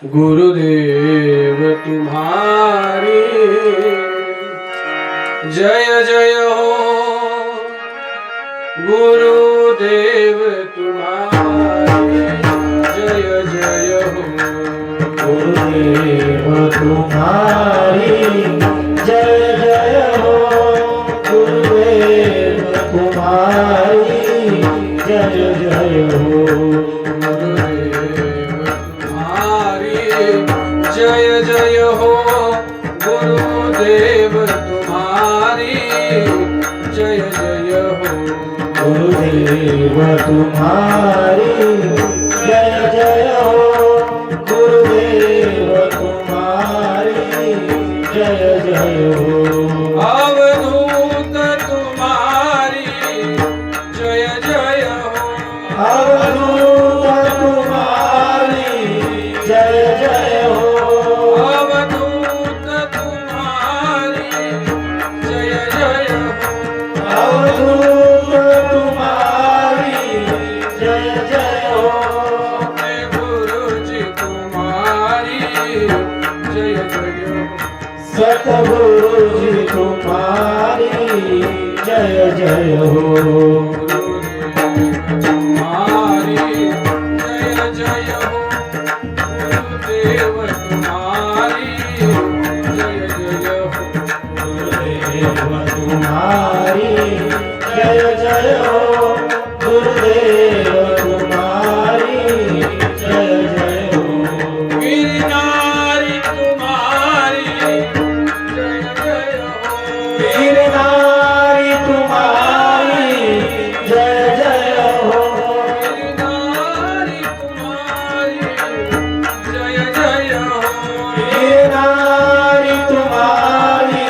गुरुदेव तुम्हारी जय जय हो। गुरुदेव तुम्हारी जय जय हो। गुरुदेव तुम्हारी जय जय हो। गुरुदेव तुम्हारी जय जय हो। जय जय हो। गुरुदेव तुम्हारी जय जय हो। गुरुदेव तुम्हारी जय जय हो। गुरुदेव तुम्हारी जय जय हो। अवधूत तुम्हारी जय जय हो। अवधूत तुम्हारी जय जय हो। अवधूत तुम्हारी जय जय हो। अवधूत तुम्हारी जय जय हो। गुरुजी तुम्हारी जय जय हो। सतगुरुजी तुम्हारी जय जय हो। तुम्हारी जय जय हो। गुरुदेव तुम्हारी जय जय हो। गिरनारी तुम्हारी जय जय हो। गिरनारी तुम्हारी जय जय हो। गिरनारी तुम्हारी जय जय हो। गिरनारी तुम्हारी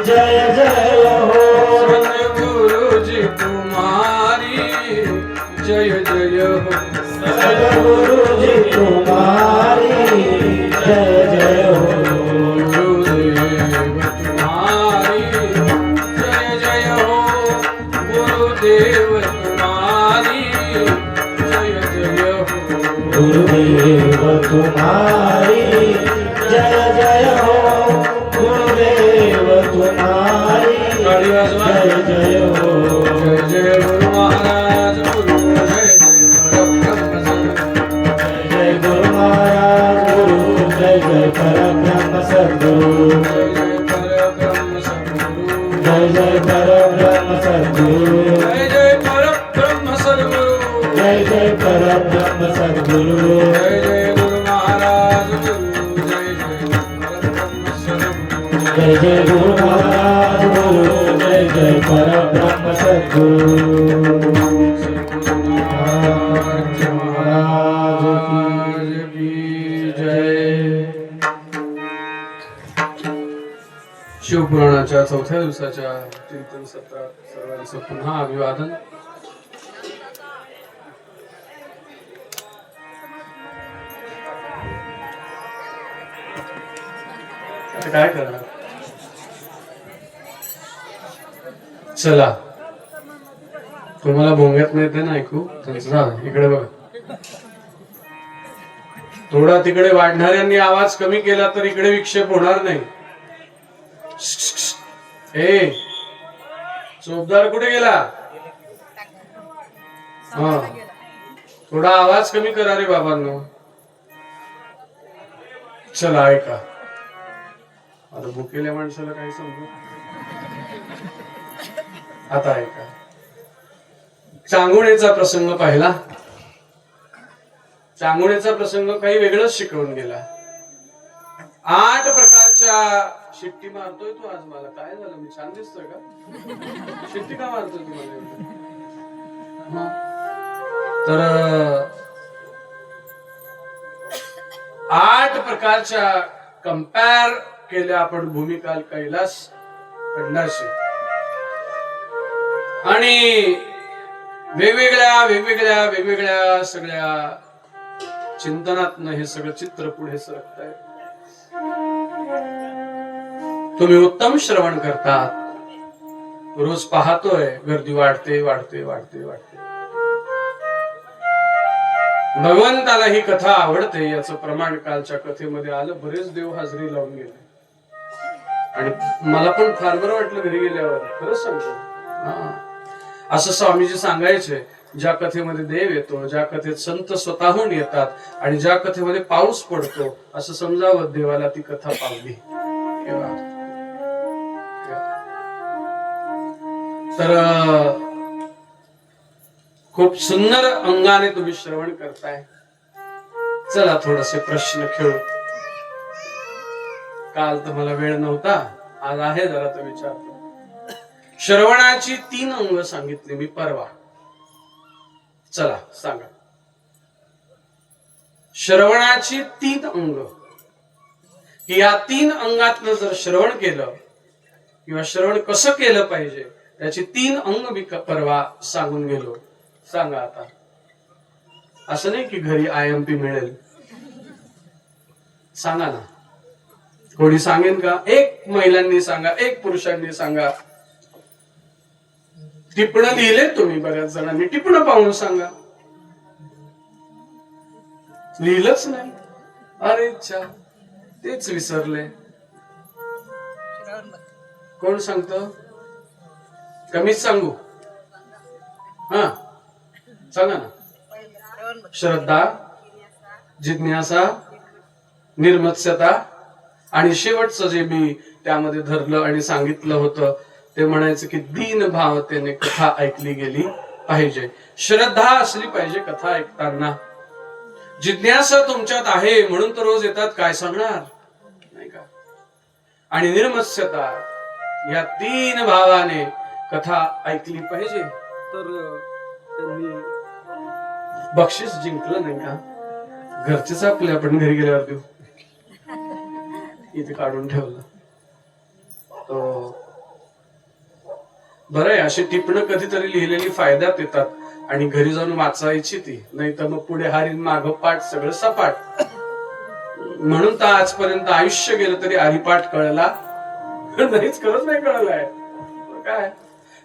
जय जय हो। सतगुरुजी तुम्हारी जय जय हो। सतगुरुजी तुम्हारी जय जय हो। गुरुदेव तुम्हारी जय जय हो। गुरुदेव तुम्हारी जय जय हो। गुरुदेव तुम्हारी जय जय हो। गुरुदेव तुम्हारी जय जय हो। जय जय गुरु महाराज गुरु जय जय परब्रह्म सद्गुरु। जय जय गुरु महाराज गुरु जय जय परब्रह्म सद्गुरु। जय जय परब्रह्म सद्गुरु। जय जय परब्रह्म सद्गुरु। जय जय परब्रह्म सद्गुरु। जय जय परब्रह्म सद्गुरु। जय जय गुरु महाराज गुरु जय जय परब्रह्म सद्गुरु। जय जय गुरु महाराज गुरु जय जय परब्रह्म सद्गुरु। महाराज की जय। शिवपुराणाच्या चौथ्या दिवसाच्या चिंतन सत्रात सर्वांचं पुन्हा अभिवादन. आता काय करणार? चला, तुम्हाला भोंग्यात नाही ते ना ऐकू त्यांचं. इकडे बघा, थोडा तिकडे वाढणाऱ्यांनी आवाज कमी केला तर इकडे विक्षेप होणार नाही. ए चोपदार कुठे गेला? हा, थोडा आवाज कमी करा रे बाबांनो. चला ऐका. आता भुकेल्या माणसाला काय समजू. आता ऐका. चांगुणेचा प्रसंग पाहिला. चांगुणेचा प्रसंग काही वेगळंच शिकवून गेला. 8 प्रकारच्या शिट्टी मारतोय तू आज. मला काय झालं? मी छान दिसतोय का? शिट्टी का मारतोय तू मला? तर 8 प्रकारच्या कंपेअर केल्या आपण भूमिकाल कैलास कडलाशी. आणि वेगवेगळ्या सगळ्या चिंतनातनं हे सगळं चित्र पुढे सरकत आहे. तुम्ही उत्तम श्रवण करतात. रोज पाहतोय गर्दी वाढते वाढते वाढते वाढते. भगवंताला ही कथा आवडते याचं प्रमाण कालच्या कथेमध्ये आलं. बरेच देव हाजरी लावून गेले आणि मला पण फार बरं वाटलं घरी गेल्यावर. खरंच सांगतो, असं स्वामीजी सांगायचे, ज्या कथेमध्ये देव येतो, ज्या कथेत संत स्वतःहून येतात आणि ज्या कथेमध्ये पाऊस पडतो, असं समजावं देवाला ती कथा पावली. तर खूप सुंदर अंगाने तुम्ही श्रवण करताय. चला थोडेसे प्रश्न खेळू. काल तर मला वेळ नव्हता, आज आहे जरा तर विचारतो. श्रवणाची 3 अंग सांगितली मी परवा. चला सांगा, श्रवणाची 3 अंग, की या 3 अंगातलं जर श्रवण केलं किंवा श्रवण कसं केलं पाहिजे त्याची 3 अंग मी परवा सांगून गेलो. सांगा आता. असं नाही की घरी IMP मिळेल. सांगा ना, कोणी सांगेन का? एक महिलांनी सांगा, एक पुरुषांनी सांगा. टिपणं लिहिले तुम्ही, बऱ्याच जणांनी टिपणं पाहून सांगा. लिहिलंच नाही. अरे अच्छा, तेच विसरले. कोण सांगतो? कमीच सांगू? हा सांगा ना. श्रद्धा, जिज्ञासा, निर्मत्स्यता आणि शेवटचं जे मी त्यामध्ये धरलं आणि सांगितलं होतं ते म्हणायचं की दीन भावतेने कथा ऐकली गेली पाहिजे. श्रद्धा असली पाहिजे कथा ऐकताना. जिज्ञासा तुमच्यात आहे म्हणून तर रोज येतात, काय सांगणार नाही का. आणि निर्मत्स्यता, या 3 भावाने कथा ऐकली पाहिजे. तर त्यांनी बक्षीस जिंकलं नाही का? घरचेच आपले, आपण घरी गेल्यावर देऊ. इथे काढून ठेवलं. तो बरं आहे, अशी टिपणं कधीतरी लिहिलेली फायद्यात येतात आणि घरी जाऊन वाचायची ती. नाही तर मग पुढे हारीन मागं पाठ, सगळं सपाट. म्हणून तर आजपर्यंत आयुष्य गेलं तरी हरिपाठ कळला नाहीच. खरंच नाही कळलाय. काय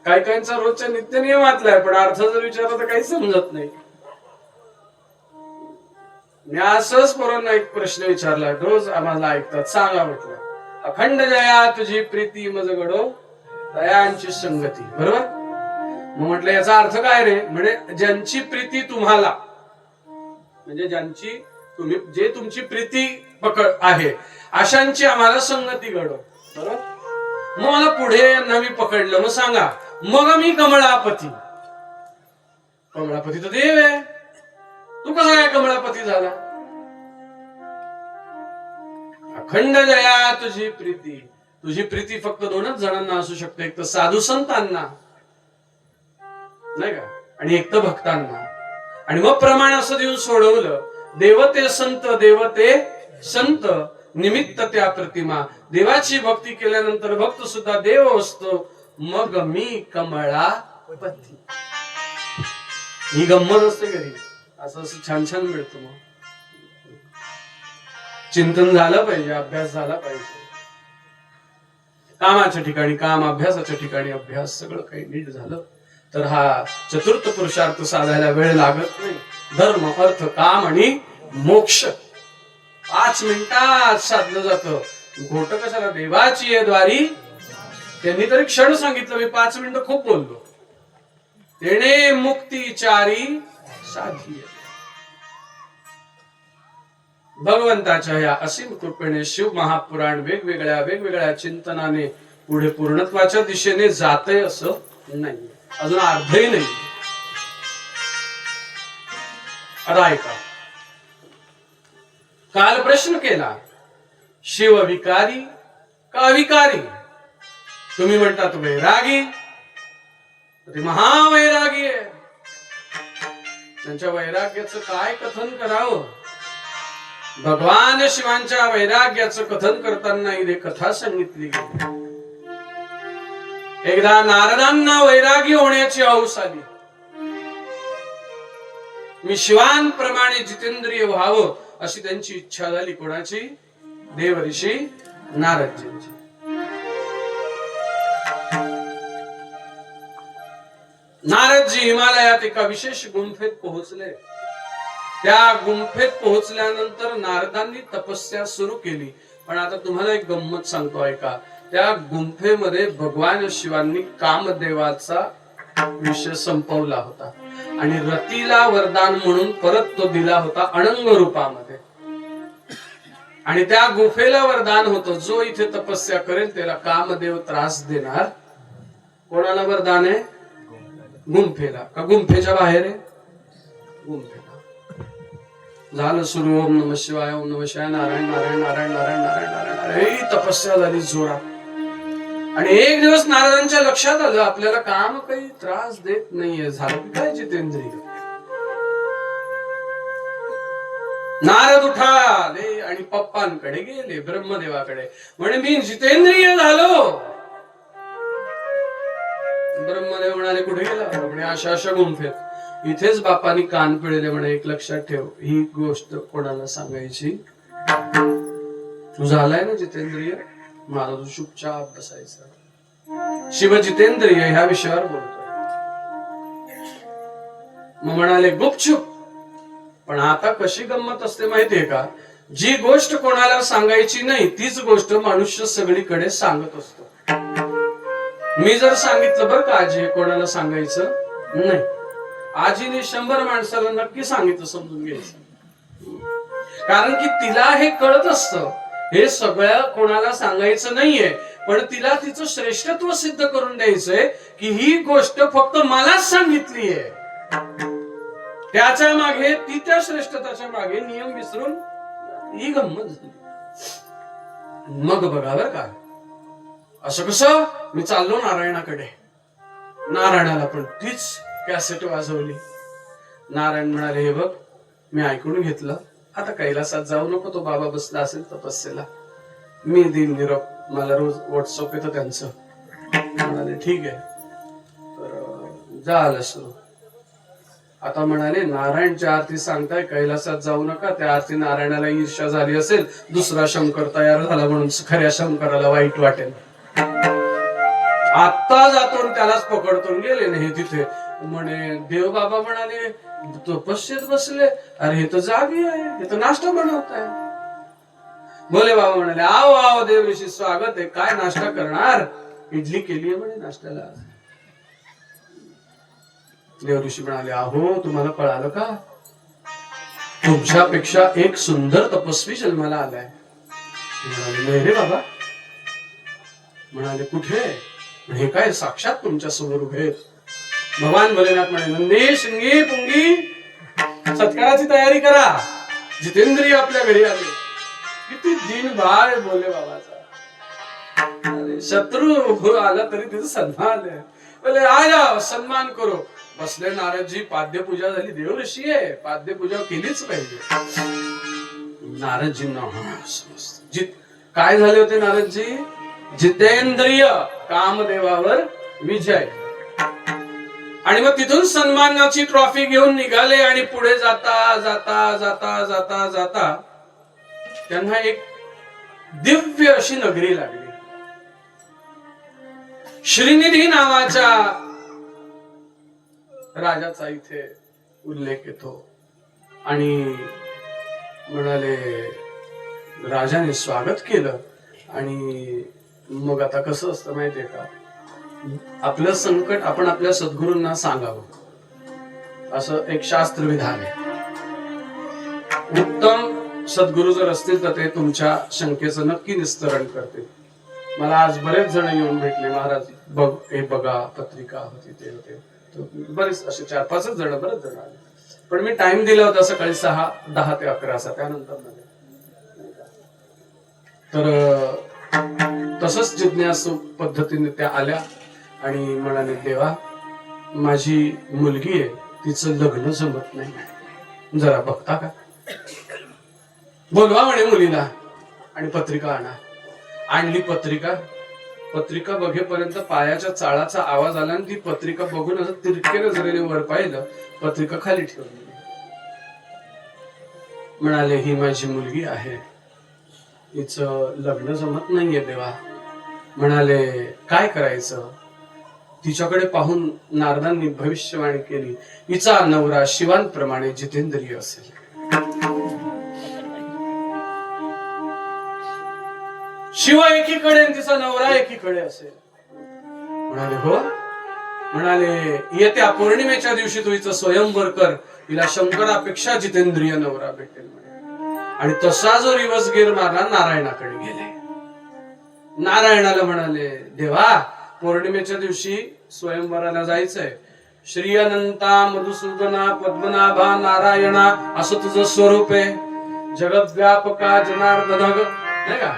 काही काहींचा रोजच्या नित्य नियमातलाय, पण अर्थ जर विचारला तर काही समजत नाही. मी असंच पोरांना एक प्रश्न विचारला, रोज आम्हाला ऐकतात. सांगा म्हटलं, अखंड जया तुझी प्रीती मज घडो दयांची संगती. बरोबर. मग म्हटलं याचा अर्थ काय रे? म्हणजे ज्यांची प्रीती तुम्हाला, म्हणजे ज्यांची तुम्ही, जे तुमची प्रीती पकड आहे अशांची आम्हाला संगती घडो. बरोबर. मग मला पुढे यांना मी पकडलं. मग सांगा, मग मी कमळापती. कमळापती तर देव आहे. तू कसा काय कमळापती झाला? अखंड जया तुझी प्रीती. तुझी प्रीती फक्त 2च जणांना असू शकते, एक तर साधू संतांना, नाही का, आणि एक तर भक्तांना. आणि मग प्रमाण असं देऊन सोडवलं, देवते संत, देवते संत, निमित्त त्या प्रतिमा. देवाची भक्ती केल्यानंतर भक्त सुद्धा देव असतो. मग मी कमळापती. ही गंमत असते घरी. असं छान छान मिळतं. मग चिंतन झालं पाहिजे, अभ्यास झाला पाहिजे. कामाच्या ठिकाणी काम, अभ्यासाच्या ठिकाणी अभ्यास, सगळं काही नीट झालं तर हा चतुर्थ पुरुषार्थ साधायला वेळ लागत नाही. धर्म, अर्थ, काम आणि मोक्ष 5 मिनिटात साधलं जातं. घोट कशाला? देवाची आहे द्वारी. त्यांनी तरी क्षण सांगितलं, मी 5 मिनिटं खूप बोललो. तेने मुक्ती चारी साधी. भगवंताच्या या असीम कृपेने शिव महापुराण वेगवेगळ्या चिंतनाने पुढे पूर्णत्वाच्या दिशेने जातंय असं नाही, अजून अर्धही नाही. आता ऐका, काल प्रश्न केला, शिव विकारी का विकारी? तुम्ही म्हणतात वैरागी, ते महावैरागी आहे. त्यांच्या वैराग्याचं काय कथन करावं? भगवान शिवांच्या वैराग्याचं कथन करताना इथे कथा सांगितली गेली. एकदा नारदांना वैरागी होण्याची हौस आली. मी शिवांप्रमाणे जितेंद्रिय व्हावं अशी त्यांची इच्छा झाली. कोणाची? देवऋषी नारदजींची. नारदजी हिमालयात एका विशेष गुंफेत पोहोचले. त्या गुंफेत पोहोचल्यानंतर नारदांनी तपस्या सुरू केली. पण आता तुम्हाला एक गंमत सांगतो ऐका. त्या गुंफेमध्ये भगवान शिवांनी कामदेवाचा विषय संपवला होता आणि रतीला वरदान म्हणून परत तो दिला होता अनंग रूपामध्ये. आणि त्या गुफेला वरदान होतं, जो इथे तपस्या करेल त्याला कामदेव त्रास देणार. कोणाला वरदान आहे? गुंफेला. का गुंफेच्या बाहेर आहे? गुंफेला. झालं सुरू. ओम नमः शिवाय, ओम नमः शिवाय, नारायण नारायण नारायण नारायण नारायण नारायण नारायण. तपस्या झाली जोरात. आणि एक दिवस नारदांच्या लक्षात आलं आपल्याला काम काही त्रास देत नाहीये. झालं की काय जितेंद्रिय. नारद उठाले आणि पप्पांकडे गेले, ब्रह्मदेवाकडे. म्हणे मी जितेंद्रिय झालो. ब्रह्मदेव म्हणाले कुठे गेला? म्हणे अशा अशा गुंफेत. इथेच बापांनी कान पिळले. म्हणे एक लक्षात ठेव, ही गोष्ट कोणाला सांगायची? तू झालाय ना जितेंद्रिय, माझा तू चुपचाप बसायचा. शिव जितेंद्रिय ह्या विषयावर बोलतोय. मग म्हणाले गुपचूप. पण आता कशी गंमत असते माहितीये का? जी गोष्ट कोणाला सांगायची नाही तीच गोष्ट मनुष्य सगळीकडे सांगत असतो. मी जर सांगितलं बरं का आजी कोणाला सांगायचं नाही, आजीने 100 माणसाला नक्की सांगितलं समजून घ्यायचं. कारण की तिला हे कळत असतं हे सगळं कोणाला सांगायचं नाहीये, पण तिला तिचं श्रेष्ठत्व सिद्ध करून द्यायचंय की ही गोष्ट फक्त मलाच सांगितलीये. त्याच्या मागे, ती त्या श्रेष्ठताच्या मागे नियम विसरून ही गंमत झाली. मग बघा बरं का, असं कसं? मी चाललो नारायणाकडे. नारायणाला पण तीच कॅसेट वाजवली. नारायण म्हणाले हे बघ मी ऐकून घेतलं, आता कैलासात जाऊ नको. तो बाबा बसला असेल तपस्येला, मी देईन निरोप. मला रोज व्हॉट्सअप येतं त्यांचं. म्हणाले ठीक आहे. तर झालं सुरू. आता म्हणाले नारायणच्या आरती सांगताय कैलासात जाऊ नका. त्या आरती नारायणाला ईर्ष्या झाली असेल, दुसरा शंकर तयार झाला म्हणून खऱ्या शंकराला वाईट वाटेल. आत्ता जातो त्यालाच पकडतो. गेले नाही तिथे. म्हणे देव बाबा म्हणाले तपस्येत बसले. अरे हे तर जागी आहे, हे तर नाश्ता बनवताय. भोले बाबा म्हणाले आओ आओ देव ऋषी स्वागत आहे. काय नाश्ता करणार? इडली केली आहे म्हणे नाश्त्याला. देव ऋषी म्हणाले अहो तुम्हाला कळालं का? तुमच्यापेक्षा एक सुंदर तपस्वी जन्माला आलाय. म्हणाले नाही रे बाबा. म्हणाले कुठे? हे काय साक्षात तुमच्या समोर उभे आहेत. भगवान भोलेनाथ म्हणे नंदी शिंगी पुंगी सत्काराची तयारी करा. जितेंद्रिय आपल्या घरी आले. किती दिन बाळ बोले बाबाचा. शत्रू आला तरी तिचं सन्मान आहे. बोले आ सन्मान करो. बसले नारदजी. पाद्यपूजा झाली. देव ऋषी आहे, पाद्यपूजा केलीच पाहिजे. नारदजींना काय झाले होते नारदजी? जितेंद्रिय, कामदेवावर विजय. आणि मग तिथून सन्मानाची ट्रॉफी घेऊन निघाले आणि पुढे जाता जाता जाता जाता जाता त्यांना एक दिव्य अशी नगरी लागली. श्रीनिधी नावाच्या राजाचा इथे उल्लेख येतो. आणि म्हणाले राजाने स्वागत केलं. आणि मग आता कसं असतं माहितीये का, आपलं संकट आपण आपल्या सद्गुरूंना सांगावं असं एक शास्त्र विधान आहे. उत्तम सद्गुरू जर असतील तर ते तुमच्या शंकेचं नक्की निस्तरण करतील. मला आज बरेच जण येऊन भेटले. महाराज बघ हे बघा पत्रिका होती ते होते. बरेच असे 4-5 जण बरेच जण आले. पण मी टाइम दिला होता सकाळी 6, 10 ते 11 असा. त्यानंतर तर तसंच जिज्ञासू पद्धतीने त्या आल्या आणि म्हणाले देवा माझी मुलगी आहे, तिचं लग्न जमत नाही, जरा बघता का? बोलवा म्हणे मुलीला आणि पत्रिका आणा. आणली पत्रिका. पत्रिका बघेपर्यंत पायाच्या चाळाचा आवाज आला आणि ती पत्रिका बघून असं तिरके नजरेने वर पाहिलं. पत्रिका खाली ठेवली. म्हणाले ही माझी मुलगी आहे, हिचं लग्न जमत नाहीये देवा. म्हणाले काय करायचं? तिच्याकडे पाहून नारदांनी भविष्यवाणी केली, हिचा नवरा शिवांप्रमाणे जितेंद्रिय असेल. शिव एकीकडे आणि तिचा नवरा एकीकडे असेल. म्हणाले हो. म्हणाले येत्या पौर्णिमेच्या दिवशी तू हिचं स्वयंवर कर, तिला शंकरापेक्षा जितेंद्रिय नवरा भेटेल म्हणे. आणि तसा जो रिवर्स मारला नारायणाकडे गेले. नारायणाला म्हणाले देवा पौर्णिमेच्या दिवशी स्वयंवराला जायचंय. श्री अनंता मधुसूदना पद्मनाभा नारायणा असं तुझं स्वरूप आहे. जगद्व्यापका जनार्दन नाही का,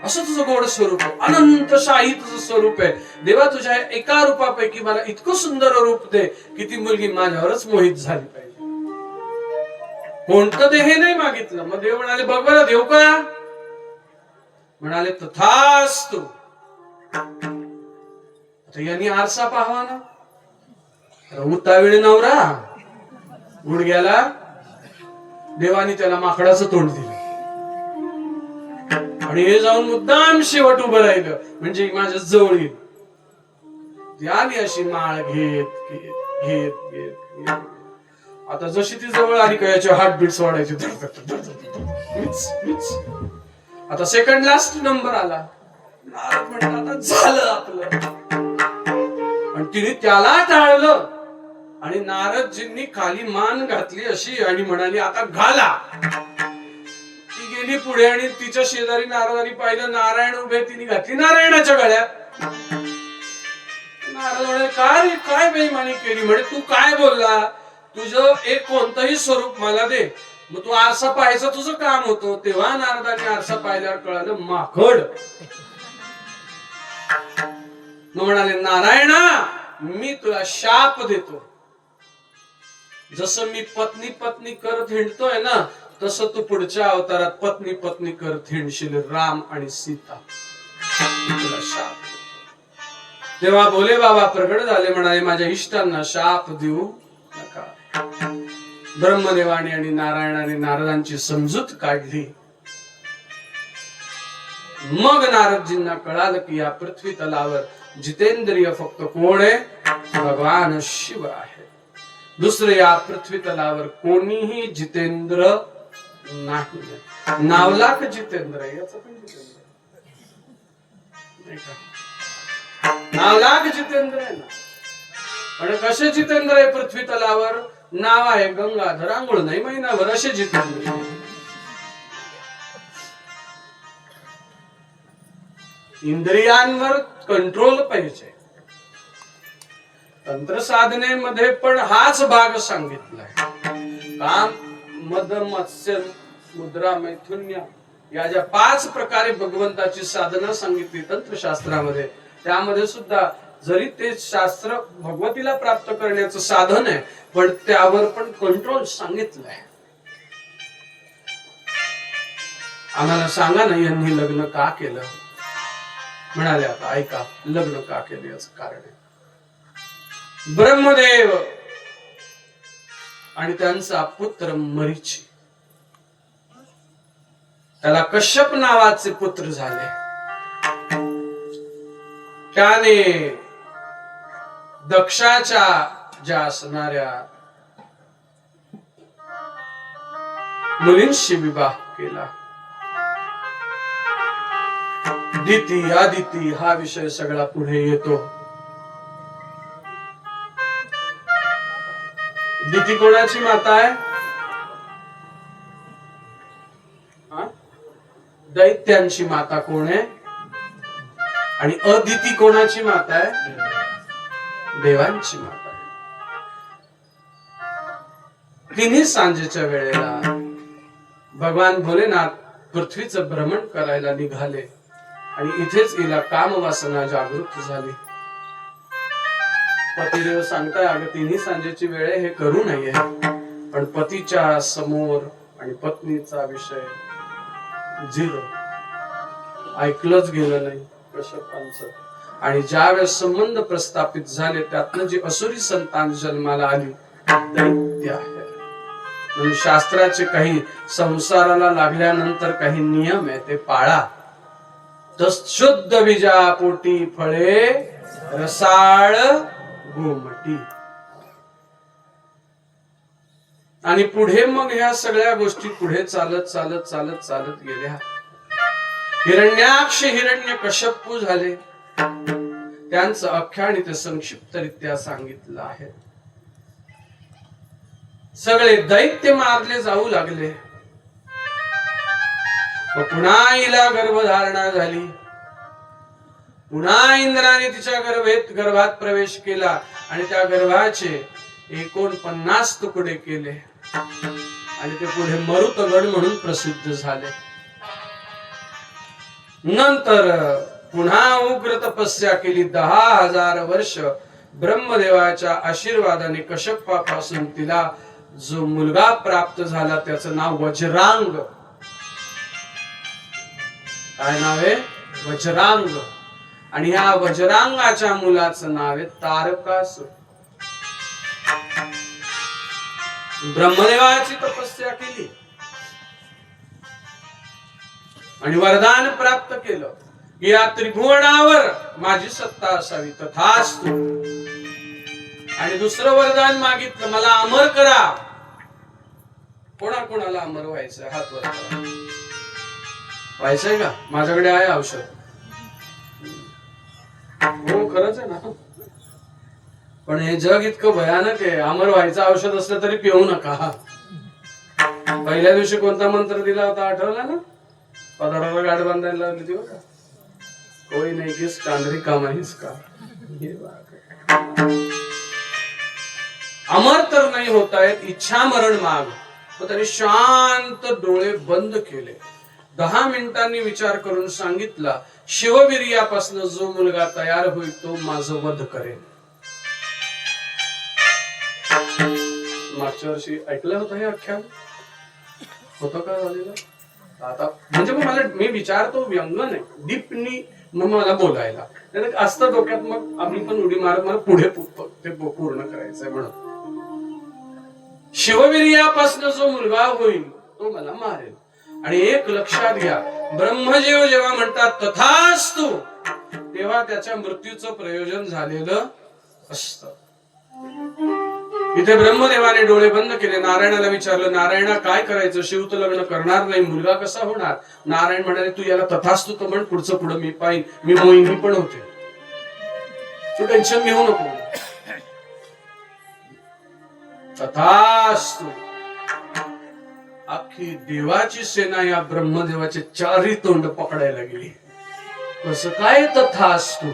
असं तुझं गोड स्वरूप आहे. अनंत शाही तुझं स्वरूप आहे. देवा तुझ्या एका रूपापैकी मला इतकं सुंदर रूप दे की ती मुलगी माझ्यावरच मोहित झाली पाहिजे. कोणतं दे हे नाही मागितलं. मग देव म्हणाले बघ बरं देव का. म्हणाले तथास्तु. आता यांनी आरसा पाहावा ना. उतावेळी नवरा गुडघ्याला देवानी त्याला माकडाचं तोंड दिलं आणि हे जाऊन मुद्दाम शेवट उभं राहिलं म्हणजे माझ्या जवळ येईल. ती आली अशी माळ घेत घेत घेत घेत. आता जशी ती जवळ आली का याचे हार्टबीट्स वाढायचे. आता सेकंड लास्ट नंबर आला. म्हटलं आता झालं आपलं. आणि तिने त्याला टाळलं आणि नारदजींनी खाली मान घातली अशी आणि म्हणाली आता घाला. ती गेली पुढे आणि तिच्या शेजारी नारदांनी पाहिलं नारायण उभे. तिने घातली नारायणाच्या गळ्यात. नारद म्हणे काय बेईमानी केली. म्हणे तू काय बोलला. तुझं एक कोणतंही स्वरूप मला दे. मग तू आरसा पाहायचं तुझं काम होतं. तेव्हा नारदांनी आरसा पाहिल्यावर कळालं माकड. मग म्हणाले नारायणा मी तुला शाप देतो. जसं मी पत्नी पत्नी करत हिंडतोय ना तसं तू पुढच्या अवतारात पत्नी पत्नी करत हिंडशील राम आणि सीता. तुला शाप देतो. तेव्हा भोले बाबा प्रगट झाले. म्हणाले माझ्या इष्टांना शाप देऊ नका. ब्रह्मदेवाने आणि नारायणाने नारदांची समजूत काढली. मग नारदजींना कळालं की या पृथ्वी तलावर जितेंद्रिय फक्त कोण आहे. भगवान शिव आहे. दुसरे या पृथ्वी तलावर कोणीही जितेंद्र नाही. नावलाख जितेंद्र आहे. याचं पण जितेंद्र नाही का. नावलाख जितेंद्र आहे ना. पण कसे जितेंद्र आहे पृथ्वी तलावर. नाव आहे गंगाधर आंघोळ नाही महिनाभर असे जितेंद्र. इंद्रियांवर कंट्रोल पाहिजे. तंत्र साधनेमध्ये पण हाच भाग सांगितलाय. काम मद मत्स्य मुद्रा मैथुन्य या ज्या 5 प्रकारे भगवंताची साधना सांगितली तंत्रशास्त्रामध्ये त्यामध्ये सुद्धा जरी ते शास्त्र भगवतीला प्राप्त करण्याचं साधन आहे पण त्यावर पण कंट्रोल सांगितलंय. आम्हाला सांगा ना यांनी लग्न का केलं. म्हणाले आता ऐका लग्न का केले याचं कारण आहे. ब्रह्मदेव आणि त्यांचा पुत्र मरीची त्याला कश्यप नावाचे पुत्र झाले. त्याने दक्षाच्या ज्या असणाऱ्या मुलींशी विवाह केला. दिती आदिती हा विषय सगळा पुढे येतो. दिती कोणाची माता आहे. दैत्यांची माता कोण आहे. आणि अदिती कोणाची माता आहे. देवांची माता आहे. तिन्ही सांजेच्या वेळेला भगवान भोलेनाथ पृथ्वीचं भ्रमण करायला निघाले आणि इथेच हिला कामवासना जागृत झाली. पतिदेव सांगताय अगं तिन्ही सांजेची वेळ हे करू नये. पण पतीच्या समोर आणि पत्नीचा विषय 0 ऐकलंच गेलं नाही कश्यपांचं. आणि ज्यावेळेस संबंध प्रस्थापित झाले त्यातनं जी असुरी संतान जन्माला आली दैत्य आहे. म्हणून शास्त्राचे काही संसाराला लागल्यानंतर काही नियम आहे ते पाळा. शुद्ध बीजा पोटी फळे रसाळ गोमटी. आणि पुढे मग ह्या सगळ्या गोष्टी पुढे चालत चालत चालत चालत गेल्या. हिरण्याक्ष हिरण्यकश्यपू झाले. त्यांचं आख्यान इथे संक्षिप्तरित्या सांगितलं आहे. सगळे दैत्य मारले जाऊ लागले. पुन्हा हिला गर्भधारणा झाली. पुन्हा इंद्राने तिच्या गर्भात प्रवेश केला आणि त्या गर्भाचे 49 तुकडे केले आणि ते पुढे मरुतगड म्हणून प्रसिद्ध झाले. नंतर पुन्हा उग्र तपस्या केली. 10,000 वर्ष ब्रह्मदेवाच्या आशीर्वादाने कश्यपापासून तिला जो मुलगा प्राप्त झाला त्याचं नाव वज्रांग. काय नाव आहे? वज्रांग. आणि ह्या वज्रांगाच्या मुलाचं नाव आहे तारकासुर. ब्रह्मदेवाची तपस्या केली आणि वरदान प्राप्त केलं की या त्रिभुवनावर माझी सत्ता असावी, तथास्तु. आणि दुसरं वरदान मागितलं, मला अमर करा. कोणाकोणाला अमर व्हायचंय? हात वर करा. व्हायचंय का? माझ्याकडे आहे औषध. हो, खरंच आहे ना. पण हे जग इतकं भयानक आहे. अमर व्हायचं औषध असलं तरी पिऊ नका. पहिल्या दिवशी कोणता मंत्र दिला होता आठवला ना? पदार्थाला गाठ बांधायला लावली होती बघा. कोई नाही किस कांदरी कामा हिसका. अमर तर नाही होता येत, इच्छा मरण माग. तो त्याने शांत डोळे बंद केले. 10 मिनिटांनी विचार करून सांगितला, शिववीर्यापासून जो मुलगा तयार होईल तो माझं वध करेल. मागच्या वर्षी ऐकलं होतं हे आख्यान? होतं का झालेलं? आता म्हणजे मी विचारतो व्यंग नाही, डीपनी मग मला बोलायला असतं डोक्यात. मग आम्ही पण उडी मारत मला पुढे ते पूर्ण करायचंय म्हणून. शिववीर्यापासून जो मुलगा होईल तो मला मारेल. आणि एक लक्षात घ्या, ब्रह्मदेव जेव्हा म्हणतात तथास्तु, तेव्हा त्याच्या मृत्यूचं प्रयोजन झालेलं असतं. इथे ब्रह्मदेवाने डोळे बंद केले. नारायणाला विचारलं, नारायणा काय करायचं? शिव तर लग्न करणार नाही, मुलगा कसा होणार? नारायण म्हणाले, तू याला तथास्तु तर म्हण, पुढचं पुढं मी पाहिन. मी मोहिनी पण होते, तू टेन्शन घेऊ नको. तथास्तु. अख्खी देवाची सेना या ब्रह्मदेवाचे 4 तोंड पकडायला गेली. कसं काय तथास्तु?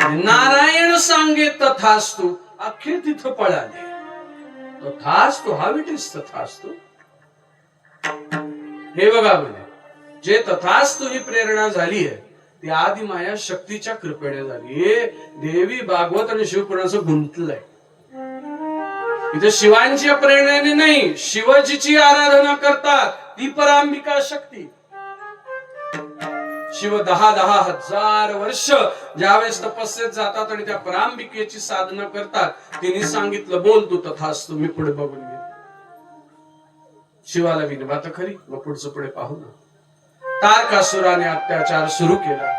नारायण सांगे तथास्तु, अख्खे तिथं पळाले. तथास्तु, हाव इट इज तथास्तु. हे बघा म्हणजे जे तथास्तु ही प्रेरणा झाली आहे ती आदि माया शक्तीच्या कृपेने झाली. हे देवी भागवत आणि शिवपुराणाचं गुंतलंय. इथे शिवांच्या प्रेरणेने नाही, शिवजीची आराधना करतात ती परांबिका शक्ती. शिव 10,000 वर्ष ज्यावेळेस तपस्येत जातात आणि त्या परांबिकेची साधना करतात, तिने सांगितलं, बोल तू तथास्तु, मी पुढे बघून घे. शिवाला विनवा तर खरी, मग पुढचं पुढे पाहू ना. तारकासुराने अत्याचार सुरू केला.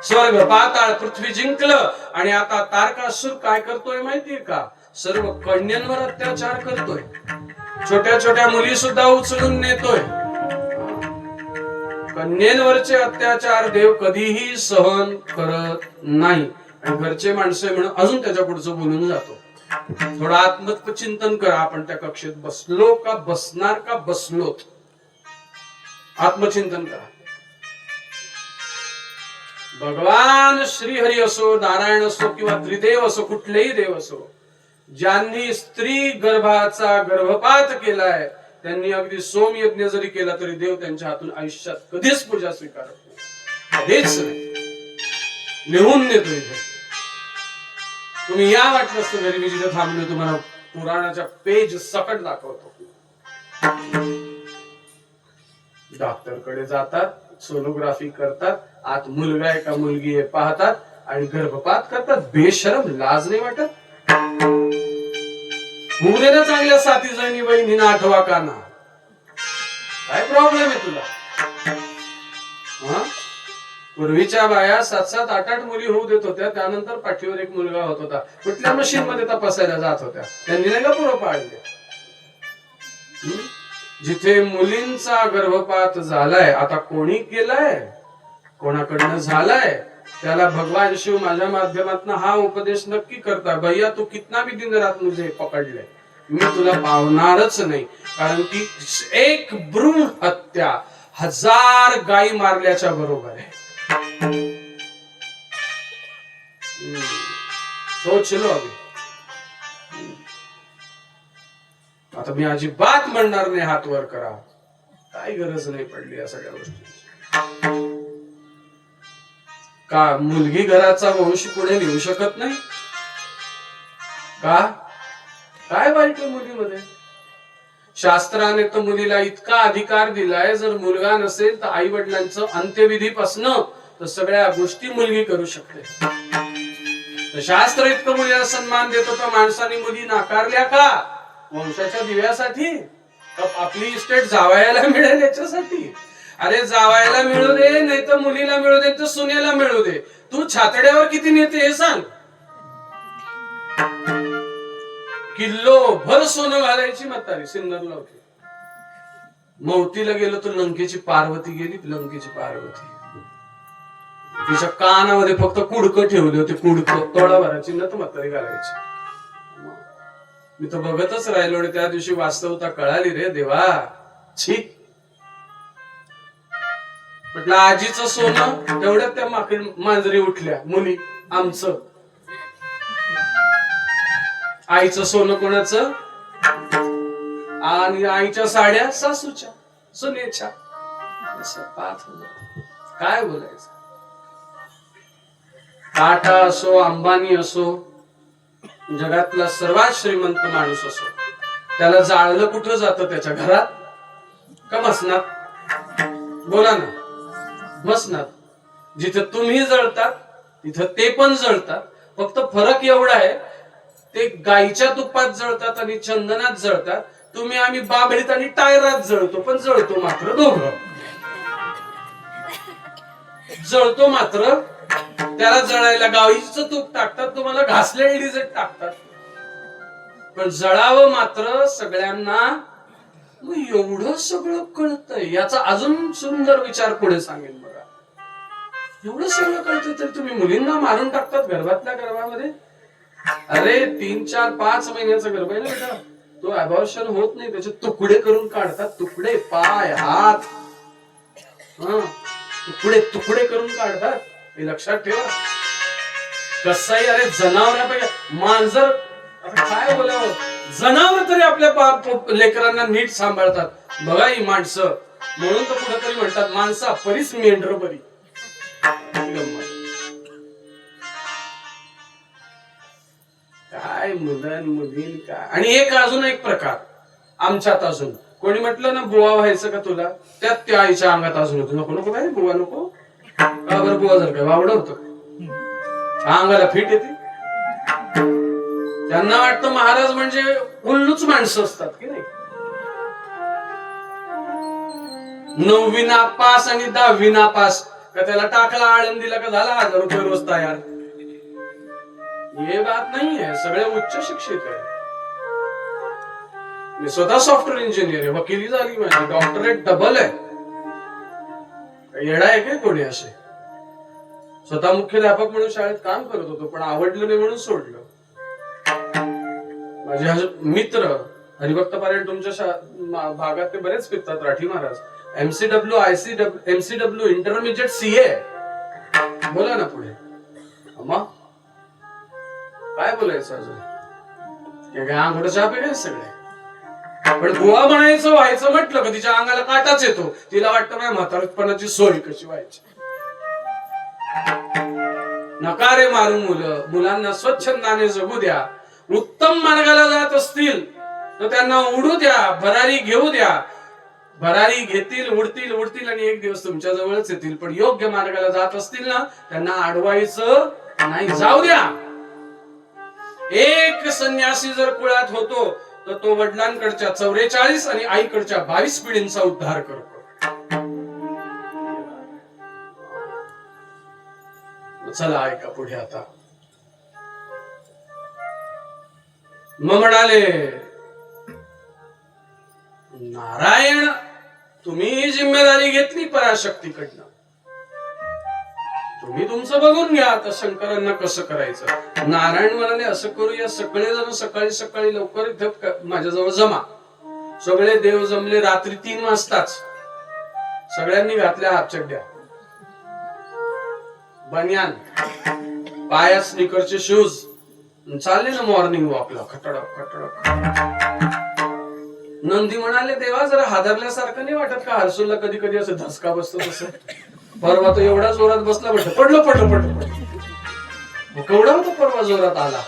स्वर्ग पाताळ पृथ्वी जिंकलं आणि आता तारकासुर काय करतोय माहितीये का? सर्व कन्यांवर अत्याचार करतोय. छोट्या छोट्या मुली सुद्धा उचलून नेतोय. कन्यांवरचे अत्याचार देव कधीही सहन करत नाही. आणि घरचे माणसं म्हणून अजून त्याच्या पुढचं बोलून जातो. थोडं आत्मचिंतन करा. आपण त्या कक्षेत बसलो का, बसणार का, बसलोत? आत्मचिंतन करा. भगवान श्रीहरी असो, नारायण असो किंवा त्रिदेव असो, कुठलेही देव असो, ज्यांनी स्त्री गर्भाचा गर्भपात केलाय त्यांनी अगदी सोमयज्ञ जरी केला तरी देव त्यांच्या हातून आयुष्यात कधीच पूजा स्वीकारत नाही. कधीच नाही. लिहून देतो इथे. तुम्ही या वाटलं असतं घरी, मी जिथे थांबलो तुम्हाला पुराणाच्या पेज सकट दाखवतो. डॉक्टरकडे जातात, सोनोग्राफी करतात, आत मुलगा आहे का मुलगी आहे पाहतात आणि गर्भपात करतात. बेशरम, लाज नाही वाटत? होऊ दे ना चांगल्या 7 जणी बहिणींना 8वा काना. काय प्रॉब्लेम आहे तुला? पूर्वीच्या बाया 7-7, 8-8 मुली होऊ देत होत्या. त्यानंतर पाठीवर एक मुलगा होत होता. कुठल्या मशीन मध्ये तपासायला जात होत्या. त्यांनी नाही का पुरं पाळले? जिथे मुलींचा गर्भपात झालाय, आता कोणी केलाय, कोणाकडनं झालाय, त्याला भगवान शिव माझ्या माध्यमातून हा उपदेश नक्की करता, भैया तू कितना भी दिन रात मुझे पकडले, मी तुला पावणारच नाही. कारण की एक भ्रूण हत्या 1000 गायी मारल्याच्या बरोबर आहे. सोच लो अभी. आता मी अजिबात म्हणणार नाही हात वर करा, काही गरज नाही पडली या सगळ्या गोष्टी. का मुलगी घराचा वंश पुढे नेऊ शकत नाही का? काय वाईट आहे मुलीमध्ये? शास्त्राने तर मुलीला इतका अधिकार दिलाय, जर मुलगा नसेल तर आई वडिलांचं अंत्यविधीपासून तर सगळ्या गोष्टी मुलगी करू शकते. तर शास्त्र इतकं मुलीला सन्मान देतो, तर माणसाने मुली नाकारल्या का? वंशाच्या दिव्यासाठी? आपली इस्टेट जावायला मिळेल याच्यासाठी? अरे जावायला मिळू दे, नाही तर मुलीला मिळू दे, तर सुनेला मिळू दे, तू छातड्यावर किती नेते हे सांग. किल्लो भर सोनं घालायची म्हातारी सिन्नरला होती. मौतीला गेलो तर लंकेची पार्वती गेली, लंकेची पार्वती. तिच्या कानामध्ये फक्त कुडकं ठेवले होते, कुडकं तोडाभराची न तर म्हातारी घालायची. मी तर बघतच राहिलो आणि त्या दिवशी वास्तवता कळाली रे देवा. छी. म्हटलं आजीचं सोनं तेवढ्यात त्या मांजरी उठल्या मुली आमचं. आईचं सोनं कोणाचं? आणि आईच्या साड्या सासूच्या सुनेच्या. काय बोलायचं? टाटा असो, अंबानी असो, जगातला सर्वात श्रीमंत माणूस असो, त्याला जाळलं कुठं जातं? त्याच्या घरात का मसनात? बोला ना. मसनात. जिथे तुम्ही जळतात तिथं ते पण जळतात. फक्त फरक एवढा आहे, ते गाईच्या तुपात जळतात आणि चंदनात जळतात. तुम्ही आम्ही बाबळीत आणि टायरात जळतो, पण जळतो मात्र दोघं. जळतो मात्र त्याला जळायला गाईचं तूप टाकतात, तुम्हाला घासलेली डिझेल टाकतात. पण जळावं मात्र सगळ्यांना. एवढं सगळं कळतंय, याचा अजून सुंदर विचार पुढे सांगेन बघा. एवढं सगळं कळतंय तर तुम्ही मुलींना मारून टाकतात गर्भातल्या गर्भामध्ये. अरे 3, 4, 5 महिन्याचा गर्भ आहे ना बेटा, तो अबॉर्शन होत नाही, त्याचे तुकडे करून काढतात. तुकडे, पाय, हात, तुकडे तुकडे करून काढतात. हे लक्षात ठेवा. कसंही अरे जनावरांपैकी मांजर, आता काय बोलावं, जनावर तरी आपल्या लेकरांना नीट सांभाळतात. बघा ही माणसं. म्हणून तर कुठेतरी म्हणतात माणसा परीस मेंढर बरी. काय मुलं मुलीन काय. आणि एक अजून एक प्रकार आमच्यात अजून कोणी म्हटलं ना बुवा व्हायचं का तुला, त्यात त्या आईच्या अंगात अजून होतो. नको नको काय बुवा नको. का बरं? बुवा जर काय वावड होतं, अंगाला फिट येते. त्यांना वाटतं महाराज म्हणजे उल्लूच माणसं असतात की नाही. 9वी नापास आणि 10वी नापास का त्याला टाकला आळंदीला का झाला 1000 रुपये रोज तयार. हे बात नाही आहे. सगळे उच्च शिक्षित आहे. मी स्वतः सॉफ्टवेअर इंजिनियर आहे, वकिली झाली माझी, डॉक्टरेट डबल आहे. येडा आहे काय कोणी असे? स्वतः मुख्याध्यापक म्हणून शाळेत काम करत होतो, पण आवडलं नाही म्हणून सोडलं. माझे मित्र हरिभक्त पारायण तुमच्या भागात ते बरेच पितात, Rathi Maharaj. MCW, MCW intermediate CA. बोला ना पुढे. अम्मा काय बोलायचं अजून? काय अंघोळ चहा पे काय सगळे. पण बुवा म्हणायचं व्हायचं म्हटलं का तिच्या अंगाला काटाच येतो. तिला वाटतं माझ्या म्हातारपणाची सोय कशी व्हायची. नकारे मारू मुलं. मुलांना स्वच्छंदाने जगू द्या. उत्तम मार्गाला जात असतील तर त्यांना उडू द्या, भरारी घेऊ द्या. भरारी घेतील, उडतील उडतील आणि एक दिवस तुमच्या जवळच येतील. पण योग्य मार्गाला जात असतील ना, त्यांना अडवायचं नाही, जाऊ द्या. एक संन्यासी जर कुळात होतो तर तो वडिलांकडच्या 44 आणि आईकडच्या 22 पिढींचा उद्धार करतो. चला ऐका पुढे आता. मग म्हणाले नारायण तुम्ही ही जिम्मेदारी घेतली पराशक्तीकडनं, तुम्ही तुमचं बघून घ्या आता शंकरांना कसं करायचं. नारायण म्हणाले असं करूया, सगळे जण सकाळी सकाळी लवकर इथं माझ्याजवळ जमा. सगळे देव जमले. रात्री 3 वाजताच सगळ्यांनी घातल्या हाफचड्ड्या, बनियान, पायात स्निकरचे शूज, चालले ना मॉर्निंग वॉकला खटडक खटडक. नंदी म्हणाले देवा जरा हादरल्यासारखं नाही वाटत का? हर्सुलला कधी कधी असं धसका बसतो तसं. परवा तो एवढा जोरात बसला म्हटलं पडलो पडलो पडलो पडलो. केवढा होता परवा जोरात आला.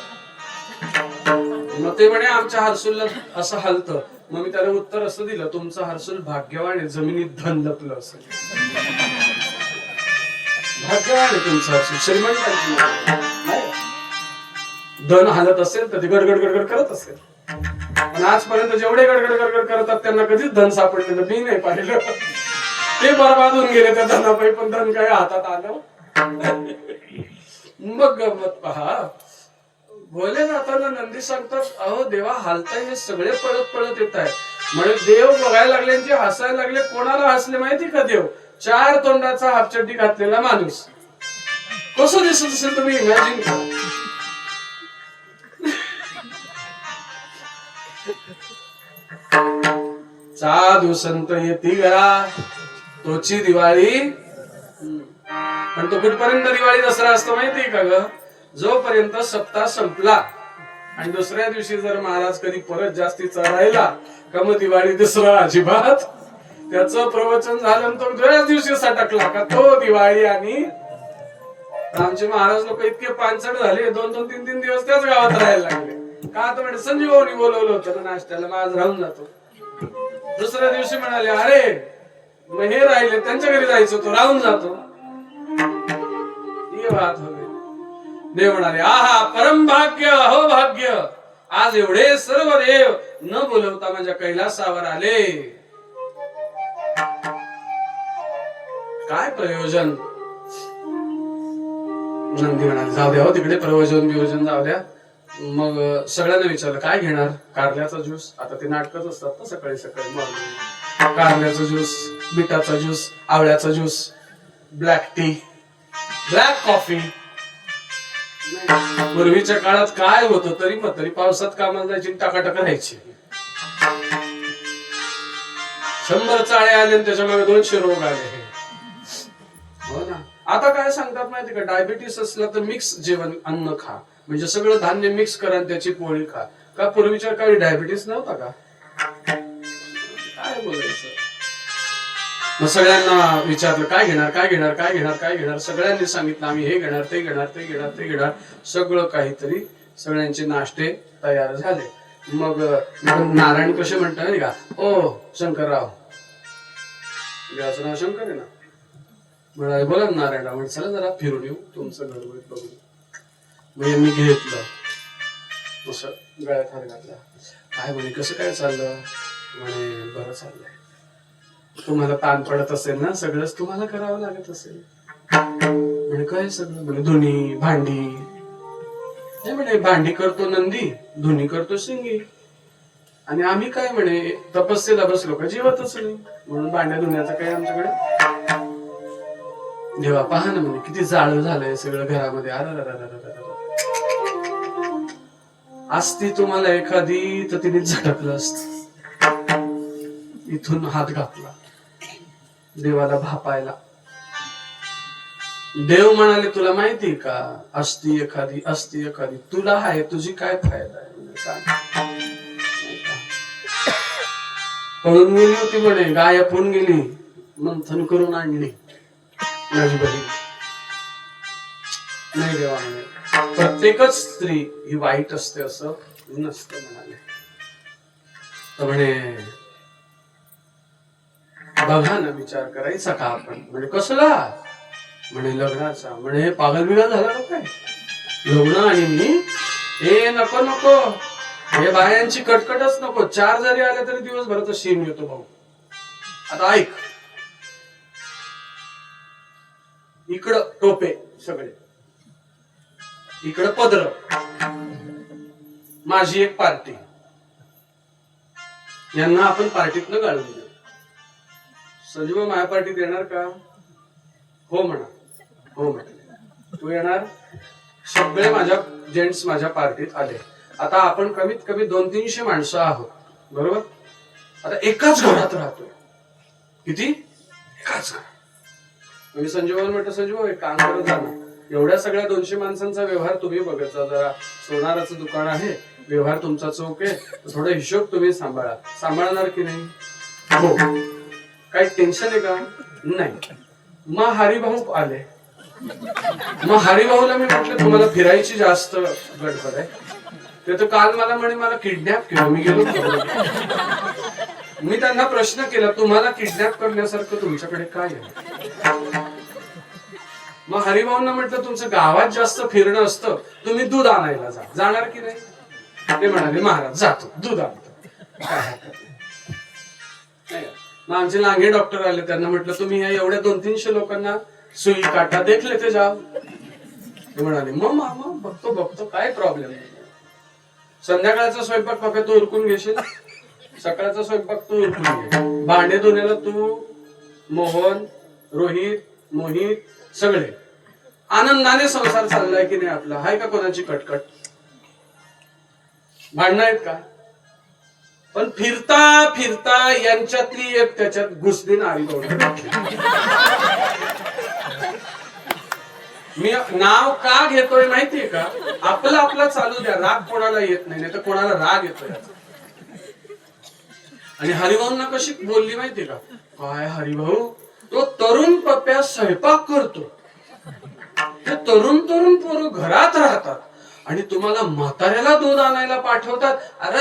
मग ते म्हणे आमच्या हर्सुलला असं हलतं. मग मी त्याला उत्तर असं दिलं तुमचं हर्सुल भाग्यवान आहे, जमिनीत धन लपलं असेल. भाग्यवान आहे तुमचं हर्सुल, श्रीमंतांची नाही. धन हलत असेल तर ते गडगड गडगड करत असेल. पण आजपर्यंत जेवढे गडगड गडगड करतात त्यांना कधीच धन सापडलेलं मी नाही पाहिलं. ते बरबाद होऊन गेले त्या धनापायी, पण धन काय हातात आलं. मग गमत पहा. बोले जाताना नंदी सांगतात अहो देवा हालताय हे सगळे पळत पळत येत आहे. म्हणजे देव बघायला लागल्यांचे हसायला लागले. कोणाला हसले माहिती का देव? 4 तोंडाचा हाफचड्डी घातलेला माणूस. कसं दिसत असेल तुम्ही इमॅजिन करा. साधू संत येती घरा तोची दिवाळी. पण तो कुठपर्यंत दिवाळी दसरा असतो माहितीये का ग? जोपर्यंत सप्ताह संपला आणि दुसऱ्या दिवशी जर महाराज कधी परत जास्तीचा राहिला का मग दिवाळी दसरा अजिबात. त्याचं प्रवचन झालं तो दुसऱ्याच दिवशी सटकला का तो दिवाळी. आणि आमचे महाराज लोक इतके पानसट झाले 2-3 दिवस त्याच गावात राहायला लागले. का तर म्हणजे संजीवनी बोलवलं होतं ना नाश्त्याला, मग आज राहून जातो. दुसऱ्या दिवशी म्हणाले अरे मग हे राहिले त्यांच्या घरी जायचं होतं, राहून जातो. ही बात हवी. देव म्हणाले आहा परम भाग्य हो भाग्य, आज एवढे सर्व देव न बोलवता माझ्या कैलासावर आले. काय प्रयोजन? नंदी म्हणाले जाऊ द्या हो तिकडे, प्रयोजन बियोजन जाऊ द्या. मग सगळ्यांना विचारलं काय घेणार? कारल्याचा ज्यूस. आता ते नाटकच असतात ना सकाळी सकाळी मॉर्निंग. कारल्याचा ज्यूस, बिटाचा ज्यूस, आवळ्याचा juice, black tea, black coffee. पूर्वीच्या काळात काय होतं तरी मग तरी पावसात कामाला जायची टाकाटक राहायची. 100 चाळे आले आणि त्याच्या मागे 200 रोग आले. हो ना. आता काय सांगतात माहिती का? डायबिटीस असला तर मिक्स जेवण अन्न खा, म्हणजे सगळं धान्य मिक्स करा आणि त्याची पोळी खा. का पूर्वीच्या काळी डायबिटीस नव्हता का? काय बोलायचं. मग सगळ्यांना विचारलं काय घेणार काय घेणार काय घेणार काय घेणार. सगळ्यांनी सांगितलं आम्ही हे घेणार ते घेणार ते घेणार ते घेणार. सगळं काहीतरी सगळ्यांचे नाश्ते तयार झाले. मग नारायण कसे म्हणतात नाही का ओ शंकरराव, याचं नाव शंकर आहे ना. म्हणाले बोला नारायणराव. म्हणजे चला जरा फिरून येऊ तुमचं घर बघून. मग मी घेतलं असं गळ्यात हात घातला. काय म्हणे कसं काय चाललं? म्हणे बरं चाललंय. तुम्हाला ताण पडत असेल ना, सगळंच तुम्हाला करावं लागत असेल. म्हणे काय सगळं? म्हणे धुनी भांडी. नाही म्हणे भांडी करतो नंदी, धुनी करतो शिंगी. आणि आम्ही काय म्हणे तपस्येला बसलो का जीवतच नाही, म्हणून भांड्या धुण्याचं काय आमच्याकडे. देवा पहा ना म्हणे किती जाळं झालंय सगळं घरामध्ये. असती तुम्हाला एखादी तर तिने झटकलं असत. इथून हात घातला देवाला भापायला. देव म्हणाले तुला माहिती का असती एखादी असती एखादी, तुला आहे तुझी काय फायदा आहे? पळून गेली होती म्हणे, गायब होऊन गेली, मंथन करून आणली माझी बहीण. नाही देवा म्हणे प्रत्येकच स्त्री ही वाईट असते असं नसतं म्हणाले. तर म्हणे बघा ना विचार करायचा का आपण? म्हणजे कसला? म्हणे लग्नाचा. म्हणे पागल बिगल झाला का काय? लग्न आणि मी? हे नको नको, हे बायांची कटकटच नको. 4 जरी आले तरी दिवसभराचा शीन येतो भाऊ. आता ऐक, इकडं टोपे सगळे, इकडं पदर, माझी एक पार्टी, यांना आपण पार्टीतनं गाळून देऊ. संजीव माझ्या पार्टीत येणार का? हो म्हणा. हो म्हणा. तू येणार? सगळे माझ्या जेंट्स माझ्या पार्टीत आले. आता आपण कमीत कमी 200-300 माणसं आहोत, बरोबर? आता एकाच घरात राहतोय. किती? एकाच घरात. मी संजीवला म्हटलं, संजीव एक काम करत जा ना, एवढ्या सगळ्या 200 माणसांचा व्यवहार तुम्ही बघत जा. जरा सोनाराचं दुकान आहे, व्यवहार तुमचा चौक आहे, थोडा हिशोब तुम्ही सांभाळा. सांभाळणार की नाही? हो. काही टेन्शन आहे का? नाही. मग हरिभाऊ आले. मग हरिभाऊला मी म्हटलं, तुम्हाला फिरायची जास्त गडबड आहे. ते तर काल मला म्हणे मला किडनॅप केलं. मी गेलो. मी त्यांना प्रश्न केला, तुम्हाला किडनॅप करण्यासारखं तुमच्याकडे काय आहे? मग हरिभाऊंना म्हटलं, तुमचं गावात जास्त फिरणं असतं, तुम्ही दूध आणायला जा. जाणार की नाही? ते म्हणाले, महाराज जातो, दूध आणतो. काय हरकत नाही. मग आमचे लांगे डॉक्टर आले. त्यांना म्हटलं, तुम्ही या एवढ्या 200-300 लोकांना सुई काटा देखले ते जाव. ते म्हणाले, मग मामा बघतो काय प्रॉब्लेम नाही. संध्याकाळचा स्वयंपाक फक्त तू उरकून घेशील, सकाळचा स्वयंपाक तू उरकून घे, भांडे धुण्याला तू, मोहन, मोहित सगळे. आनंदाने संसार चाललाय की नाही आपला? हाय का कोणाची कटकट? भांडणं आहेत का? पण फिरता फिरता यांच्यातली एक त्याच्यात घुसली नारी. मी नाव का घेतोय माहितीये का? आपला चालू द्या, राग कोणाला येत नाही, तर कोणाला राग येतोय. आणि हरिभाऊंना कशी बोलली माहितीये का? काय हरिभाऊ, तो तरुण पप्प्या स्वयंपाक करतो, ते तरुण पोरं घरात राहतात आणि तुम्हाला म्हाताऱ्याला दूध आणायला पाठवतात. अरे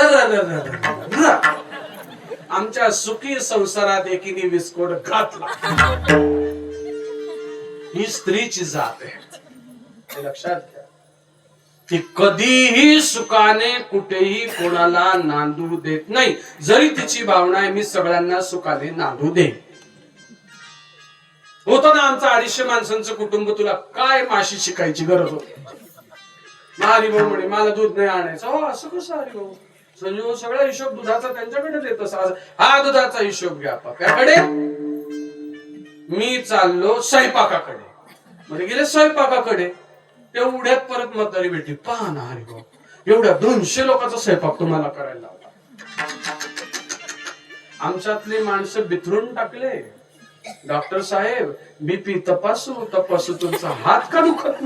आमच्या सुखी संसारात एकीने विस्फोट घातला. ही स्त्रीची जात आहे, हे लक्षात घ्या. ती कधीही सुखाने कुठेही कोणाला नांदू देत नाही. जरी तिची भावना आहे, मी सगळ्यांना सुखाने नांदू दे. होतं ना आमचं 250 माणसांचं कुटुंब, तुला काय माशी शिकायची गरज होती? हरिभाऊ म्हणे, मला दूध नाही आणायचं. हो, असं कसं हरिभाऊ? संजीव सगळा हिशोब दुधाचा त्यांच्याकडे देत. हा दुधाचा हिशोब घ्या पप्याकडे, मी चाललो स्वयंपाकाकडे. मध्ये गेले स्वयंपाकाकडे, तेवढ्यात परत म्हातारी भेटली. पहा ना हरिभाऊ, एवढ्या 200 लोकांचा स्वयंपाक तुम्हाला करायला लावला. आमच्यातले माणसं बिथरून टाकले. डॉक्टर साहेब, बीपी तपासू तुमचा हात का दुखत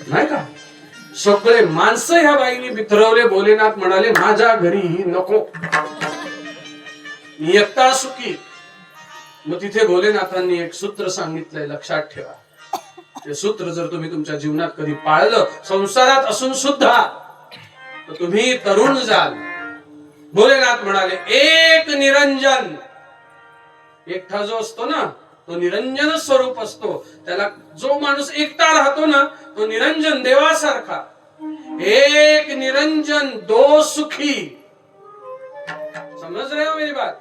नाही का? सगळे माणसं ह्या बाईने बिथरवले. भोलेनाथ म्हणाले, माझ्या घरी नको, मी एकटा सुखी. मग तिथे भोलेनाथांनी एक सूत्र सांगितलंय, लक्षात ठेवा. ते सूत्र जर तुम्ही तुमच्या जीवनात कधी पाळलं, संसारात असून सुद्धा, तर तुम्ही तरुण जाल. भोलेनाथ म्हणाले, एक निरंजन. एकटा जो असतो ना, तो निरंजन स्वरूप असतो. त्याला जो माणूस एकटा राहतो ना, तो निरंजन देवासारखा. एक निरंजन दो सुखी. समझ रहे हो मेरी बात?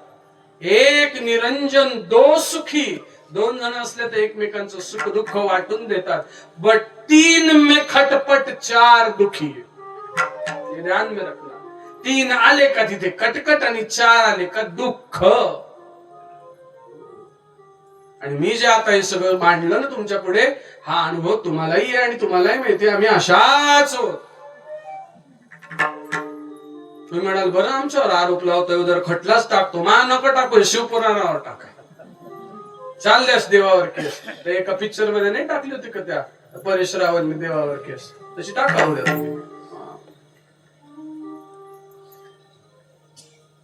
एक निरंजन दो सुखी. 2 जण असले तर एकमेकांचं सुख दुःख वाटून देतात. बट 3 में खटपट 4 दुखी. ये ध्यान में रखना. 3 आले का तिथे कटकट आणि 4 आले का दुःख. आणि मी जे आता हे सगळं मांडलं ना तुमच्या पुढे, हा अनुभव तुम्हालाही आहे आणि तुम्हालाही माहिती आहे, आम्ही अशाच होत. तुम्ही म्हणाल, बरं आमच्यावर आरोप लावतोय, जर खटलाच टाकतो. मा नको टाकू, शिवपुराणावर टाका. चालल्यास देवावर केस. ते एका पिक्चर मध्ये नाही टाकली होती का त्या परेश रावलने देवावर केस, तशी टाका उद्या.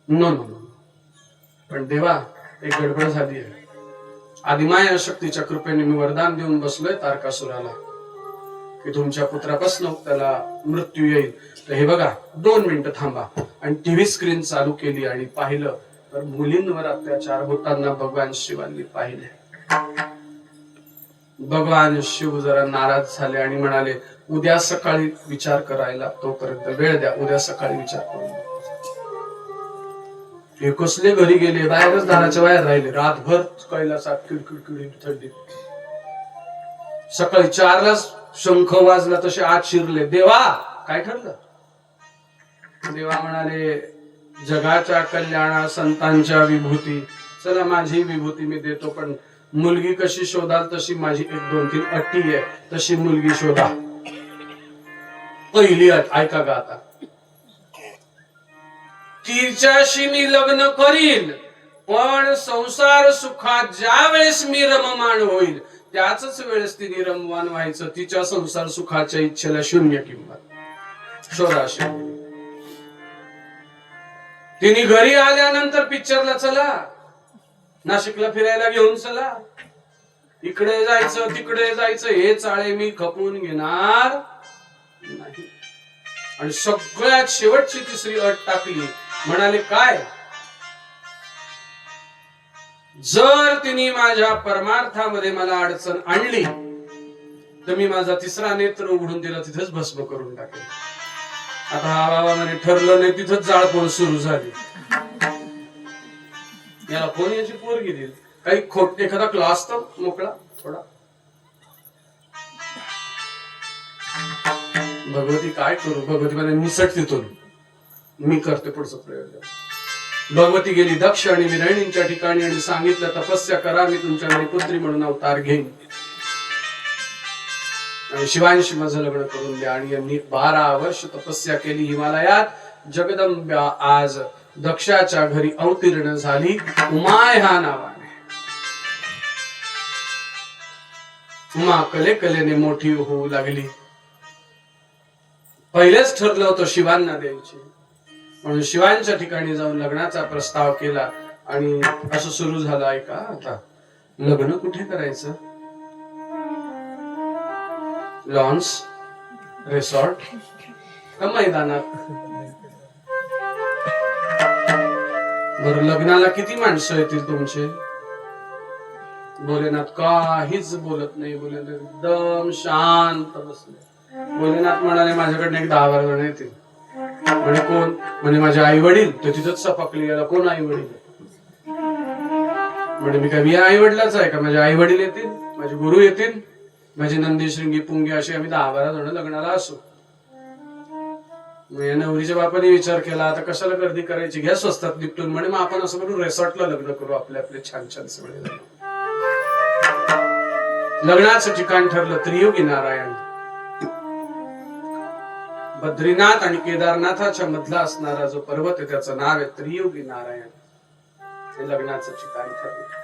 No no no. पण देवा, एक गडबड झाली आहे. आदिमाया शक्तीच्या कृपेने मी वरदान देऊन बसलोय तारकासुराला की तुमच्या पुत्रापासून त्याला मृत्यू येईल. तर हे बघा, 2 मिनिटं थांबा. आणि टीव्ही स्क्रीन चालू केली आणि पाहिलं तर मुलींवर अत्याचार होताना भगवान शिवांनी पाहिले. भगवान शिव जरा नाराज झाले आणि म्हणाले, उद्या सकाळी विचार करायला, तोपर्यंत वेळ द्या, उद्या सकाळी विचार करू. हे कसले घरी गेले, बाहेरच दाराच्या बाहेर राहिले रातभर कैलासात किडकिडकिडी थंडी. सकाळी 4ला शंख वाजला तसे आत शिरले. देवा काय ठरलं? देवा म्हणाले, जगाच्या कल्याणा संतांच्या विभूती. चला माझी विभूती मी देतो, पण मुलगी कशी शोधाल तशी माझी 1-2-3 अटी आहे, तशी मुलगी शोधा. पहिली अट ऐका का आता. तिच्याशी मी लग्न करील, पण संसार सुखात ज्या वेळेस मी रममाण होईल त्याच वेळेस तिने रमवान व्हायचं. तिच्या संसार सुखाच्या इच्छेला शून्य किंमत. शोधा अशी. तिने घरी आल्यानंतर पिक्चरला चला, नाशिकला फिरायला घेऊन चला, इकडे जायचं तिकडे जायचं, हे चाळे मी खपवून घेणार नाही. आणि सगळ्यात शेवटची तिसरी अट टाकली, म्हणाले काय, जर तिने माझ्या परमार्थामध्ये मला अडचण आणली तर मी माझा तिसरा नेत्र उघडून तिला तिथेच भस्म करून टाकेल. आता हा बाबा म्हणे ठरलं नाही, तिथंच जाळपोळ सुरू झाली. याला कोण याची पोरगी देईल? काही खोट एखादा क्लास तर मोकळा थोडा. भगवती काय करू? भगवती म्हणे निसट तिथून, मी करते पुढचं प्रयोजन. भगवती गेली दक्ष आणि विरहिणींच्या ठिकाणी आणि सांगितलं तपस्या करा, मी तुमच्या घरी पुत्री म्हणून अवतार घेईन आणि शिवांशी माझं लग्न करून द्या. आणि यांनी 12 वर्ष तपस्या केली हिमालयात. जगदंबा आज दक्षाच्या घरी अवतीर्ण झाली उमा ह्या नावाने. उमा कलेने मोठी होऊ लागली. पहिलेच ठरलं होतं शिवांना द्यायची, म्हणून शिवांच्या ठिकाणी जाऊन लग्नाचा प्रस्ताव केला. आणि असं सुरू झालं, ऐका आता, लग्न कुठे करायचं? लॉन्स, रिसॉर्ट का मैदानात? बरं लग्नाला किती माणसं येतील तुमचे? भोलेनाथ काहीच बोलत नाही. भोलेनाथ एकदम शांत बसले. भोलेनाथ म्हणाले माझ्याकडनं एक 10-12 जण येतील. म्हणे कोण? म्हणे माझे आई वडील. तर तिथंच सपकली, याला कोण आई वडील? म्हणे मी काय मी आई वडिलाच आहे का? माझे आई वडील येतील, माझे गुरु येतील, माझे नंदी श्रृंगी पुंगी, असे आम्ही 10-12 जण लग्नाला असू. नवरीच्या बापाने विचार केला, आता कशाला गर्दी करायची, घ्या स्वस्तात निपटून. म्हणे मग आपण असं करू, रिसॉर्टला लग्न करू, आपले आपले छान छान सगळे. लग्नाचं ठिकाण ठरलं त्रियोगी नारायण. बद्रीनाथ आणि केदारनाथाच्या मधला असणारा जो पर्वत आहे त्याचं नाव आहे त्रियोगी नारायण. हे लग्नाचं ठिकाण ठरलं.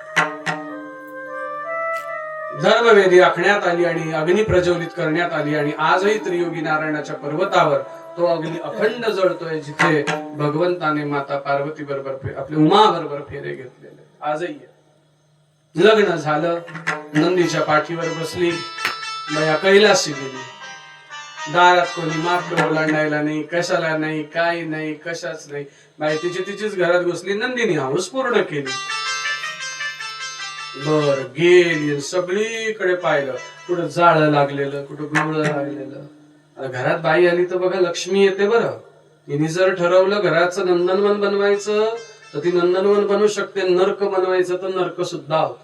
धर्मवेदी आखण्यात आली आणि अग्नी प्रज्वलित करण्यात आली. आणि आजही त्रियोगी नारायणाच्या पर्वतावर तो अग्नी अखंड जळतोय, जिथे भगवंताने माता पार्वती बरोबर आपले उमा बरोबर फेरे घेतलेले आजही. लग्न झालं, नंदीच्या पाठीवर बसली, बया कैलासी गेली. दारात कोणी माप ओलांडायला नाही, कशाला नाही, काही नाही, कशाच नाही. बाई तिचीच घरात घुसली. नंदिनी हाऊस पूर्ण केली. बर गेली, सगळीकडे पाहिलं, कुठं जाळं लागलेलं, कुठं गुळ लागलेलं. घरात बाई आली तर बघा लक्ष्मी येते. बरं तिने जर ठरवलं घराचं नंदनवन बनवायचं तर ती नंदनवन बनवू शकते, नरक बनवायचं तर नरक सुद्धा होत.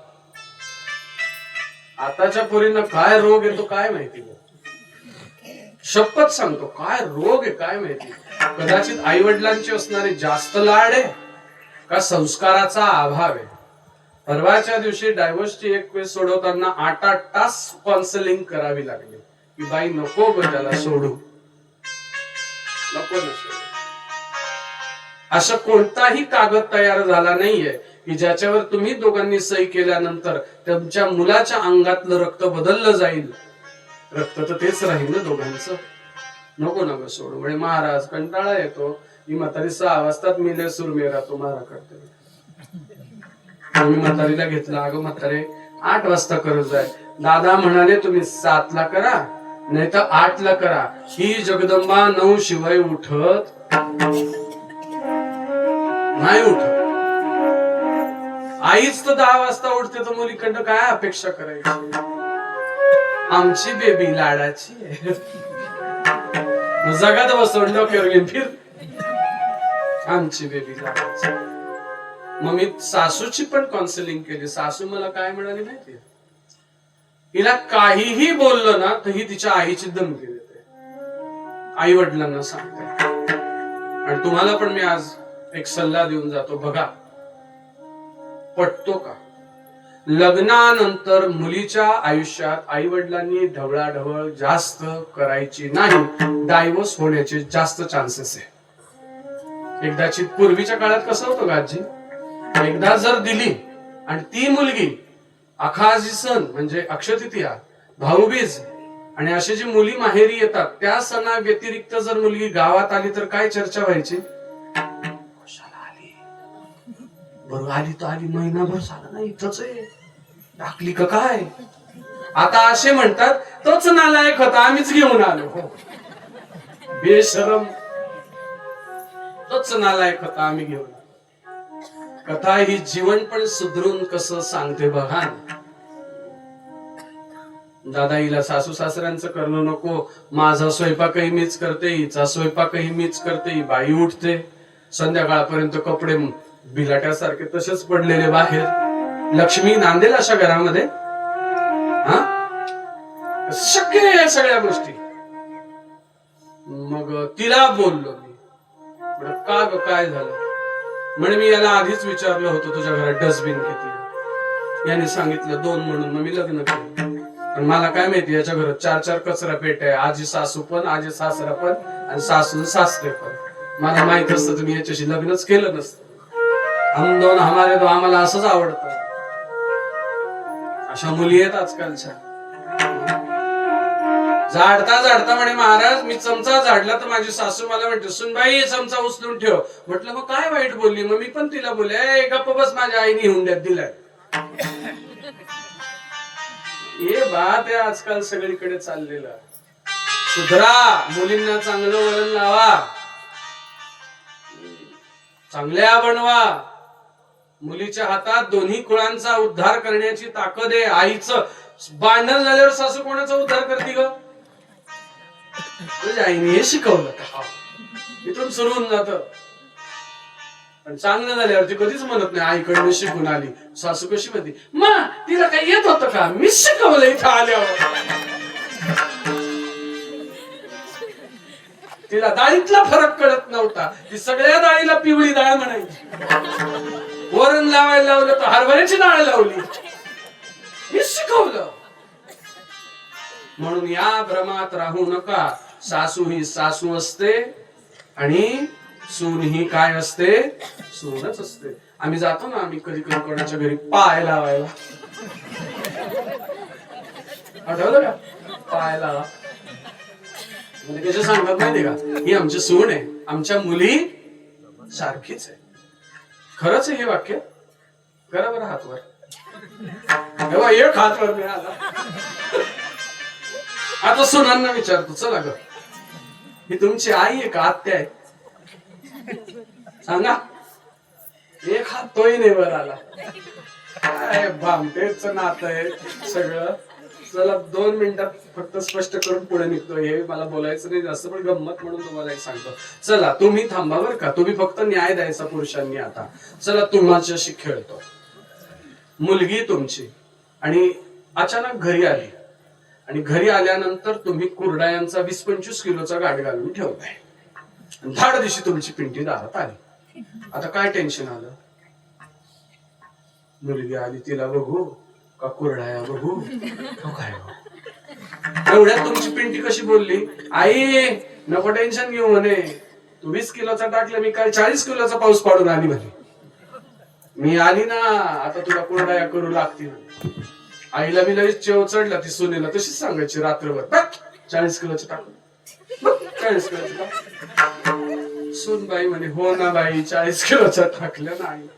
आताच्या पोरींना काय रोग येतो काय माहिती, शपथ सांगतो काय रोग आहे काय माहिती. कदाचित आई वडिलांची असणारे जास्त लाड आहे का संस्काराचा अभाव आहे. परवाच्या दिवशी डायव्होर्सची एक केस सोडवताना 8 तास काउन्सिलिंग करावी लागली की बाई नको ग त्याला सोडू, नको न सोडू. असा कोणताही कागद तयार झाला नाहीये की ज्याच्यावर तुम्ही दोघांनी सही केल्यानंतर तुमच्या मुलाच्या अंगातलं रक्त बदललं जाईल. रक्त तर तेच राहील ना दोघांचं. नको नको सोडू. म्हणजे महाराज कंटाळा येतो, ही म्हातारी 6 वाजतात मिले सूर मेरा तुम्हाला करते. मी म्हातारीला घेतला, अगं म्हातारे 8 वाजता करत जाय. दादा म्हणाले तुम्ही 7 ला करा नाही तर 8 ला करा. ही जगदंबा 9 शिवाय उठत नाही. उठत आईच तर 10 वाजता उठते, तर मुलीकडनं काय अपेक्षा करायची. आमची बेबी लाडाची आहे. जगात बसवून डोक्यावर घेऊन फिर, आमची बेबी लाडाची. मग मी सासूची पण काउन्सिलिंग केली. सासू मला काय म्हणाली माहितीये, हिला काहीही बोललं ना तर ही तिच्या आईची धमकी देते, आई वडिलांना सांगते. आणि तुम्हाला पण मी आज एक सल्ला देऊन जातो, बघा पटतो का? लग्नानंतर मुलीच्या आयुष्यात आई वडिलांनी ढवळाढवळ जास्त करायची नाही, डायव्होर्स होण्याचे जास्त चान्सेस आहे. एकदाची पूर्वीच्या काळात कसं होतं का आजी, एकदा जर दिली आणि ती मुलगी अखाजी सण म्हणजे अक्षयतृतीया, भाऊबीज आणि अशी जी मुली माहेरी येतात त्या सणा व्यतिरिक्त जर मुलगी गावात आली तर काय चर्चा व्हायची? कशाला आली? बरोबर आली तर आली, महिनाभर झाला ना इथंच आहे, टाकली का काय? आता असे म्हणतात तोच नालायक होता, आम्हीच घेऊन आलो. बेशरम, तोच नालायक होता, आम्ही घेऊन आलो. कथा ही जीवन पण सुधरून कसं सांगते बघा. दादा हिला सासू सासऱ्यांचं करणं नको, माझा स्वयंपाकही मीच करते, हिचा स्वयंपाकही मीच करते, ही बाई उठते संध्याकाळपर्यंत कपडे बिलाट्यासारखे तसेच पडलेले बाहेर. लक्ष्मी नांदेल अशा घरामध्ये? हा, शक्य आहे सगळ्या गोष्टी. मग तिला बोललो मी, का ग काय झालं? म्हणे मी याला आधीच विचारलं होतं तुझ्या घरात डस्टबिन किती, याने सांगितलं 2 म्हणून मग मी लग्न केलं. पण मला काय माहिती याच्या घरात 4-4 कचरा पेट आहे, आजी सासू पण, आजी सासरा पण आणि सासू सासरे पण. मला माहित असतं तुम्ही याच्याशी लग्नच केलं नसतं. हम दोन हमारे दो, आम्हाला असंच आवडतं. अशा मुली आहेत आजकालच्या. झाडता झाडता म्हणे महाराज मी चमचा झाडला तर माझी सासू मला म्हणते सुनबाई चमचा उचलून ठेव. म्हटलं मग काय वाईट बोलली? मग मी पण तिला बोलले गप्प बस, माझ्या आईने हुंड्यात दिलाय. हे बात आहे आजकाल सगळीकडे चाललेलं. सुधरा, मुलींना चांगलं वळण लावा, चांगल्या बनवा. मुलीच्या हातात दोन्ही कुळांचा उद्धार करण्याची ताकद आहे. आईचं भांडण झाल्यावर सासू कोणाचा उद्धार करते ग? तुझ्या आईने हे शिकवलं का? इथून सुरू होऊन जात. पण चांगलं झाल्यावर ती कधीच म्हणत नाही आईकडनं शिकून आली. सासू कशी म्हणते, मग तिला काही येत होतं का? मी शिकवलं इथं आल्यावर. तिला डाळीतला फरक कळत नव्हता, ती सगळ्या डाळीला पिवळी डाळ म्हणायची. वरण लावायला लावलं तर हरभऱ्याची डाळ लावली. मी शिकवलं. म्हणून या भ्रमात राहू नका. सासू ही सासू असते आणि सून ही काय असते? सूनच असते. आम्ही जातो ना, आम्ही कधी कधी कोणाच्या घरी पाय लावायला, आठवलं का? पाय लावा म्हणजे कशा सांगतात माहितीये का? ही आमची सून आहे, आमच्या मुली सारखीच आहे. खरंच आहे हे वाक्य? करा बरं हातवर. तेव्हा एक हातवर मिळाला. आता सुनांना विचारतो, चला ग, ही तुमची आई आहे का आत्या आहे? सांगा. एक हात तोही नाही वर आला. काय भामटेच नातं आहे सगळं. चला 2 मिनिटात फक्त स्पष्ट करून पुढे निघतो. हे मला बोलायचं नाही जास्त, पण गंमत म्हणून तुम्हाला एक सांगतो. चला तुम्ही थांबा बरं का, तुम्ही फक्त न्याय द्यायचा पुरुषांनी. आता चला तुमच्याशी खेळतो. मुलगी तुमची आणि अचानक घरी आली आणि घरी आल्यानंतर तुम्ही कुरडायांचा 20-25 किलोचा गाठ घालून ठेवलाय. धाड दिवशी तुमची पिंटी दारात आली. आता काय टेन्शन आलं? मुलगी आली, तिला बघू का कुरडाया बघू तो काय? एवढ्यात तुमची पिंटी कशी बोलली, आई नको टेन्शन घेऊ म्हणे, तू 20 किलोचा टाकला, मी काय 40 किलोचा पाऊस पाडून आली म्हणे. मी आली ना, आता तुला कुरडाया करू लागतील. आईला मी लगेच चेव चढला. ती सुनेला तशीच सांगायची रात्रभर, 40 किलोचं टाकलं, 40 किलोचं टाकलं. सुन बाई म्हणे हो ना बाई 40 किलोचं टाकलं नाही.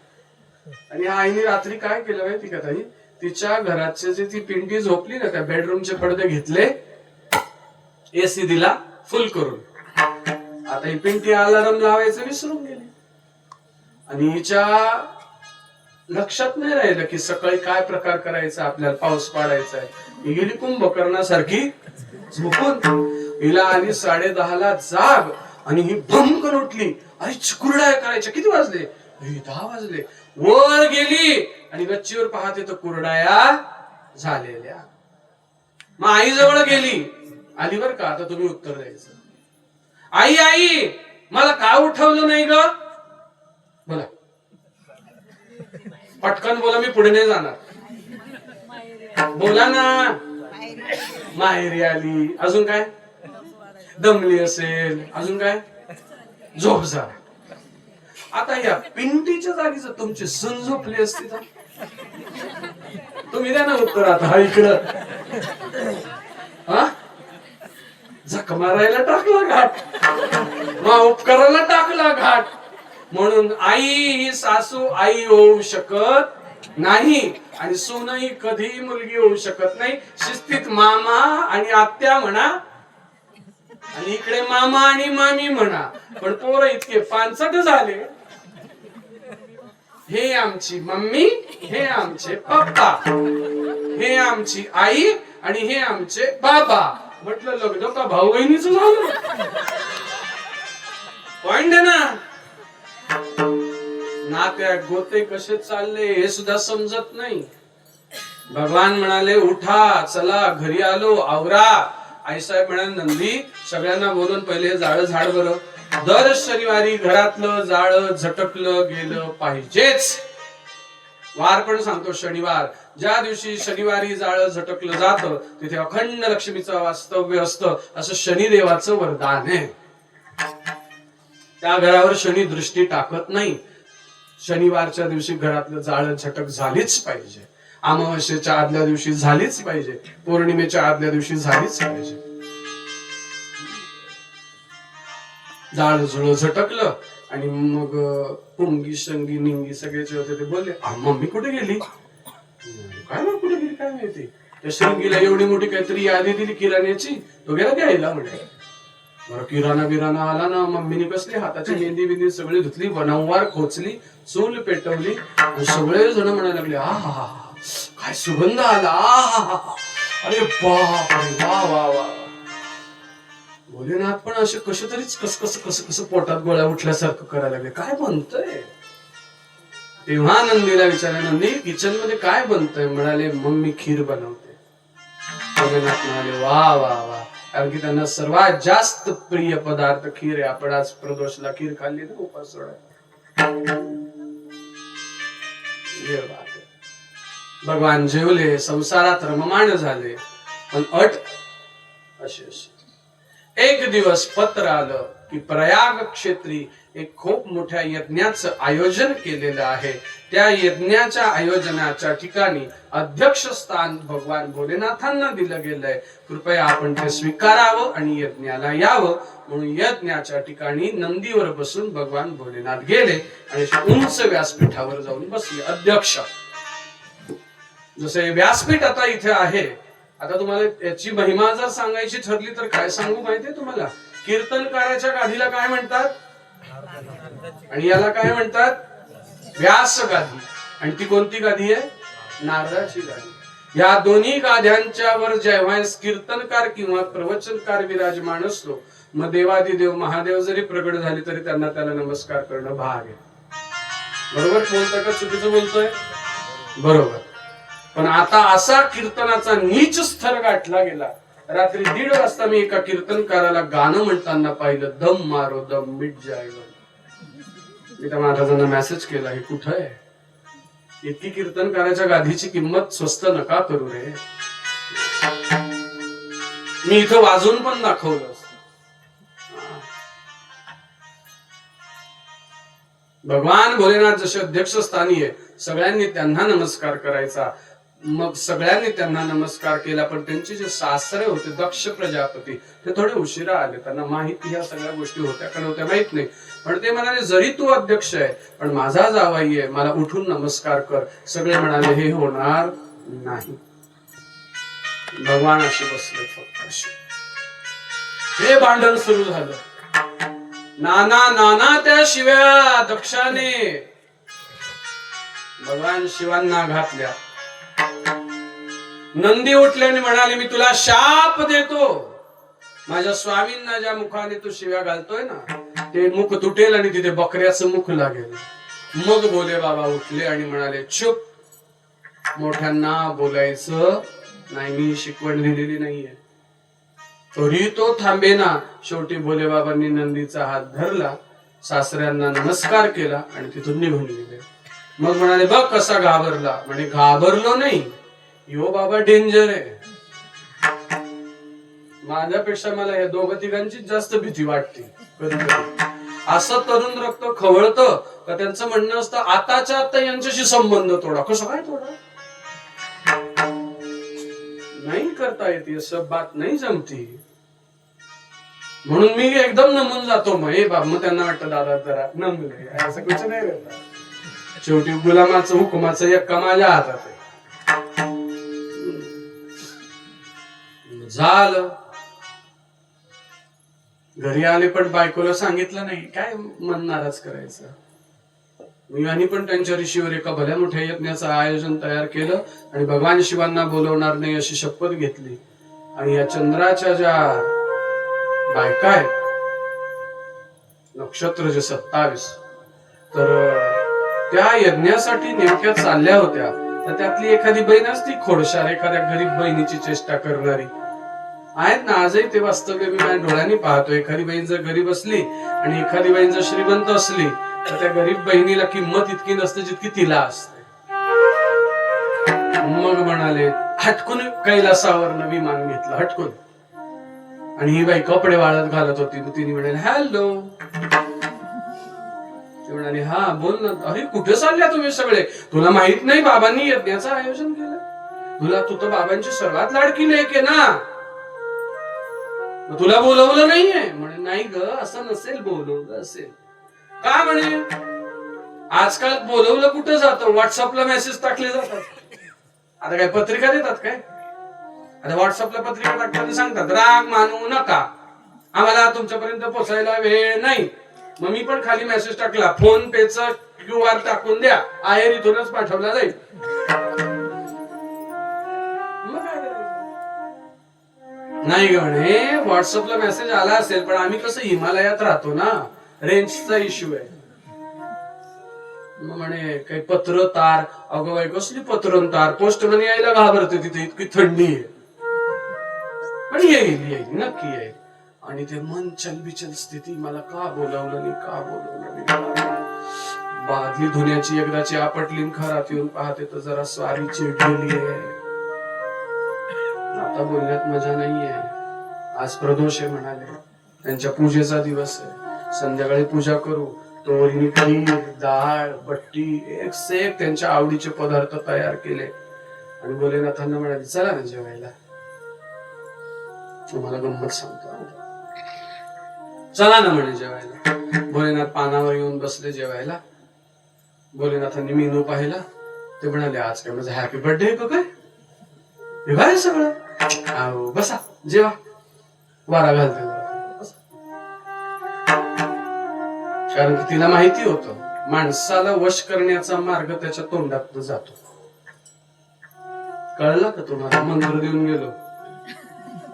आणि आईने रात्री काय केलं माहिती का ताई? तिच्या घराचे जे ती पिंडी झोपली ना, त्या बेडरूमचे पडदे घेतले, एसी दिला फुल करून. आता ही पिंटी अलार्म लावायचं विसरून गेली आणि हिच्या लक्षात नाही राहिलं की सकाळी काय प्रकार करायचा आपल्याला, पाऊस पाडायचा आहे. ही गेली कुंभकर्णासारखी झोपून. हिला आली 10:30ला जाग आणि ही भमकन उठली. अरे कुरड्या करायच्या. किती वाजले? 10 वाजले. वर गेली आणि गच्चीवर पाहते तर कुरडाया झालेल्या. मग आई जवळ गेली. आली बर का, आता तुम्ही उत्तर द्यायचं. आई आई मला का उठवलं नाही ग? बोला, पटकन बोला, मी पुढे नाही जाणार. बोला ना. माहेरी आली, अजून काय? दमली असेल, अजून काय? झोप जा. आता या पिंटीच्या जागी जर तुमची सून झोपली असती तर तुम्ही द्या ना उत्तर. आता हा इकडं हा झक मारायला टाकला घाट, उपकाराला टाकला घाट. म्हणून आई ही सासू आई होऊ शकत नाही आणि सूनही कधीही मुलगी होऊ शकत नाही. शिस्तीत मामा आणि आत्या म्हणा आणि इकडे मामा आणि मामी म्हणा. पण पोरं इतके पानसट झाले, हे आमची मम्मी, हे आमचे पप्पा, हे आमची आई आणि हे आमचे बाबा. म्हटलं लग्न का भाऊ बहिणीच झालं? पॉइंट आहे ना. नात्या गोते कसे चालले हे सुद्धा समजत नाही. भगवान म्हणाले उठा, चला घरी आलो, आवरा. आईसाहेब म्हणाले नंदी सगळ्यांना बोलून पहिले जाळं झाड बरं. दर शनिवारी घरातलं जाळं झटकलं गेलं पाहिजेच. वार पण सांगतो शनिवार. ज्या दिवशी शनिवारी जाळं झटकलं जातं तिथे अखंड लक्ष्मीचं वास्तव्य असतं, असं शनिदेवाचं वरदान आहे. त्या घरावर शनी दृष्टी टाकत नाही. शनिवारच्या दिवशी घरातलं जाळं झटक झालीच पाहिजे. अमावस्येच्या आदल्या दिवशी झालीच पाहिजे. पौर्णिमेच्या आदल्या दिवशी झालीच पाहिजे. जाळ जुळ झटकलं आणि मग पुंगी शंगी निंगी सगळ्याचे होते ते बोलले मम्मी कुठे गेली? काय मग कुठे गेली काय माहिती. त्या शंगीला एवढी मोठी काहीतरी यादी दिली किराण्याची, तो गेला घ्यायला. म्हणे बरं किराणा बिराणा आला ना. मम्मीने कसली हाताची मेहंदी बिंदी सगळी धुतली, वनवार खोचली, चूल पेटवली. सगळे जण म्हणायला लागले आहा काय सुगंध आला, आहा अरे बाप रे वा वा वा. भोलेनाथ पण असे कसे तरीच कसं पोटात गोळ्या उठल्यासारखं करायला लागले. काय बनतंय? तेव्हा नंदीला विचारलं नंदी किचन मध्ये काय बनतंय? म्हणाले मम्मी खीर बनवते. भोलेनाथ म्हणाले वा वा वा, कारण की त्यांना सर्वात जास्त प्रिय पदार्थ खीर आहे. आपण आज प्रदोषला खीर खाल्ली ना उपास सोडायला. भगवान जेवले, संसारात रममाण झाले. पण अट अशी अशी. एक दिवस पत्र आलं की प्रयाग क्षेत्री एक खूप मोठ्या यज्ञाचं आयोजन केलेलं आहे. त्या यज्ञाच्या आयोजनाच्या ठिकाणी अध्यक्षस्थान भगवान भोलेनाथांना दिलं गेलंय. कृपया आपण ते स्वीकारावं आणि यज्ञाला यावं. म्हणून यज्ञाच्या ठिकाणी नंदीवर बसून भगवान भोलेनाथ गेले आणि उंच व्यासपीठावर जाऊन बसले. अध्यक्ष जसे व्यासपीठ आता इथे आहे. आता तुम्हाला याची महिमा जर सांगायची ठरली तर काय सांगू माहितीये तुम्हाला? कीर्तनकाराच्या गादीला काय म्हणतात आणि याला काय म्हणतात? व्यास गादी. आणि ती कोणती गादी आहे? नारदाची गादी. या दोन्ही गाद्यांच्या वर जेव्हा कीर्तनकार किंवा प्रवचनकार विराजमान असतो, मग देवादिदेव महादेव जरी प्रगट झाले तरी त्यांना त्याला नमस्कार करणं भाग आहे. बरोबर बोलतोय का चुकीचं बोलतोय? बरोबर. पण आता असा कीर्तनाचा नीच स्तर गाठला गेला. रात्री 1:30 वाजता मी एका कीर्तनकाराला गाणं म्हणताना पाहिलं, दम मारो दम मिट जाएगा. मी त्या महाराजांना मेसेज केला, हे कुठं आहे? इतकी कीर्तनकाराच्या गादीची किंमत स्वस्त नका करू रे. मी इथं वाजून पण दाखवलं. भगवान भोलेनाथ जसे अध्यक्षस्थानी आहे, सगळ्यांनी त्यांना नमस्कार करायचा. मग सगळ्यांनी त्यांना नमस्कार केला. पण त्यांचे जे सासरे होते दक्ष प्रजापती, ते थोडे उशिरा आले. त्यांना माहिती ह्या सगळ्या गोष्टी होत्या का नव्हत्या माहित नाही. पण ते म्हणाले जरी तू अध्यक्ष आहे पण माझा जावाई आहे, मला उठून नमस्कार कर. सगळे म्हणाले हे होणार नाही. भगवान असे बसले फक्त असे. हे भांडण सुरू झालं. नाना नाना त्या शिव्या दक्षाने भगवान शिवांना घातल्या. नंदी उठल्याने म्हणाले मी तुला शाप देतो. माझ्या स्वामींना ज्या मुखाने तू शिव्या घालतोय ना ते मुख तुटेल आणि तिथे बकऱ्याचं मुख लागेल. मग भोले बाबा उठले आणि म्हणाले चुप, मोठ्यांना बोलायचं नाही, मी शिकवण दिलेली नाहीये. तरी तो थांबेना. शेवटी भोले बाबांनी नंदीचा हात धरला सासऱ्यांना नमस्कार केला आणि तिथून निघून गेले. मग म्हणाले बघ कसा घाबरला. म्हणे घाबरलो नाही, यो बाबा डेंजर आहे. माझ्यापेक्षा मला या दोघं तिघांचीच जास्त भीती वाटते कधी कधी. असं तरुण रक्त खवळतं का त्यांचं म्हणणं असतं आताच्या आता यांच्याशी संबंध तोडा. कसं काय तोडा? नाही करता येते, सब बात नाही जमती. म्हणून मी एकदम नमून जातो. मग हे बाब, मग त्यांना वाटतं दादा जरा नमले, असं कुछ नाही करता. शेवटी गुलामाचं हुकुमाचं एक माझ्या हातात आहे. झालं. घरी आले पण बायकोला सांगितलं नाही. काय मन नाराज करायचं. मी पण त्यांच्या ऋषीवर एका भल्या मोठ्या यज्ञाचं आयोजन तयार केलं आणि भगवान शिवांना बोलवणार नाही अशी शपथ घेतली. आणि या चंद्राच्या ज्या बायका आहेत, नक्षत्र जे 27, तर त्या यज्ञासाठी नेमक्या चालल्या होत्या. तर त्यातली एखादी बहीण असती खोडशार, एखाद्या गरीब बहिणीची चेष्टा करणारी आहेत ना. आजही ते वास्तव्य मी माझ्या डोळ्यांनी पाहतो. एखादी बहीण जर गरीब असली आणि एखादी बहीण जर श्रीमंत असली तर त्या गरीब बहिणीला किंमत इतकी नसते जितकी तिला असते. मग म्हणाले हटकून कैलासावर विमान घेतलं हटकून. आणि ही बाई कपडे वाळत घालत होती. तिने म्हणाले हॅलो. ती म्हणाली हा बोल ना. अरे कुठे चालल्या तुम्ही सगळे? तुला माहित नाही बाबांनी यज्ञाचं आयोजन केलं? तू तर बाबांची सर्वात लाडकी लेक आहे ना. तुला बोलवलं नाहीये? म्हणे नाही ग, असं नसेल, बोलवलं असेल. का म्हणे? आजकाल बोलवलं कुठं जातं? व्हॉट्सअपला मेसेज टाकले जातात. आता काय पत्रिका देतात काय? आता व्हॉट्सअपला पत्रिका टाकताना सांगतात राग मानू नका, आम्हाला तुमच्यापर्यंत पोहोचायला वेळ नाही. मग मी पण खाली मेसेज टाकला फोन पेचा QR टाकून द्या, आहेर इथूनच पाठवला जाईल. नाही ग म्हणे, व्हॉट्सअपला मेसेज आला असेल पण आम्ही कसं हिमालयात राहतो ना, रेंजचा इश्यू आहे. म्हणे काही पत्र तार, अगं बाई कसली पत्र तार, पोस्टमन यायला घाबरते तिथे, इतकी थंडी आहे. पण येईल नक्की येईल. आणि ते मन चलबिचल स्थिती, मला का बोलावलं नाही, का बोलावलं नाही. बादली धुण्याची एकदाची आपटली, खरात येऊन पाहते तर जरा स्वारी चिडलेली आहे. आता बोलण्यात मजा नाहीये. आज प्रदोष आहे म्हणाले, त्यांच्या पूजेचा दिवस आहे. संध्याकाळी पूजा करू. तोरणी, खीर, डाळ, बट्टी, एक से एक त्यांच्या आवडीचे पदार्थ तयार केले. आणि भोलेनाथांना म्हणाले चला ना जेवायला, तुम्हाला गंमत सांगतो. चला ना म्हणे जेवायला. भोलेनाथ पानावर येऊन बसले जेवायला. भोलेनाथांनी मेनू पाहिला. ते म्हणाले आज काय माझा हॅपी बर्थडे का काय? हे काय सगळं? आओ बसा जेवा, वारा घालते. कारण की तिला माहिती होतं माणसाला वश करण्याचा मार्ग त्याच्या तोंडात जातो. कळलं का तुम्हाला? मंत्र देऊन गेलो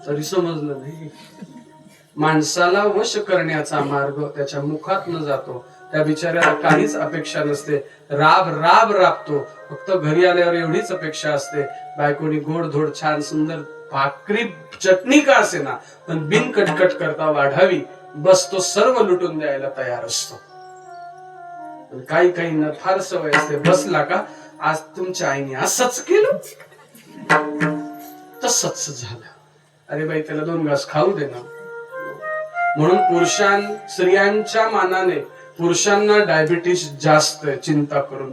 तरी समजलं नाही. माणसाला वश करण्याचा मार्ग त्याच्या मुखात न जातो. त्या बिचाऱ्याला काहीच अपेक्षा नसते, राब राबतो. फक्त घरी आल्यावर एवढीच अपेक्षा असते, बायकोनी गोडधोड छान सुंदर भाकरी चटणी का असे ना पण बिन कटकट करता वाढावी, बस तो सर्व लुटून द्यायला तयार असतो. काही न फार सवय असते, बसला का आज तुमच्या आईने असंच केलं तसंच झालं, अरे बाई त्याला 2 घास खाऊ दे ना. म्हणून स्त्रियांच्या मानाने पुरुषांना डायबिटीस जास्त आहे, चिंता करून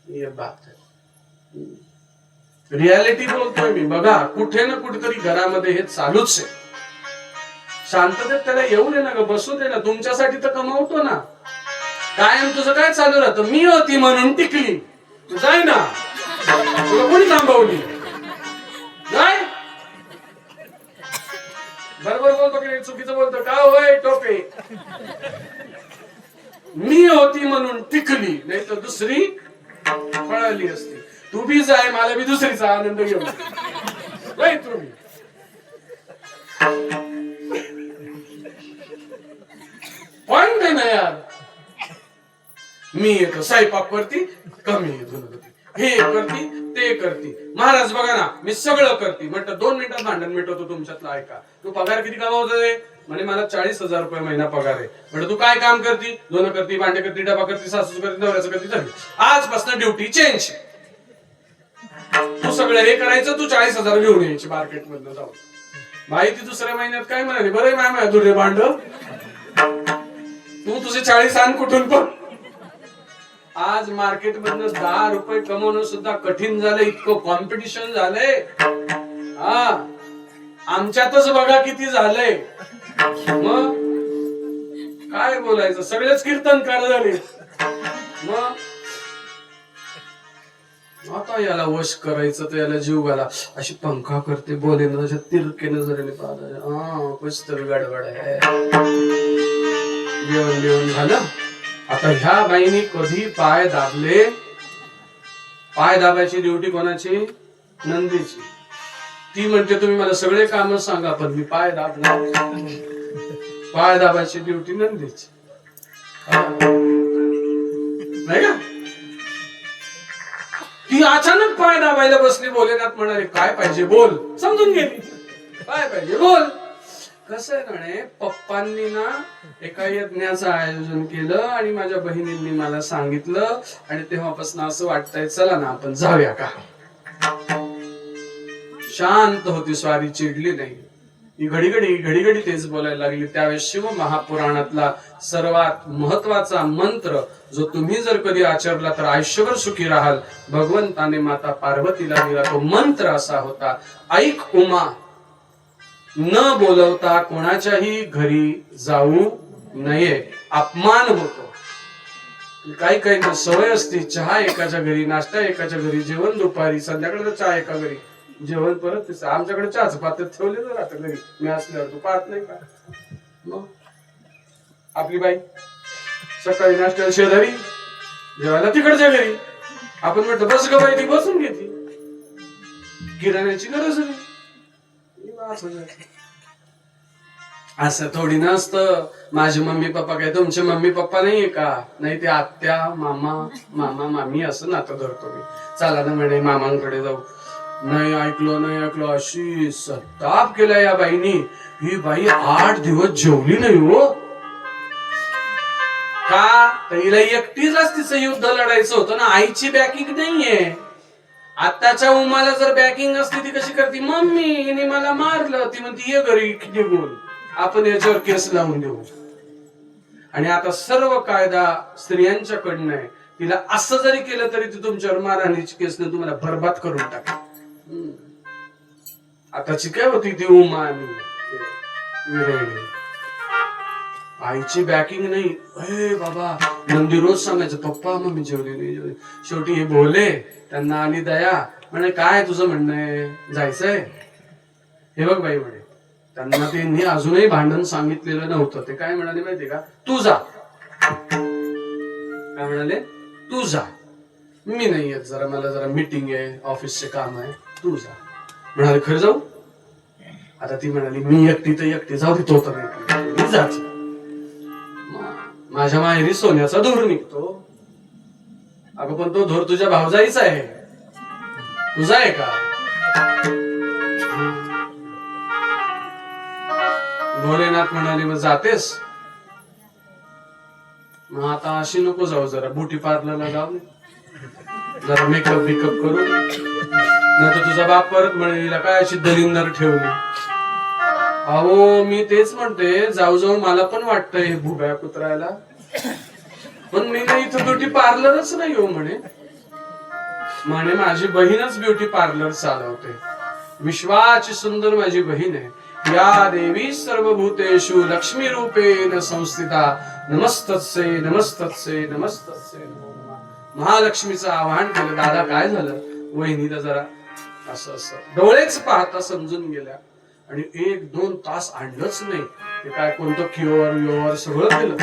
ये बात आहे. रियालिटी बोलतोय मी. बघा कुठे ना कुठेतरी घरामध्ये हे चालूच आहे. शांततेत त्याला येऊ दे ना ग, बसू दे ना. तुमच्यासाठी तर कमावतो ना. कायम तुझं काय चालू राहतं? मी होती म्हणून टिकली, तू जाय ना, तुला कोणी थांबवली? जाय. बरोबर बोलतो की चुकीचं बोलतो का? होय टोपे, मी होती म्हणून टिकली, नाही तर दुसरी पळाली असती. तू बी जाय, मला बी दुसरीचा आनंद घेऊ जाय तुम्ही. पॉइंट आहे ना यार. मी येतो स्वयंपाक करती, कमी येतो हे करती ते करती. महाराज बघा ना मी सगळं करते. म्हटलं 2 मिनिटात भांडण मिटवतो तुमच्यातलं, ऐका. तू पगार किती कमावतोय? म्हणे मला 40,000 रुपये महिना पगार आहे. म्हणजे तू काय काम करती? दोन करती, भांडे करती, डबा करती, सासू करती, नवऱ्याचं करती, झाली. आजपासून ड्युटी चेंज. तू सगळं हे करायचं, तू 40,000 घेऊन यायची मार्केट मधनं जाऊन. बाई ती दुसऱ्या महिन्यात काय म्हणाली, बरं मॅम तुझे भांड तू तुझे 40 आण कुठून पण. आज मार्केट मधनं 10 रुपये कमवणं सुद्धा कठीण झालंय, इतकं कॉम्पिटिशन झालंय. हा, आमच्यातच बघा किती झालंय. मग काय बोलायचं, सगळेच कीर्तनकार झाले. मग आता याला वश करायचं तर याला जीव घाला, अशी पंखा करते, बोले ना त्याच्या तिरके नजरेने पाहता, कस तरी गडबड आहे. जेवण जेवण झालं. आता ह्या बाईनी कधी पाय दाबले? पाय दाबायची ड्युटी कोणाची? नंदीची. ती म्हणते तुम्ही मला सगळे काम सांगा, पण मी पाय दाबणार. पाय दाबायची ड्युटी नंदीची, नाही का? ती अचानक पाय दाबायला बसली, बोलेनात म्हणाले काय पाहिजे बोल. समजून गेली, काय पाहिजे बोल. कसं आहे म्हणे, पप्पांनी ना एका यज्ञाचं आयोजन केलं आणि माझ्या बहिणींनी मला सांगितलं आणि तेव्हापासून असं वाटतंय चला ना आपण जाऊया का. शांत होती, स्वारी चिडली नाही. ही घडी तेच बोलायला लागली. त्यावेळेस शिव महापुराणातला सर्वात महत्वाचा मंत्र जो तुम्ही जर कधी आचरला तर आयुष्यभर सुखी राहाल, भगवंताने माता पार्वतीला दिला तो मंत्र असा होता, ऐक उमा, न बोलवता कोणाच्याही घरी जाऊ नये, अपमान होतो. काही सवय असते, चहा एकाच्या घरी, नाश्ता एकाच्या घरी, जेवण दुपारी, संध्याकाळचा चहा एका घरी, जेवण परत. आमच्याकडे चहाच पात्र ठेवले तर आता घरी, मी असल्यावर तू पाहत नाही का. मग आपली बाई सकाळी नाश्त्याला शेजारी, जेवायला तिकडच्या घरी. आपण म्हटलं बस ग बाई, ती बसून घेते, किराण्याची गरज नाही. असं थोडी नसतं. माझे मम्मी पप्पा काय तुमचे मम्मी पप्पा नाहीये का? नाही, ते आत्या मामा मामा मामी असं नातं धरतो मी. चला ना म्हणे मामांकडे जाऊ. नाही ऐकलो, अशी सताप केला या बाईनी. ही बाई 8 दिवस जेवली नाही हो. का? तिला एकटीच तिचं युद्ध लढायचं होतं ना, आईची बॅकिंग नाहीये. आत्ताच्या उमाला जर बॅकिंग असती ती कशी करती, मम्मीने मला मारलं, ती म्हणती ये घरी निघून, आपण याच्यावर केस लावून देऊ. आणि आता सर्व कायदा स्त्रियांच्याकडनं आहे. तिला असं जरी केलं तरी ती तुमच्यावर मारहाणीची केसने तुम्हाला बरबाद करून टाकेल. आताची काय होती ती उमा आणि विरहिणी, आईची बॅकिंग नाही. हे बाबा, नंदी रोज सांगायचं पप्पा मम्मी जेवली नाही. शेवटी हे बोले, त्यांना आली दया, म्हणे काय तुझं म्हणणं आहे, जायचंय? हे बघ बाई म्हणे, त्यांना त्यांनी अजूनही भांडण सांगितलेलं नव्हतं. ते काय म्हणाले माहितीये का, तू जा. काय म्हणाले, तू जा, मी नाही येत, जरा मला जरा मीटिंग आहे, ऑफिसचे काम आहे, तू जा. म्हणाले खरं जाऊ? आता ती म्हणाली मी एकटी तर एकटी जाऊ दे, तो तर नाही जायचं. माझ्या माहेरी सोन्याचा धूर निघतो. अगं पण तो धूर तुझ्या भावजाईचा आहे, तुझा आहे का? भोलेनाथ म्हणाले मग जातेस? मग आता अशी नको जाऊ, जरा ब्युटी पार्लरला जाऊ, जरा मेकअप करू, नाही तर तुझा बाप परत म्हणेल काय अशी दलिंदर ठेवली. अहो मी तेच म्हणते, जाऊ जाऊ मला पण वाटतंय हे भुब्या कुत्रायला, पण मी नाही इथं ब्युटी पार्लरच नाही हो म्हणे. माझी बहीणच ब्युटी पार्लर चालवते, विश्वाची सुंदर माझी बहीण आहे. या देवी सर्वभूतेषु लक्ष्मी रूपेण संस्थिता, नमस्तस्ये नमस्तस्ये नमस्तस्ये. महालक्ष्मीचं आवाहन केलं. दादा काय झालं? वहिनीला जरा असं डोळेच पाहता समजून गेल्या आणि 1-2 तास आणलंच नाही. ते काय कोणतं क्युअर सगळं केलं.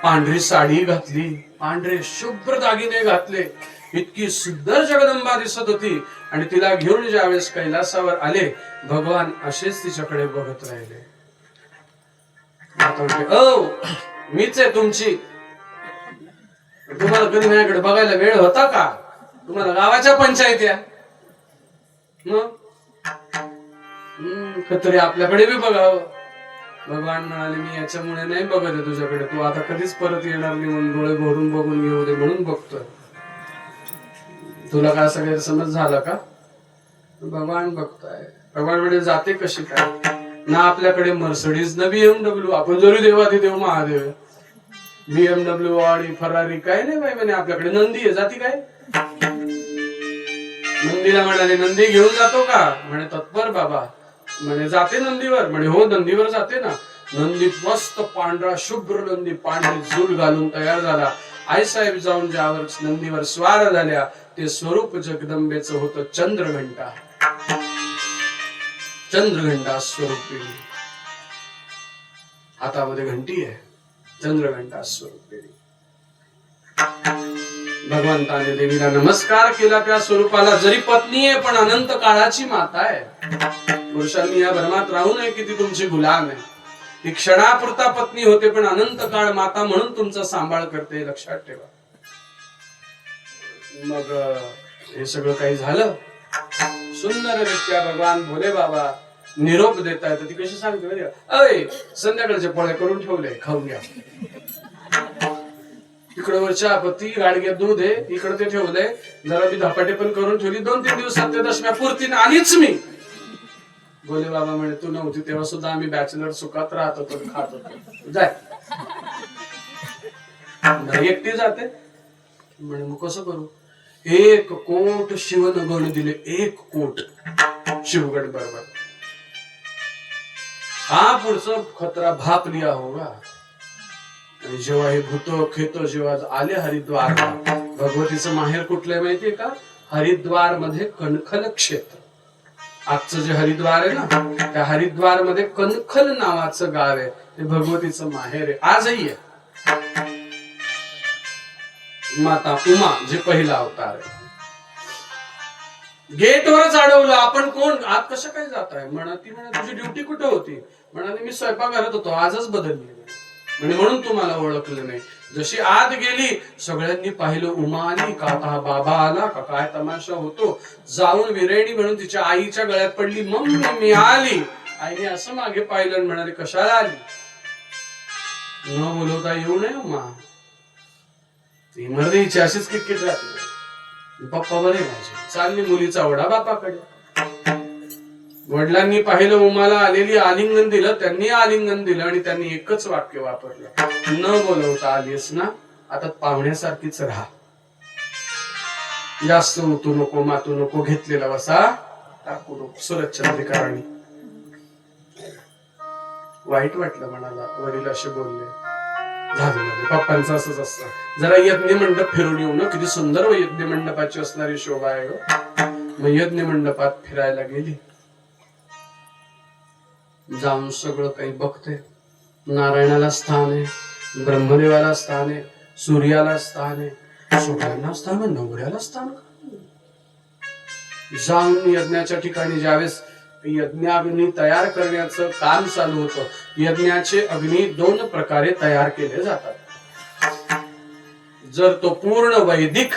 पांढरी साडी घातली, पांढरे शुभ्र दागिने घातले, इतकी सुंदर जगदंबा दिसत होती. आणि तिला घेऊन ज्यावेळेस कैलासावर आले, भगवान असेच तिच्याकडे बघत राहिले. मीच आहे तुमची, तुम्हाला कधी माझ्याकडे बघायला वेळ होता का? तुम्हाला गावाच्या पंचायत्या. मग तरी आपल्याकडे बी बघावं. भगवान म्हणाले मी याच्यामुळे नाही बघत आहे तुझ्याकडे, तू आता कधीच परत येणार नाही म्हणून डोळे भरून बघून घेऊ दे म्हणून बघतोय. तुला काय सगळं समज झाला का? भगवान बघताय. भगवान म्हणजे जाते कशी काय ना, आपल्याकडे मर्सडीज ना BMW, आपण जरी देवाधिदेव महादेव, BMW आणि फरारी काय नाही बाई म्हणे आपल्याकडे. नंदी आहे, जाती काय? नंदीला म्हणाले नंदी घेऊन जातो का? म्हणे तत्पर बाबा. म्हणे जाते नंदीवर? म्हणे हो नंदीवर जाते ना. नंदी मस्त पांढरा शुभ्र नंदी पांढरी झूल घालून तयार झाला. आईसाहेब जाऊन ज्यावर नंदीवर स्वार झाल्या ते स्वरूप जगदंबेचं होतं चंद्रघंटा. चंद्रघंटा स्वरूपी, हातामध्ये घंटी आहे. चंद्रघंटा स्वरूपी भगवंताने देवीला नमस्कार केला त्या स्वरूपाला. जरी पत्नी आहे पण अनंत काळाची माता आहे. पुरुषांनी या भ्रमात राहू नये की ती तुमची गुलाम आहे. ती क्षणापुरता पत्नी होते पण अनंत काळ माता म्हणून तुमचा सांभाळ करते, लक्षात ठेवा. मग हे सगळं काही झालं. सुंदररित्या भगवान भोले बाबा निरोप देता येतं. ती कशी सांगते, अय संध्याकाळचे पोळे करून ठेवले, खाऊन घ्या. इकडे वर चहापत्ती, गाडग्यात दूध आहे, इकडे ते ठेवलंय, जरा मी धपाटे पण करून ठेवली. 2-3 दिवसात ते दशम्या पूर्तीने आलीच मी. भोले बाबा म्हणे तू नव्हती तेव्हा सुद्धा आम्ही बॅचलर सुखात राहत होतो, खात होतो. जाय एकटी जाते म्हणे. मग कसं करू? 1 कोट शिवनगण दिले, 1 कोट शिवगण बरोबर. हा पुढचं खतरा भाप लिया होगा. आणि जेव्हा हे भूत खेत जेव्हा आले हरिद्वार, भगवतीचं माहेर कुठलंय माहितीये का? हरिद्वार मध्ये कणखल क्षेत्र. आजचं जे हरिद्वार आहे ना, त्या हरिद्वार मध्ये कणखल नावाचं गाव आहे. ते भगवतीचं माहेर आहे. आजही आहे. माता उमा जे पहिला अवतार आहे. गेटवरच अडवलं. आपण कोण, आत कसं काय जात आहे? म्हणा ती म्हणा तुझी ड्युटी कुठे होती? म्हणाले मी स्वयंपाकघरात होतो, आजच बदलली. म्हणून तुम्हाला ओळखलं नाही. जशी आत गेली सगळ्यांनी पाहिलं उमा आली का, आता हा बाबा आला का, काय तमाशा होतो. जाऊन विरेणी म्हणून तिच्या आईच्या गळ्यात पडली. मम्मी मी आली. आईने असं मागे पाहिलं म्हणाले कशाला आली? न बोलवता येऊ नये उमा. ती मर्दी हिची अशीच किटकिट राहते. पप्पा बरे माझे, चालली मुलीचा वडा बापाकडे. वडिलांनी पाहिलं उमाला आलेली, आलिंगन दिलं. त्यांनी आलिंगन दिलं आणि त्यांनी एकच वाक्य वापरलं, न बोलवता आलीस ना, आता पाहुण्यासारखीच राहा. जास्त उतू नको, मातू नको, घेतलेला वसा टाकू नको. सुरतचंद्रिकाराणी वाईट वाटलं मनाला. वडील असे बोलले. झालं पप्पांचं असंच असतं. जरा यज्ञ मंडप फिरून येऊ ना, किती सुंदर यज्ञ मंडपाची असणारी शोभा आहे. मग यज्ञ मंडपात फिरायला गेली. जाऊन सगळं काही बघते. नारायणाला स्थान आहे, ब्रह्मदेवाला स्थान आहे, सूर्याला स्थान आहे, सगळ्यांना स्थान आहे, नवऱ्याला स्थान. जाऊन यज्ञाच्या ठिकाणी ज्यावेळेस यज्ञाग्नी तयार करण्याचं काम चालू होतं, यज्ञाचे अग्नी 2 प्रकारे तयार केले जातात. जर तो पूर्ण वैदिक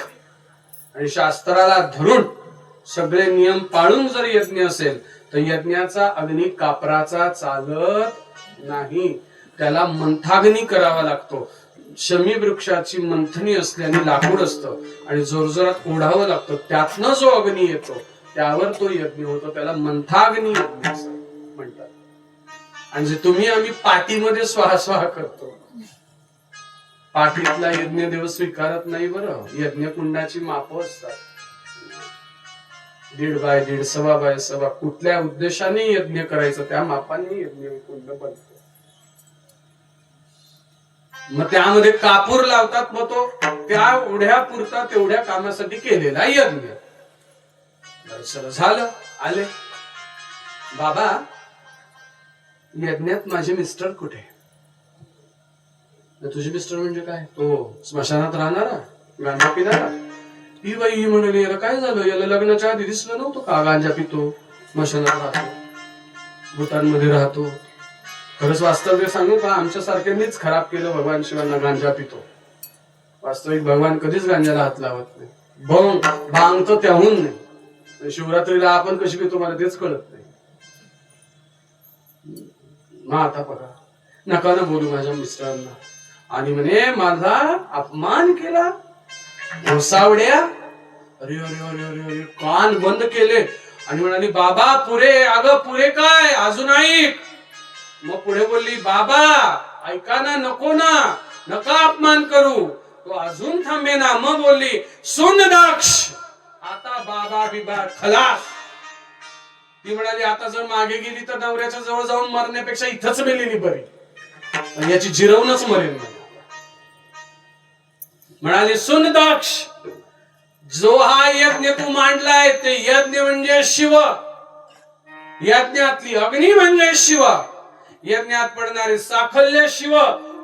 आणि शास्त्राला धरून सगळे नियम पाळून जर यज्ञ असेल तर यज्ञाचा अग्नी कापराचा चालत नाही. त्याला मंथाग्नी करावा लागतो. शमी वृक्षाची मंथनी असल्याने लाकूड असतं आणि जोरजोरात ओढावं लागतं. त्यातनं जो अग्नी येतो त्यावर तो यज्ञ होतो. त्याला मंथाग्नी यज्ञ असं म्हणतात. आणि जे तुम्ही आम्ही पाठीमध्ये स्वाहा करतो, पाठीतला यज्ञ देव स्वीकारत नाही. बरं, यज्ञ कुंडाची माप असतात. 1.5 बाय 1.5, 1.25 बाय 1.25. कुठल्या उद्देशाने यज्ञ करायचं त्या मापाने यज्ञ कुंड बनतो. मग त्यामध्ये कापूर लावतात. मग तो त्या ओढ्या पुरता तेवढ्या कामासाठी केलेला यज्ञ. झालं. आले बाबा, यज्ञात माझे मिस्टर कुठे? तुझे मिस्टर म्हणजे काय? तो स्मशानात राहणारा, गांजा पिणारा. ही बाई ही म्हणाली याला काय झालं? याला लग्नाच्या आधी दिसलं नव्हतं का गांजा पितो, स्मशानात राहतो, भूतांमध्ये राहतो. खरंच वास्तव्य सांगू का, आमच्या सारख्यांनीच खराब केलं भगवान शिवांना. गांजा पितो. वास्तविक भगवान कधीच गांजाला हात लावत नाही. भांग तर त्याहून नाही. शिवरात्रीला आपण कशी पितो मला तेच कळत नाही. मग आता बघा, नका ना बोलू माझ्या मिस्टरांना. आणि म्हणे माझा अपमान केला घोसावड्या. अरे अरे अरे अरे अरे, कान बंद केले आणि म्हणाली बाबा पुरे. अगं पुरे काय, अजून ऐक. मग पुढे बोलली बाबा ऐका ना, नको ना, नका अपमान करू. तो अजून थांबे ना. मग बोलली सुन दक्ष, आता बाबा बिबा खलास. ती म्हणाली आता जर मागे गेली तर नवऱ्याच्या जवळ जाऊन मरण्यापेक्षा इथंच मेलेली बरी, याची जिरवूनच मरेल. म्हणाली सुन दक्ष, जो हा यज्ञ तू मांडलाय ते यज्ञ म्हणजे शिव. यज्ञातली अग्नी म्हणजे शिव. यज्ञात पडणारे साखल्य शिव,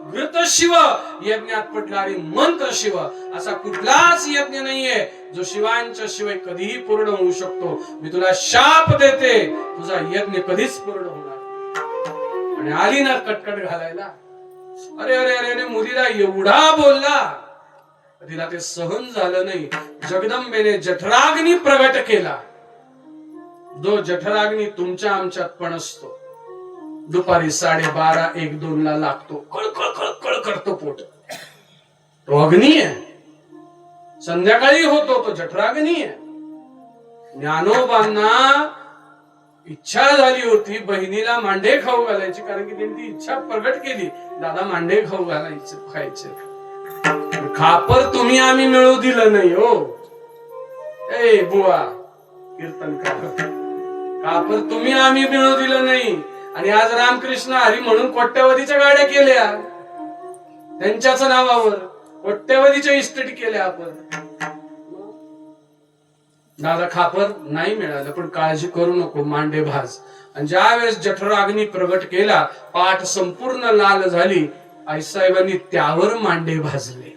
घृत शिव. यज्ञात पडणारे मंत्र शिव. असा कुठलाच यज्ञ नाहीये जो शिवांच्या शिवाय कधीही पूर्ण होऊ शकतो. मी तुला शाप देते, तुझा यज्ञ कधीच पूर्ण होणार. आणि आली ना कटकट घालायला. अरे अरे अरे, मुलीला एवढा बोलला, तिला ते सहन झालं नाही. जगदंबेने जठराग्नी प्रगट केला. जो जठराग्नी तुमच्या आमच्यात पण असतो. दुपारी 12:30-1-2 ला लागतो. कळकळ कळकळ करतो पोट. तो अग्नी आहे. संध्याकाळी होतो तो जठराग्नी आहे. ज्ञानोबांना इच्छा झाली होती बहिणीला मांडे खाऊ घालायची, कारण की त्यांनी ती इच्छा प्रगट केली. दादा मांडे खाऊ घालायचे, खायचे. खापर तुम्ही आम्ही मिळू दिलं नाही हो. ए बुवा कीर्तनकार, खापर तुम्ही आम्ही मिळू दिलं नाही. आणि आज रामकृष्ण हरी म्हणून कोट्यावधीच्या गाड्या केल्या, त्यांच्याच नावावर कोट्यावधीच्या इस्टेट केल्या आपण. दादा खापर नाही मिळालं, पण काळजी करू नको, मांडे भाज. आणि ज्या वेळेस जठराग्नी प्रगट केला, पाठ संपूर्ण लाल झाली, आईसाहेबांनी त्यावर मांडे भाजले.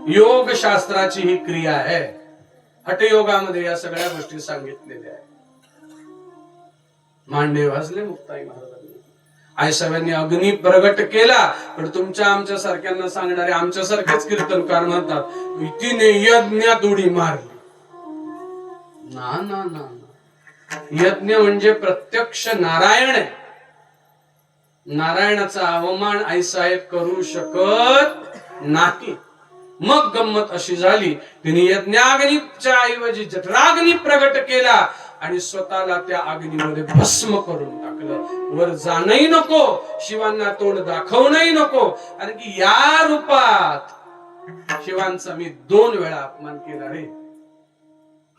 योग शास्त्राची ही क्रिया आहे. हठयोगामध्ये या सगळ्या गोष्टी सांगितलेल्या आहेत. मांडे भाजले मुक्ताई महाराजांनी. आईसाहेबांनी अग्नी प्रगट केला. पण तुमच्या आमच्या सारख्यांना सांगणारे आमच्यासारखेच कीर्तनकार म्हणतात तिने यज्ञात उडी मारली. ना ना ना, यज्ञ म्हणजे प्रत्यक्ष नारायण आहे. नारायणाचा अवमान आईसाहेब करू शकत नाही. मग गंमत अशी झाली, तिने यज्ञाग्नीच्या ऐवजी जठराग्नी प्रगट केला आणि स्वतःला त्या अग्नीमध्ये भस्म करून टाकलं. वर जाणंही नको, शिवांना तोंड दाखवणंही नको, कारण की या रूपात शिवांचा मी 2 वेळा अपमान केला रे.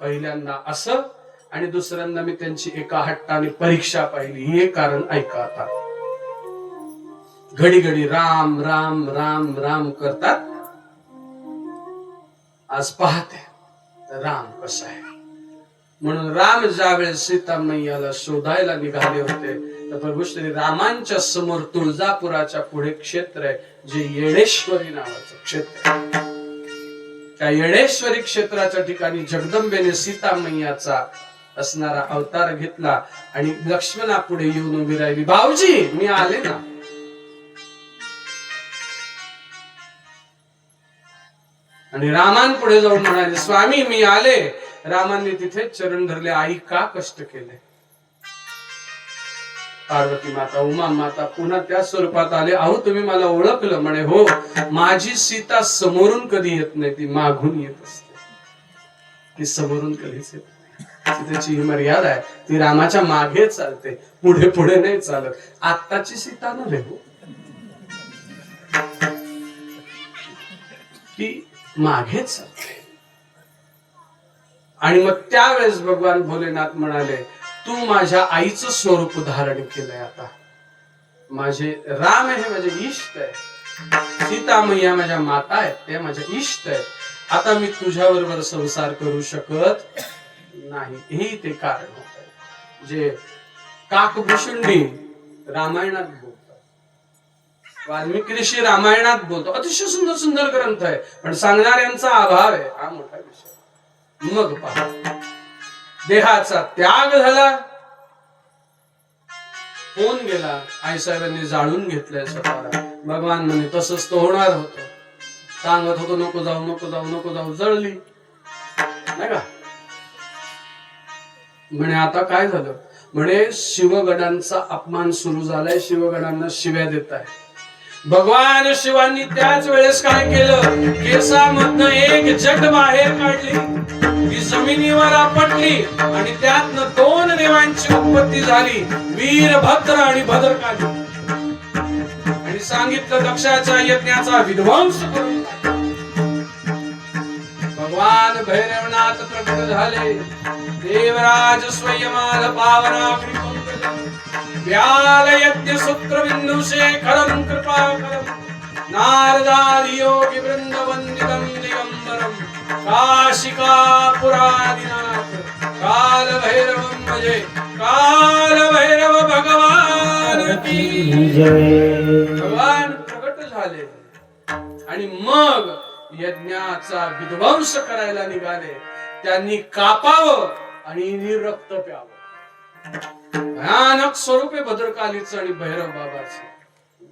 पहिल्यांदा असं, आणि दुसऱ्यांदा मी त्यांची एका हट्टाने परीक्षा पाहिली. हे कारण ऐका आता. घडी घडी राम राम राम राम करतात. आज पाहते राम कसा आहे. म्हणून राम ज्यावेळेस सीता मैयाला शोधायला निघाले होते, तर प्रभू श्री रामांच्या समोर तुळजापुराच्या पुढे क्षेत्र आहे, जे येळेश्वरी नावाचं क्षेत्र आहे. त्या येळेश्वरी क्षेत्राच्या ठिकाणी जगदंबेने सीता मैयाचा असणारा अवतार घेतला आणि लक्ष्मणा पुढे येऊन उभी राहिली. भाऊजी मी आले ना. आणि रामान पुढे जाऊन म्हणाले स्वामी मी आले. रामांनी तिथे चरण धरले. आई का कष्ट केले. पार्वती माता उमा माता पुन्हा त्या स्वरूपात आले. अहो तुम्ही मला ओळखलं म्हणे. हो, माझी सीता समोरून कधी येत नाही, ती मागून येत असते. ती समोरून कधीच येत नाही. सीतेची ही मर्यादा आहे. ती रामाच्या मागे चालते, पुढे पुढे नाही चालत. आत्ताची सीता नव्हे हो, ती मागेच चालते. आणि मग त्यावेळेस भगवान भोलेनाथ म्हणाले तू माझ्या आईचं स्वरूप धारण केलंय. आता माझे राम हे माझे इष्ट आहे, सीता मैया माझ्या माता आहेत, ते माझ्या इष्ट आहेत. आता मी तुझ्या बरोबर संसार करू शकत नाही. हे ते कारण होत जे काकभूषुंडी रामायणात बोलतात, वाल्मिकी ऋषी रामायणात बोलतो. अतिशय सुंदर सुंदर ग्रंथ आहे, पण सांगणाऱ्यांचा अभाव आहे. हा मोठा विषय. मग पहा, देहाचा त्याग झाला, होऊन गेला. आईसाहेबांनी जाळून घेतलंय स्वतःला. भगवान म्हणे तसंच तो होणार होतं. सांगत होतो नको जाऊ नको जाऊ नको जाऊ, जळली नाही का. म्हणे आता काय झालं. म्हणे शिवगणांचा अपमान सुरू झालाय, शिवगणांना शिव्या देत आहे. भगवान शिवांनी त्याच वेळेस काय केलं, केसामधनं एक जट बाहेर काढली, ती जमिनीवर आपटली आणि त्यातनं दोन देवांची उत्पत्ती झाली, वीरभद्र आणि भद्रकाली. आणि सांगितलं दक्षाच्या यज्ञाचा विध्वंस करून टाका. भगवान भैरवनाथ प्रकट झाले. देवराज स्वयमाल पावनाग्नि व्याल यज्ञ सूत्र बिंदु शेखरम कृपाकरम नारदादि योगी वृंद वंदितम दिगंबरम काशिका पुरादिनाथ काल भैरवम भजे काल भैरव भगवान की जय. भगवान प्रकट झाले आणि मग यज्ञाचा विध्वंस करायला निघाले. त्यांनी कापावं आणि निरक्त प्यावं. भयानक स्वरूप आहे भद्रकालीचं आणि भैरव बाबाचं.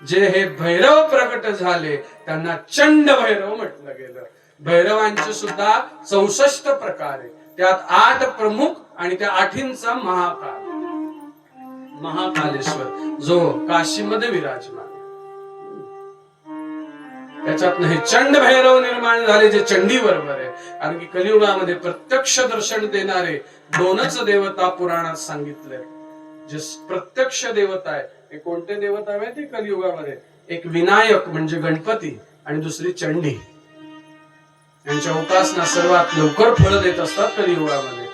जे हे भैरव प्रकट झाले त्यांना चंड भैरव म्हटलं गेलं. भैरवांचे सुद्धा 64 प्रकार आहे, त्यात 8 प्रमुख आणि त्या 8ंचा महाकाल, महाकालेश्वर जो काशीमध्ये विराजमान. त्याच्यातनं हे चंड भैरव निर्माण झाले, जे चंडी बरोबर आहे. कारण की कलियुगामध्ये प्रत्यक्ष दर्शन देणारे 2च देवता पुराणात सांगितले. जे प्रत्यक्ष देवता आहे हे कोणते देवता आहे ते कलियुगामध्ये, एक विनायक म्हणजे गणपती आणि दुसरी चंडी. यांच्या उपासना सर्वात लवकर फळ देत असतात कलियुगामध्ये.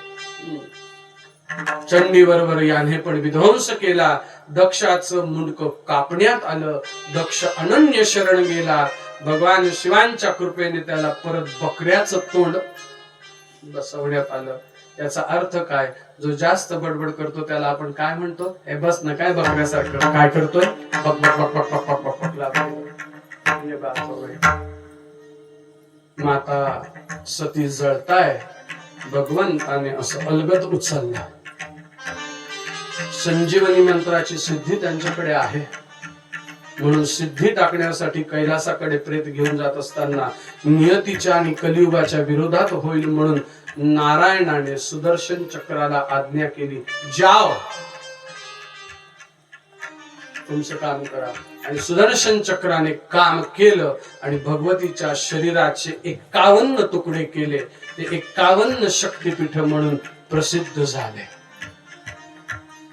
चंडी बरोबर याने पण विध्वंस केला. दक्षाचं मुंडक कापण्यात आलं. दक्ष अनन्य शरण गेला. भगवान शिवांच्या कृपेने त्याला परत बकऱ्याचं तोंड बसवण्यात आलं. याचा अर्थ काय, जो जास्त बडबड करतो त्याला आपण काय म्हणतो, हे बस ना काय बकऱ्यासारखं काय करतोय, बक बक बक बक बक बक बक बक. माता सती जळताय, भगवंताने असं अलगद उचलला. संजीवनी मंत्राची सिद्धी त्यांच्याकडे आहे, म्हणून सिद्धी टाकण्यासाठी कैलासाकडे प्रेत घेऊन जात असताना नियतीच्या आणि कलियुगाच्या विरोधात होईल म्हणून नारायणाने सुदर्शन चक्राला आज्ञा केली, जाओ तुमचं काम करा. आणि सुदर्शन चक्राने काम केलं आणि भगवतीच्या शरीराचे 51 तुकडे केले. ते 51 शक्तिपीठ म्हणून प्रसिद्ध झाले.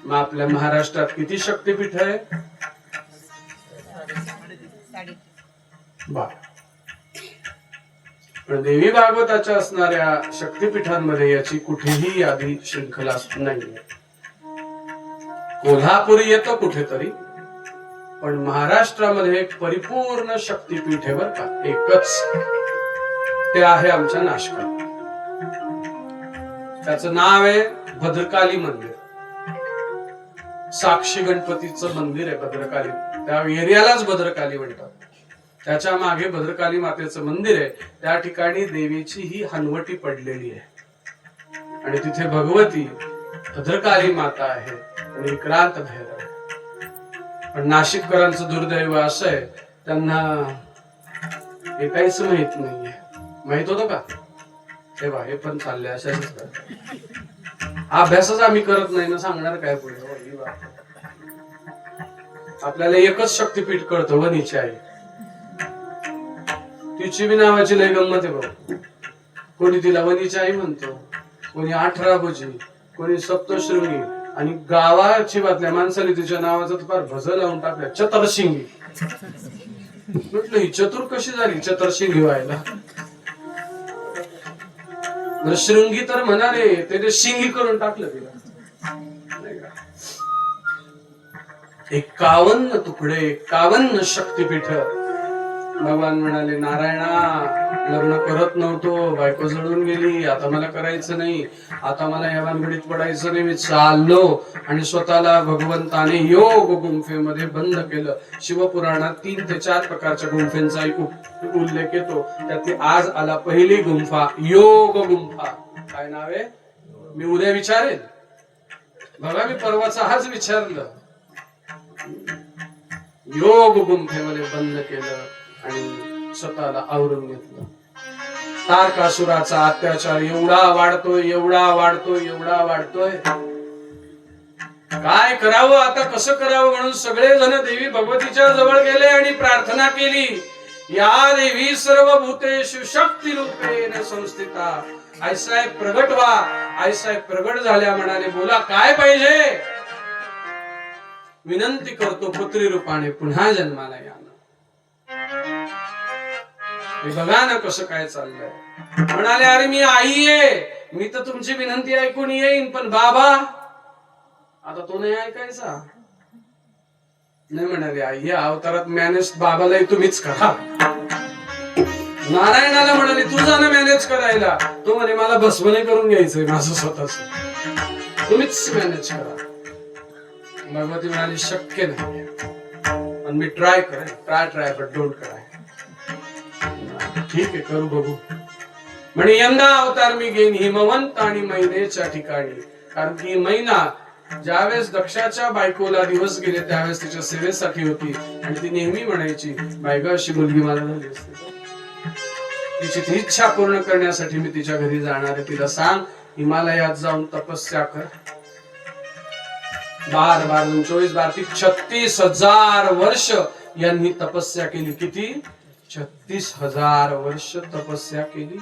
मग आपल्या महाराष्ट्रात किती शक्तिपीठ आहे? 12. पण देवी भागवताच्या असणाऱ्या शक्तिपीठांमध्ये याची कुठेही यादी शृंखला नाही. कोल्हापूर येतं कुठेतरी, पण महाराष्ट्रामध्ये एक परिपूर्ण शक्तिपीठ आहे बरं का, एकच. ते आहे आमच्या नाशकात. त्याचं नाव आहे भद्रकाली मंदिर. साक्षी गणपतीचं मंदिर आहे भद्रकाली. त्या एरियालाच भद्रकाली म्हणतात. त्याच्या मागे भद्रकाली मातेचं मंदिर आहे. त्या ठिकाणी देवीची ही हनवटी पडलेली आहे आणि तिथे भगवती भद्रकाली माता आहे आणि विक्रांत भैरव. पण नाशिककरांचं दुर्दैव असं आहे, त्यांना हे काहीच माहित नाहीये. माहित होतं का? तेव्हा हे पण चालले अशाच अभ्यासच आम्ही करत नाही ना, सांगणार काय पुढे. आपल्याला एकच शक्तिपीठ कळतं, वनीची आई. तिची बी नावाची लय गंमत आहे भाऊ. कोणी तिला वनीची आई म्हणतो, कोणी 18 भुजी, कोणी सप्तशृंगी, आणि गावाची बातल्या माणसाने तिच्या नावाचं तर फार भजन लावून टाकलं, चतुर्शिंगी. म्हटलं ही चतुर कशी झाली चतुर्शिंगी व्हायला? शृंगी तर म्हणाले, ते शिंगी करून टाकलं तिला. 51 तुकडे, 51 शक्तिपीठ. भगवान म्हणाले, नारायणा लग्न करत नव्हतो, बायको जळून गेली, आता मला करायचं नाही, आता मला या भानगडीत पडायचं नाही, मी चाललो. आणि स्वतःला भगवंताने योग गुंफेमध्ये बंद केलं. शिवपुराणात 3 ते 4 प्रकारच्या गुंफेंचा उल्लेख येतो. त्यातली आज आला पहिली गुंफा, योग गुंफा. काय नाव आहे? मी उद्या विचारेल. बघा मी परवाचा हाच विचारलं. योग गुंफेमध्ये बंद केलं आणि स्वतःला आवरून घेतलं. तारकासुराचा अत्याचार एवढा वाढतोय, एवढा वाढतोय, एवढा वाढतोय. काय करावं आता, कसं करावं म्हणून सगळे जण देवी भगवतीच्या जवळ गेले आणि प्रार्थना केली. या देवी सर्व भूतेषु शक्ती रूपेण संस्थिता, आईसाहेब प्रगट व्हा. आईसाहेब प्रगट झाल्या, म्हणाले बोला काय पाहिजे. विनंती करतो पुत्री रूपाने पुन्हा जन्माला या. हे बघा ना कसं काय चाललंय. म्हणाले अरे मी आई आहे, मी तर तुमची विनंती ऐकून येईन, पण बाबा आता तो नाही ऐकायचा. नाही म्हणाले आई या अवतारात मॅनेज बाबालाही तुम्हीच करा. नारायणाला म्हणाले तू जा ना मॅनेज करायला. तो म्हणे मला भस्मने करून घ्यायचंय माझं स्वतःच, तुम्हीच मॅनेज करा. भगवती म्हणाली शक्य नाही, पण मी ट्राय करेन. Try but don't try. ठीक आहे करू बघू. म्हणे यंदा अवतार मी घेईन हिमवंत आणि मैनेच्या ठिकाणी. कारण की मैना ज्यावेळेस दक्षाच्या बायकोला दिवस गेले त्यावेळेस तिच्या सेवेसाठी होती आणि ती नेहमी म्हणायची बायग अशी मुलगी मला झाली असते. तिची ती इच्छा पूर्ण करण्यासाठी मी तिच्या घरी जाणार आहे. तिला सांग हिमालयात जाऊन तपस्या कर. 36,000 वर्ष यांनी तपस्या केली. किती? 36,000 वर्ष तपस्या केली.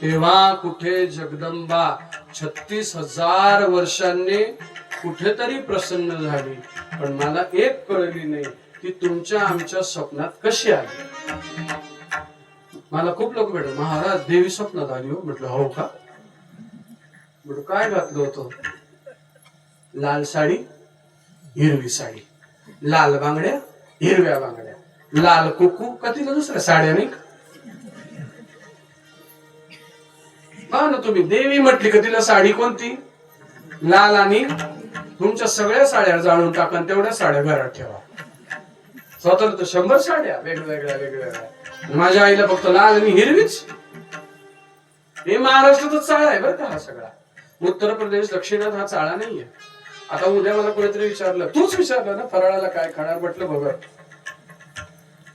तेव्हा कुठे जगदंबा 36,000 वर्षांनी कुठेतरी प्रसन्न झाली. पण मला एक कळली नाही, ती तुमच्या आमच्या स्वप्नात कशी आली. मला खूप लोक भेटले महाराज देवी स्वप्नात आली हो. म्हटलं हो का. म्हटलं काय घातलं होतं. लाल साडी हिरवी साडी, लाल बांगड्या हिरव्या बांगड्या, लाल कुकू का तिला दुसऱ्या साड्या नाही ना. तुम्ही देवी म्हटली का तिला साडी कोणती लाल, आणि तुमच्या सगळ्या साड्या जाळून टाका तेवढ्या साड्या घरात ठेवा. स्वतः तर 100 साड्या वेगवेगळ्या. माझ्या आईला फक्त लाल आणि हिरवीच. हे महाराष्ट्रातच चाळा आहे बरं का हा सगळा. उत्तर प्रदेश दक्षिणात हा चाळा नाहीये. आता उद्या मला कोणीतरी विचारलं, तूच विचारलं ना फराळाला काय खाणार. म्हटलं भगर.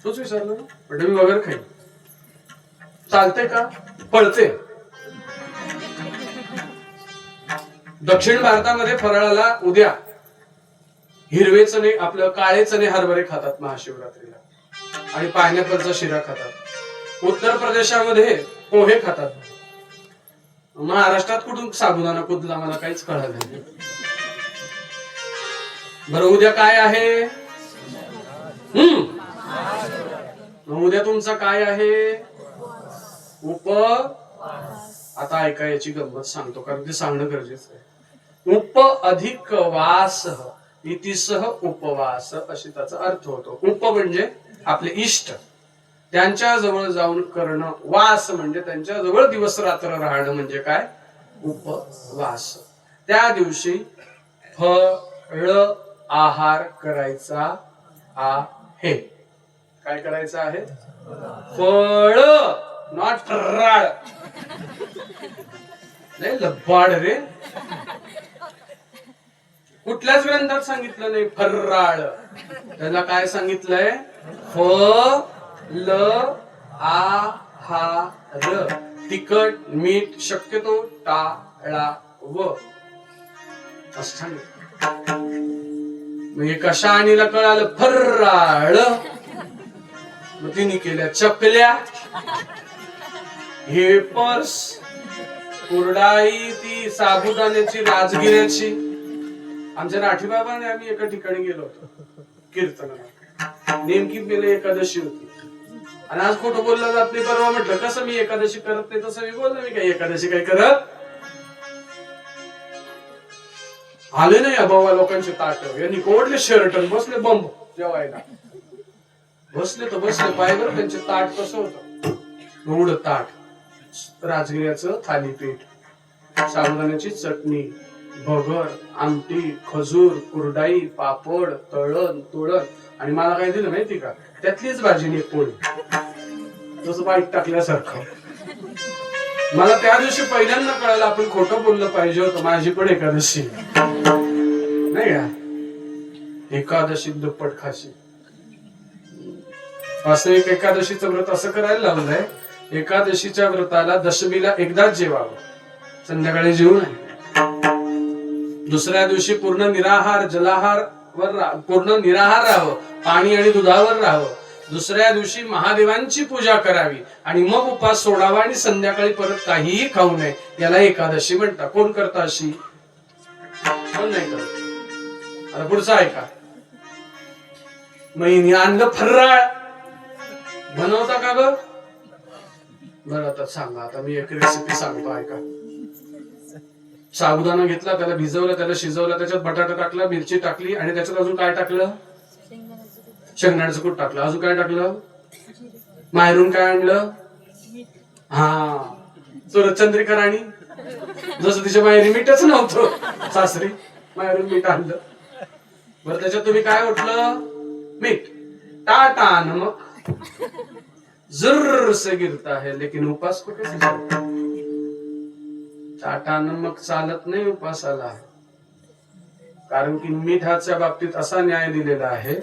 तूच विचारलं ना. म्हटलं मी भगर खाईन. चालते का. पळते. दक्षिण भारतामध्ये फराळाला उद्या हिरवे चणे आपलं काळे चणे हरभरे खातात महाशिवरात्रीला, आणि पायनॅपलचा शिरा खातात. उत्तर प्रदेशामध्ये पोहे खातात. महाराष्ट्रात कुठून साबुदाणा कुदला मला काहीच कळलं नाही. बरं उद्या काय आहे. उद्या तुमचा काय आहे. आता ऐका याची गंमत सांगतो कारण ते सांगणं गरजेचं आहे. उप अधिक वास इतिसह उपवास अशी त्याचा अर्थ होतो. उप म्हणजे आपले इष्ट, त्यांच्या जवळ जाऊन करणं. वास म्हणजे त्यांच्या जवळ दिवस रात्र राहणं म्हणजे काय उपवास. त्या दिवशी फळ आहार करायचा आहे. काय करायचं आहे. फळ, नॉट राळ. नाही लबाड रे. कुठल्याच ग्रंथात सांगितलं नाही फर्राळ. त्याला काय सांगितलंय. फळ आहार. तिखट मीठ शक्यतो टाळावं असं सांगितलं. म्हणजे कशा आणीला कळालं फर्राळ. मग तिने केल्या चकल्या, हेपर्स, कुरडाई, ती साबुदाण्याची राजगिऱ्याची. आमच्या राठीबाबाने आम्ही एका ठिकाणी गेलो होतो कीर्तनाला. नेमकी गेले एकादशी होती आणि आज खोटं बोललं जात नाही. परवा म्हटलं कसं मी एकादशी करत नाही तसं मी बोललो. मी काय एकादशी काय करत आले नाही. अभावा लोकांचे ताट यांनी कोडले शर्ट बसले बंब जेवायला. बसले तर बसले पायवर. त्यांचे ताट कसं होतं एवढं ताट. राजगिऱ्याचं थालीपीठ, साबुदाण्याची चटणी, भगर, आमटी, खजूर, कुरडाई, पापड, तळण तुळण. आणि मला काय दिलं माहिती का. त्यातलीच भाजी एक पोळी तसं बाईक टाकल्यासारखं. मला त्या दिवशी पहिल्यांदा कळालं आपण खोटं बोललं पाहिजे होतं. माझी पण एकादशी नाही का. एकादशी दुप्पट खाशी. वास्तविक एकादशीचं व्रत असं करायला लावलंय. एकादशीच्या व्रताला दशमीला एकदाच जेवावं, संध्याकाळी जेवू नये. दुसऱ्या दिवशी पूर्ण निराहार जलाहार पूर्ण निराहार राहावं, पाणी आणि दुधावर राहावं. दुसऱ्या दिवशी महादेवांची पूजा करावी आणि मग उपास सोडावा आणि संध्याकाळी परत काहीही खाऊ नये. याला एकादशी म्हणतात. कोण करता अशी? कोण नाही करत? आता पुढचा ऐका. महिनी आणलं फर्राळ बनवता का ग? बरं आता सांगा. आता मी एक रेसिपी सांगतो ऐका. साबुदाणा घेतला, त्याला भिजवलं, त्याला शिजवलं, त्याच्यात बटाटा टाकला, मिरची टाकली आणि त्याच्यात अजून काय टाकलं? शेंगदाण्याचं कूट टाकलं. अजून काय टाकलं? माहेरून काय आणलं? हा चंद्रिका राणी. जसं तिच्या माहेरी मीठच नव्हतं, सासरी माहेरून मीठ आणलं. बरं त्याच्यात तुम्ही काय ओतलं? मीठ. टाटा नमक जुर्र से गिरता है लेकिन उपास को कैसे चलता? टाटा नमक चालत नाही उपासाला. कारण की मिठाच्या बाबतीत असा न्याय दिलेला आहे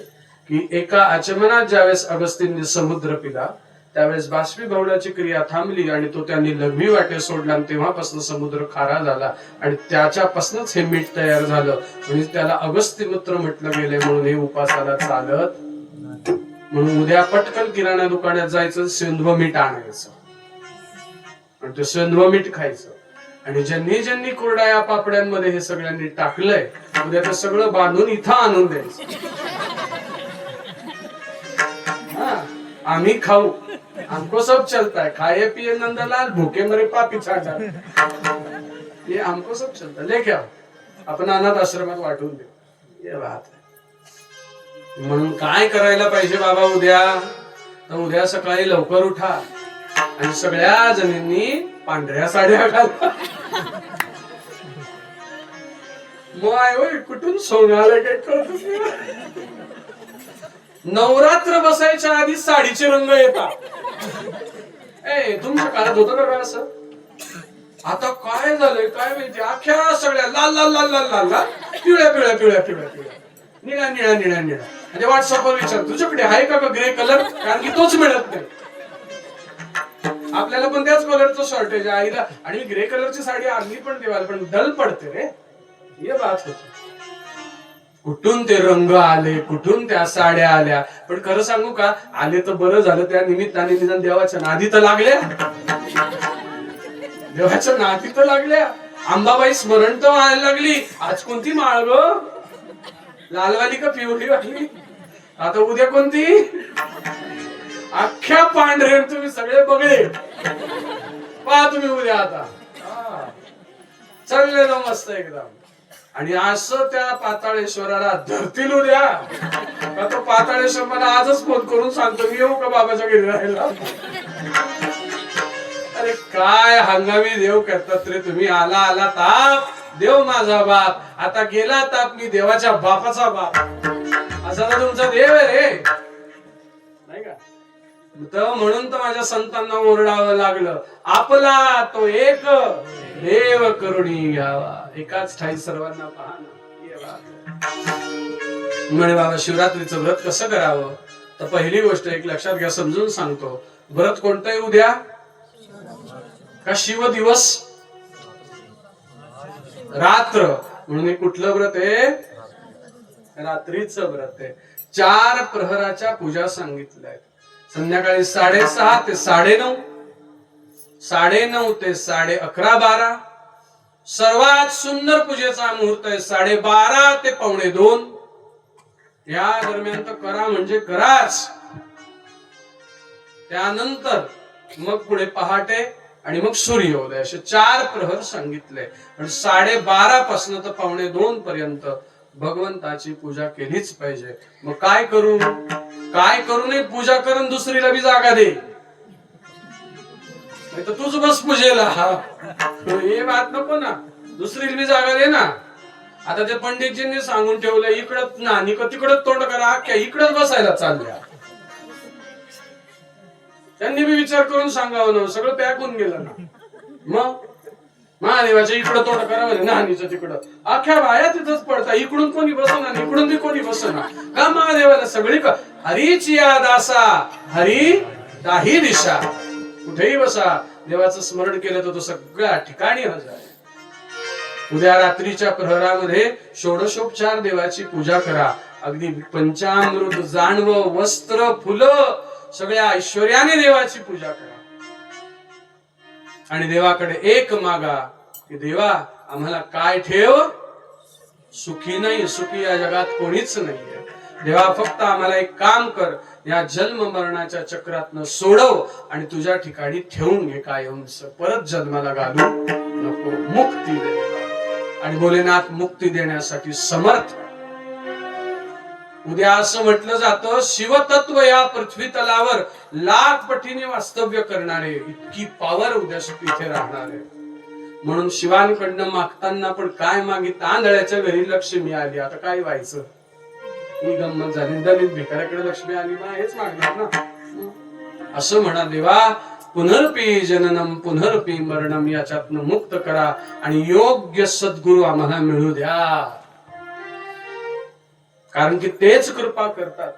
की एका आचमनात ज्यावेळेस अगस्तींनी समुद्र पिला त्यावेळेस बाष्पीभवनाची क्रिया थांबली आणि तो त्यांनी लघवी वाटे सोडला आणि तेव्हापासून समुद्र खारा झाला आणि त्याच्यापासूनच हे मीठ तयार झालं. म्हणजे त्याला अगस्त्यमूत्र म्हटलं गेले म्हणून हे उपासाला चालत. म्हणून उद्या पटकन किराणा दुकानात जायचं, सेंधव मीठ आणायचं आणि ते सेंधव मीठ खायचं. आणि ज्यांनी ज्यांनी कुरडया पापड्यांमध्ये हे सगळ्यांनी टाकलंय उद्या ते सगळं बांधून इथं आणून द्यायचं. आम्ही खाऊ, हमको सब चलता है, खाए पिए नंदलाल, भूखे मरे पापी छाटा, ये हमको सब चलता है. लेके आओ, आपण अनाथ आश्रमात वाटून देऊ. ये बात आहे. म्हणून काय करायला पाहिजे बाबा उद्या? तर उद्या सकाळी लवकर उठा आणि सगळ्या जणींनी पांढऱ्या साड्या घाला. मग कुठून सोनाला काय कळत? नवरात्र बसायच्या आधी साडीचे रंग येतात. तुमच्या काळात होतं का असं? आता काय झालंय काय माहिती, अख्ख्या सगळ्या लाल लाल लाल लाल लाल लाल, पिवळ्या पिवळ्या पिवळ्या पिवळ्या पिवळ्या, निळ्या निळ्या निळ्या निळ्या. म्हणजे व्हॉट्सअपवर विचार, तुझ्याकडे आहे का ग्रे कलर? कारण की तोच मिळत नाही आपल्याला. पण त्याच कलरचं शॉर्टेज आहे आईला. आणि ग्रे कलरची साडी आणली पण देवाला, पण डल पडते रे. हे बात होती. कुठून ते रंग आले, कुठून त्या साड्या आल्या. पण खरं सांगू का, आले तर बरं झालं. त्या निमित्ताने निदान देवाच्या नादी तर लागल्या, देवाच्या नादी तर लागल्या. अंबाबाई स्मरण तर व्हायला लागली. आज कोणती माळ ग? लालवाली का पिवळी वाली? आता उद्या कोणती? अख्ख्या पांढरे तुम्ही सगळे बघले पहा तुम्ही उद्या. आता चाललेलं मस्त एकदम. आणि असं त्या पाताळेश्वराला धरतील उद्या का? तो पाताळेश्वर मला आजच फोन करून सांगतो, मी येऊ का बाबाच्या घरी राहायला? अरे काय हंगामी देव करतात रे तुम्ही. आला आला ताप, देव माझा बाप. आता गेला ताप, मी देवाच्या बापाचा बाप. असा तर तुमचा देव आहे रे, नाही का? म्हणून तर माझ्या संतांना ओरडावं लागलं, आपला तो एक देव करुणी घ्यावा, एकाच ठाई सर्वांना पाहणं. म्हणे बाबा शिवरात्रीचं व्रत कसं करावं? तर पहिली गोष्ट एक लक्षात घ्या, समजून सांगतो. व्रत कोणतं आहे उद्या? का शिव दिवस? रात्र. म्हणून हे कुठलं व्रत आहे? रात्रीचं व्रत आहे. 4 प्रहराच्या पूजा सांगितल्या. संध्याकाळी 6:30 ते 9:30, 9:30 ते 11:30, 12. सर्वात सुंदर पूजेचा मुहूर्त आहे 12:30 ते 1:45. या दरम्यान तर करा म्हणजे कराच. त्यानंतर मग पुढे पहाटे आणि मग सूर्योदय, असे 4 प्रहर सांगितले. पण 12:30 पासून तर 1:45 पर्यंत भगवंताची पूजा केलीच पाहिजे. मग काय करू? काय करू नये? पूजा करून दुसरीला बी जागा दे, नाही तर तूच बस पूजेला. हे बात नको ना, दुसरीला बी जागा दे ना. आता ते पंडितजींनी सांगून ठेवलं, इकडं ना तिकडं तोंड करा, अख्ख्या इकडंच बसायला चालल्या. त्यांनी बी विचार करून सांगावं ना, सगळं पॅक होऊन गेलं ना. मग महादेवाच्या इकडं तोंड करावं, नानीचं तिकडं, अख्ख्या बाया तिथंच पडता. इकडून कोणी बसना, इकडून बी कोणी बसना. का महादेवाला सगळी हरीची या दासा, हरी दाही दिशा. कुठेही बसा, देवाचं स्मरण केलं तर तो सगळ्या ठिकाणी हजर आहे. उद्या रात्रीच्या प्रहरामध्ये षोडशोपचार देवाची पूजा करा. अगदी पंचामृत, जाणवं, वस्त्र, फुलं सगळ्या ऐश्वर्याने देवाची पूजा करा. आणि देवाकडे एक मागा की देवा आम्हाला काय ठेव. सुखी नाही, सुखी या जगात कोणीच नाहीये. देवा फक्त आम्हाला एक काम कर, या जन्म मरणाच्या चक्रातनं सोडव आणि तुझ्या ठिकाणी ठेवून घे कायमच. परत जन्माला घालू नको. मुक्ती दे. आणि भोलेनाथ मुक्ती देण्यासाठी समर्थ. उद्या असं म्हटलं जातं शिवतत्व या पृथ्वी तलावर लाख पटीने वास्तव्य करणारे, इतकी पावर उद्या इथे राहणार आहे. म्हणून शिवांकडनं मागताना पण काय मागितलं. आंधळ्याच्या घरी लक्ष्मी आली, आता काय व्हायचं. ही गंमत झाली. दलित भिकाऱ्याकडे लक्ष्मी आली ना, हेच मागणार ना. असं म्हणा देवा पुनर्पी जननम पुनर्पी मरणम याच्यातनं मुक्त करा आणि योग्य सद्गुरू आम्हाला मिळू द्या. कारण की तेच कृपा करतात.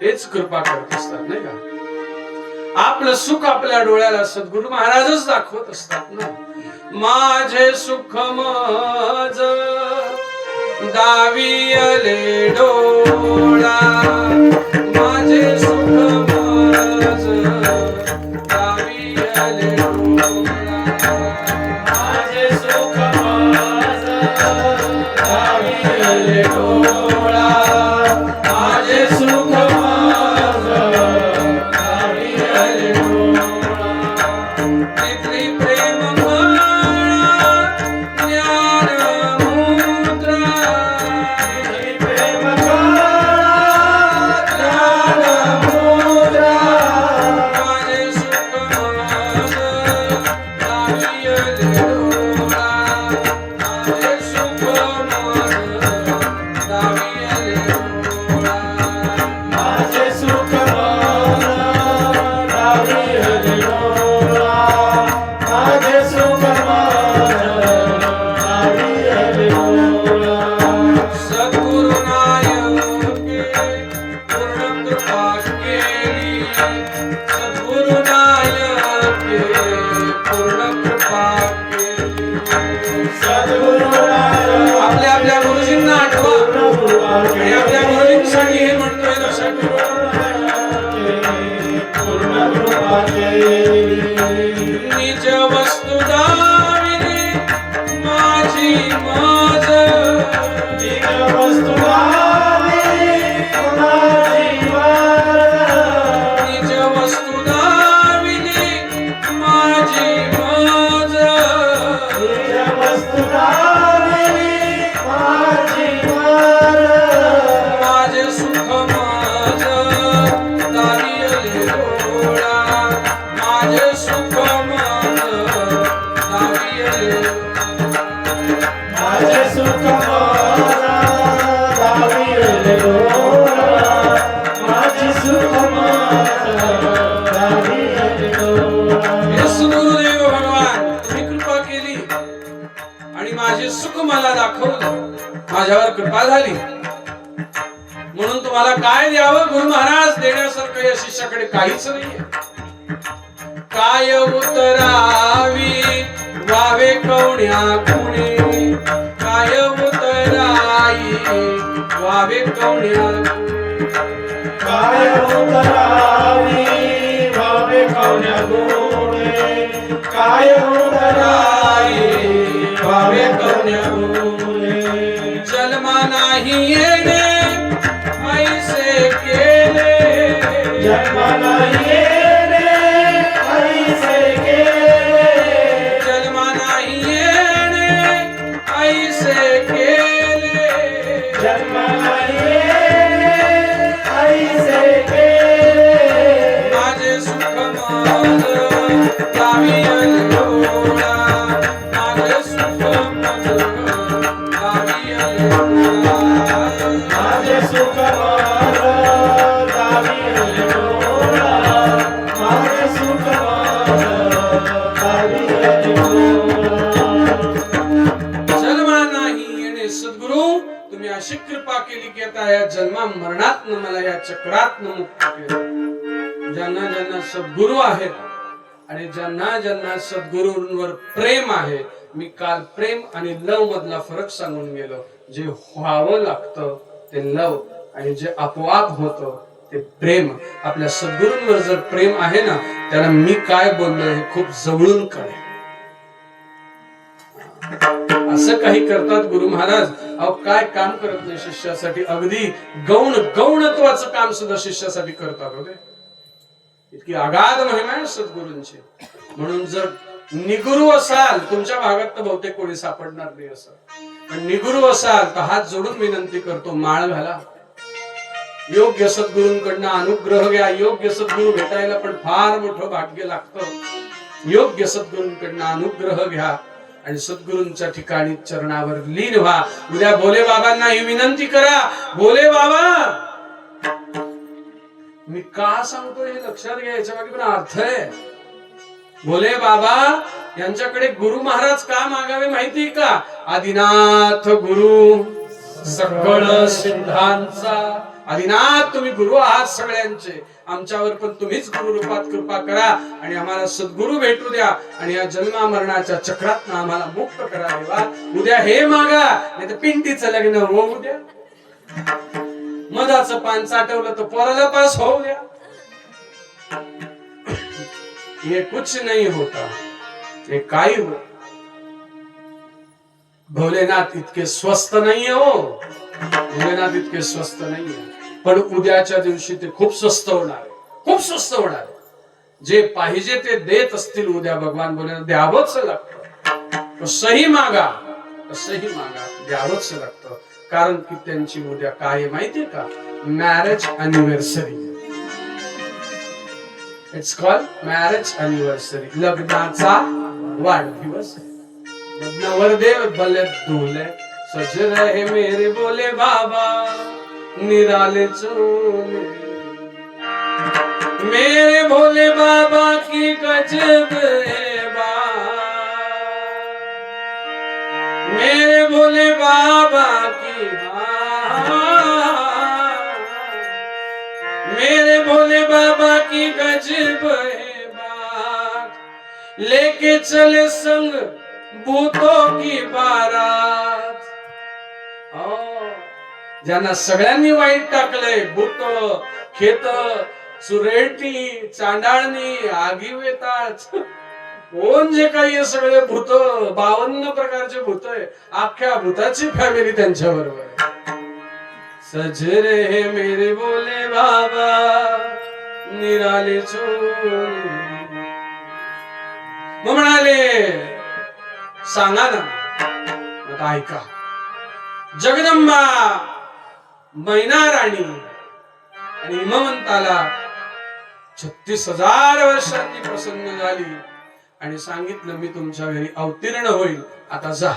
तेच कृपा करत असतात नाही का. आपलं सुख आपल्या डोळ्याला सद्गुरू महाराजच दाखवत असतात ना. माझे सुख माझ दावियले डोळा. माझे सुख माझ दावियले डोळा. माझे सुख माझ दावियले डोळा. माझे सुख माझ दावियले डोळा. तिथली प्रेम आपल्या गुरुजींना आठवा आणि आपल्या गुरुजींसाठी हे म्हणतोय लक्षात निज वस्तू दाविली माझी माझ. निज वस्तू निज वस्तू दाविली माझी माझ. माझे सुख माझ दावियले डोळा. माझे सुख माझ दावियले. माझे सुख माझ दावियले डोळा. माझे सुख माझ दावियले डोळा. हे सद्गुरुदेव भगवान तुम्ही कृपा केली आणि माझे सुख मला दाखवलं. माझ्यावर कृपा झाली म्हणून तुम्हाला काय द्यावं. गुरु महाराज देण्यासारखं या शिष्याकडे काहीच नाहीये. काय उतरावी वावे कवण्या गुणे. काय उतराई वावे कवण्या. काय उतरावी वावे कवण्या गुणे. काय उतराई वावे कवण्या गुणे. जन्मा नाही येणे ऐसे केले. जन्मा नाही येणे ऐसे केले. जन्मा नाही येणे ऐसे केले. जन्मा नाही येणे ऐसे केले. माझे सुख माझ दावियले डोळा. माझे सुख माझ दावियले डोळा. माझे सुख माझ दावियले डोळा. माझे सुख माझ दावियले डोळा. जन्मा नाही येणे. सद्गुरु तुम्ही अशी कृपा केली की आता या जन्मा मरणातनं मला या चक्रातनं मुक्त केलं. ज्यांना ज्यांना सद्गुरु आहेत आणि ज्यांना ज्यांना सद्गुरूंवर प्रेम आहे, मी काल प्रेम आणि लव मधला फरक सांगून गेलो. जे व्हावं लागतं ते लव, आणि जे आपोआप होतं ते प्रेम. आपल्या सद्गुरूंवर जर प्रेम आहे ना, त्याला मी काय बोललो हे खूप जवळून कळेल. असं काही करतात गुरु महाराज, अहो काय काम करत नाही शिष्यासाठी, अगदी गौणत्वाचं काम सुद्धा शिष्यासाठी करतात होते. इतकी अगाध महिमा आहे सद्गुरूंची. म्हणून जर निगुरू असाल, तुमच्या भागात तर बहुतेक कोणी सापडणार नाही असं, पण निगुरू असाल तर हात जोडून विनंती करतो, माळ घाला. योग्य सद्गुरूंकडनं अनुग्रह घ्या. योग्य सद्गुरू भेटायला पण फार मोठं भाग्य लागतं. योग्य सद्गुरूंकडनं अनुग्रह घ्या आणि सद्गुरूंच्या ठिकाणी चरणावर लीन व्हा. उद्या भोले बाबांना ही विनंती करा, भोले बाबा, मी का सांगतो हे लक्षात घ्या, याच्या मागे पण अर्थ आहे. भोले बाबा यांच्याकडे गुरु महाराज का मागावे माहिती का? आदिनाथ गुरु सकळ सिद्धांचा. आदिनाथ तुम्ही गुरु आहात सगळ्यांचे, आमच्यावर पण तुम्हीच गुरु रूपात कृपा करा आणि आम्हाला सद्गुरु भेटू द्या आणि या जन्मा मरणाच्या चक्रात आम्हाला मुक्त करा देवा. उद्या हे मागा, नाही तर पिंटीचं लग्न होऊ द्या, मधाचं पान चाटवलं तर पोराला पास होऊ द्या. ये कुछ नहीं होता, ये काही हो. भोलेनाथ इतके स्वस्त नाहीये हो, भोलेनाथ इतके स्वस्त नाहीये, पण उद्याच्या दिवशी ते खूप स्वस्त होणार आहे, खूप स्वस्त होणार आहे. जे पाहिजे ते देत असतील उद्या भगवान भोलेनाथ, द्यावंच लागतं. कसंही मागा, कसंही मागा, द्यावंच लागतं. कारण की त्यांची उद्या काय आहे माहितीये का? Marriage anniversary. It's called marriage anniversary. लग्नाचा वाढदिवस. नवरदेव भले दूल्हे सज रहे मेरे भोले बाबा, निराले चोले मेरे भोले बाबा की गजब है बात, मेरे भोले बाबा की मेरे भोले बाबा की गजब है बात, लेके चले संग भूतों की बारात. ज्यांना सगळ्यांनी वाईट टाकलंय, भूत, खेत, सुरेटी, चांडाळणी, आगी वेताळ, कोण जे काही सगळे भूत, 52 प्रकारचे भूत आहे, अख्ख्या भूताची फॅमिली त्यांच्या बरोबर आहे. सज रे मेरे भोले बाबा, निराले चोले. मग म्हणाले सांगा ना, आता ऐका. जगदंबा मैना राणी आणि हिमवंताला 36,000 वर्षांनी प्रसन्न झाली आणि सांगितलं मी तुमच्या घरी अवतीर्ण होईल, आता जा.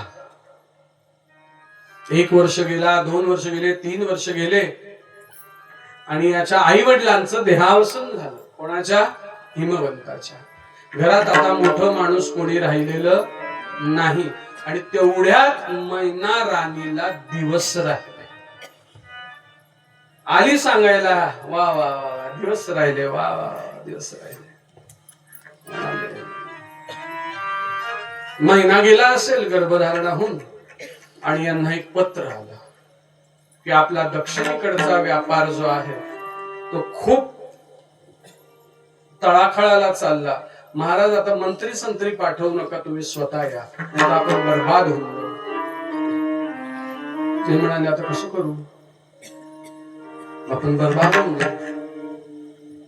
1 वर्ष गेला, 2 वर्ष गेले, 3 वर्ष गेले आणि याच्या आई वडिलांचं देहावसन झालं. कोणाच्या? हिमवंताच्या. घरात आता मोठं माणूस कोणी राहिलेलं नाही आणि तेवढ्यात मैना राणीला दिवस राहिले. आली सांगायला, वा वा वा दिवस राहिले, वा वा दिवस राहिले. महिना गेला असेल गर्भधारणा होऊन आणि यांना एक पत्र आलं की आपला दक्षिणेकडचा व्यापार जो आहे तो खूप तळाखळाला चालला. महाराज आता मंत्री संत्री पाठवू नका, तुम्ही स्वतः या, नाही आपण बर्बाद होऊन जाऊ. ते म्हणाले आता कसं करू, आपण बर्बाद होऊन जाऊ.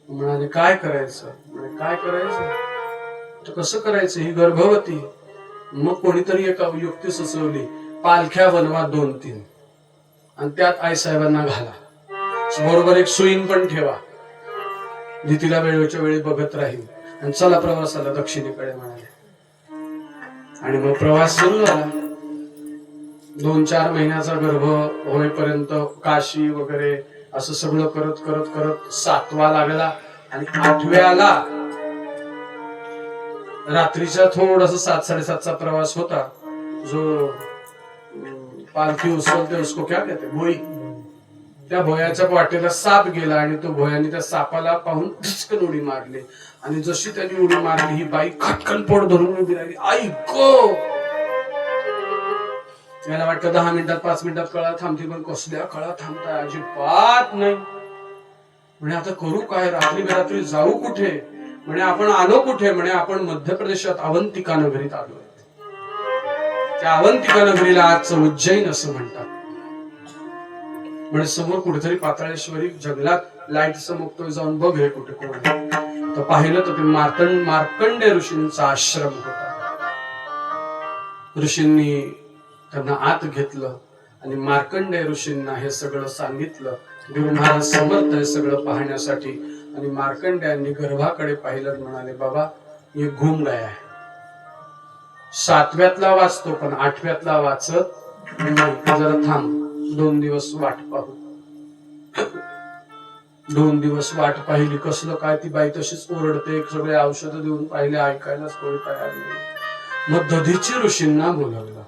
म्हणाले काय करायचं? म्हणे काय करायचं तर कसं करायचं, ही गर्भवती. मग कोणीतरी एक युक्ती सुचवली, पालख्या बनवा 2-3 आणि त्यात आईसाहेबांना घाला, बरोबर एक सुईन पण ठेवा, जी तिला वेळेच्या वेळी बघत राहील, आणि चला प्रवासाला दक्षिणेकडे म्हणाले. आणि मग प्रवास सुरू झाला. 2-4 महिन्याचा गर्भ होईपर्यंत काशी वगैरे असं सगळं करत करत करत 7वा लागला आणि 8व्याला रात्रीचा थोडासा 7-7:30चा प्रवास होता. जो पालखी उचलते उसको क्या कहते, भोई, त्या भोयाच्या वाटेला साप गेला आणि तो भोयाने त्या सापाला पाहून धुसकन उडी मारली आणि जशी त्यांनी उडी मारली ही बाई खटकन पोट धरून उभी राहिली. आई गो. याला वाटतं 10 मिनिटात 5 मिनिटात कळा थांबतील, पण कसल्या कळा थांबताय अजिबात नाही. म्हणे आता करू काय, रात्री बेरात्री जाऊ कुठे, म्हणे आपण आलो कुठे, म्हणे आपण मध्य प्रदेशात अवंतिका नगरीत आलोय. त्या अवंतिका नगरीला आजचं उज्जैन असं म्हणतात. म्हणजे समोर कुठेतरी पाताळेश्वरी जंगलात लाईट चमकतोय, जाऊन बघ हे कुठे कोण आहे. तर पाहिलं तर ते मार्कंडे ऋषींचा आश्रम होता. ऋषींनी त्यांना आत घेतलं आणि मार्कंडे ऋषींना हे सगळं सांगितलं. गुरु महाराज समर्थ हे सगळं पाहण्यासाठी. आणि मार्कंड्यांनी गर्भाकडे पाहिलं, म्हणाले बाबा हे घुम गया आहे. 7व्यातला वाचतो पण 8व्यातला वाचत नाही. जरा थांब, 2 दिवस वाट पाहू. 2 दिवस वाट पाहिली. कसलं काय, ती बाई तशीच ओरडते. सगळे औषध देऊन पाहिले, ऐकायलाच कोणी तयार नाही. मग दधीची ऋषींना बोलावलं.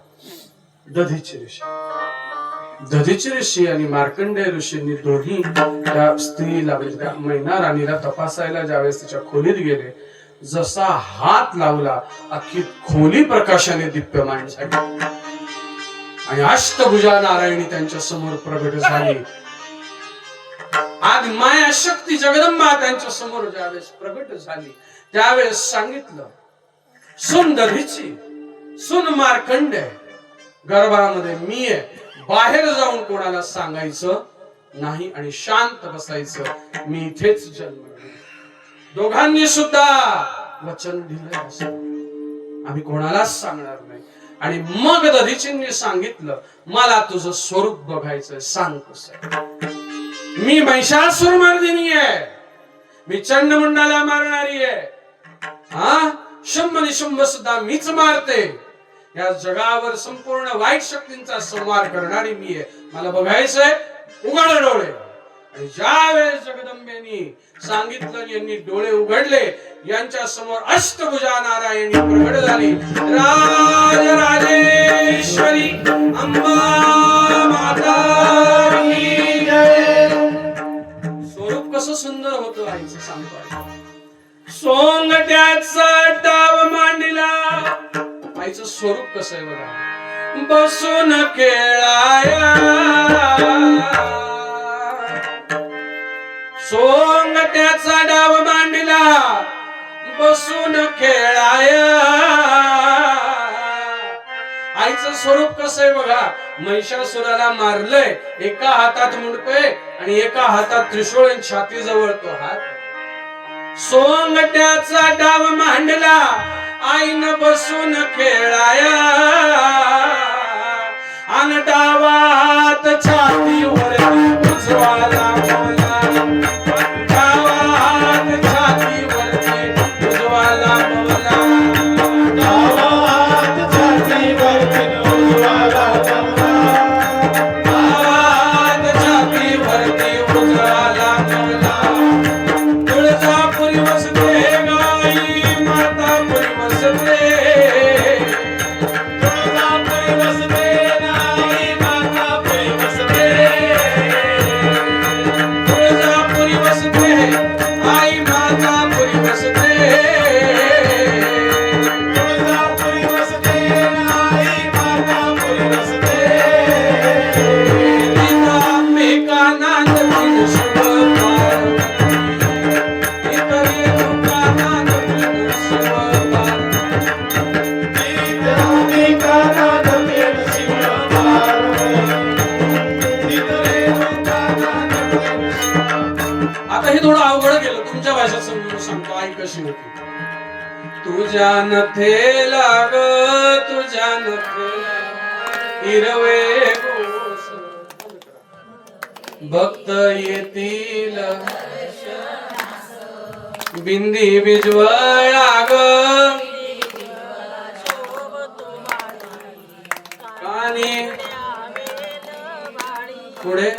दधीची ऋषी आणि मार्कंडेय ऋषींनी दोन्ही त्या स्त्रीला म्हणजे त्या मैना राणीला तपासायला ज्यावेळेस तिच्या खोलीत गेले, जसा हात लावला अख्खी खोली प्रकाशाने दीप्यमान झाली आणि अष्टभुजा नारायणी त्यांच्या समोर प्रगट झाली. आदि माया शक्ती जगदंबा त्यांच्या समोर ज्यावेळेस प्रगट झाली त्यावेळेस सांगितलं, सुन दधीची, सुन मार्कंडेय, गर्भामध्ये मी आहे, बाहेर जाऊन कोणाला सांगायचं नाही आणि शांत बसायचं. मी इथेच जन्म घेईन. दोघांनी सुद्धा वचन दिलंय असं, आम्ही कोणालाच सांगणार नाही. आणि मग दधीचींनी सांगितलं, मला तुझं स्वरूप बघायचंय, सांग कसं. मी महिषासुर मर्दिनी आहे, मी चंडमुंडाला मारणारी आहे. हा, शुंभ निशुंभ सुद्धा मीच मारते. या जगावर संपूर्ण वाईट शक्तींचा संहार करणारी मी आहे. मला बघायचंय, उघड डोळे. आणि ज्यावेळेस जगदंबेनी सांगितलं, यांनी डोळे उघडले, यांच्या समोर अष्टभुजा नारायणी प्रगट झाली. राज राजेश्वरी अंबा माता की जय. स्वरूप कसं सुंदर होतं आईचं सांगतो. सोंगट्याचा डाव मांडला. आईचं स्वरूप कसं आहे बघा. बसून खेळाया, सोंगट्याचा डाव मांडला, बसून खेळाया. आईचं स्वरूप कसं आहे बघा. महिषासुराला मारलंय, एका हातात मुंडकय आणि एका हातात त्रिशूळ आणि छाती जवळ तो हात. सोंगट्याचा डाव मांडला, आईनं बसून खेळाया. अन डावा हात छातीवर उजवाला बोला, डावा हात छातीवरती उजवाला बोला, डावा हात छातीवरती उजवाला बोला, डावा हात छातीवरती उजवाला बोला. तुळजापुरी वसते गाई माता पुरी वसते, तुळजापुरी वसते नाई माता पुरी वसते, तुळजापुरी वसते आई माता पुरी वसते, तुळजापुरी वसते नाई माता पुरी वसते. गीता अंबिका नांद पीठ शिव पार्वती, गीता रेणुका नांद पीठ शिव पार्वती. अंबिका नाद पीठ शिव पार्वती, रेणुका नाद पीठ शिव. आता हे थोडं अवघड गेलं, तुमच्या भाषेत समजून सांगतो. आई कशी होती. तुझ्या नथेला ग, तुझ्या नथेला हिरवे गोस, भक्त येतील बिंदी बिजवळा ग, कानी पुढे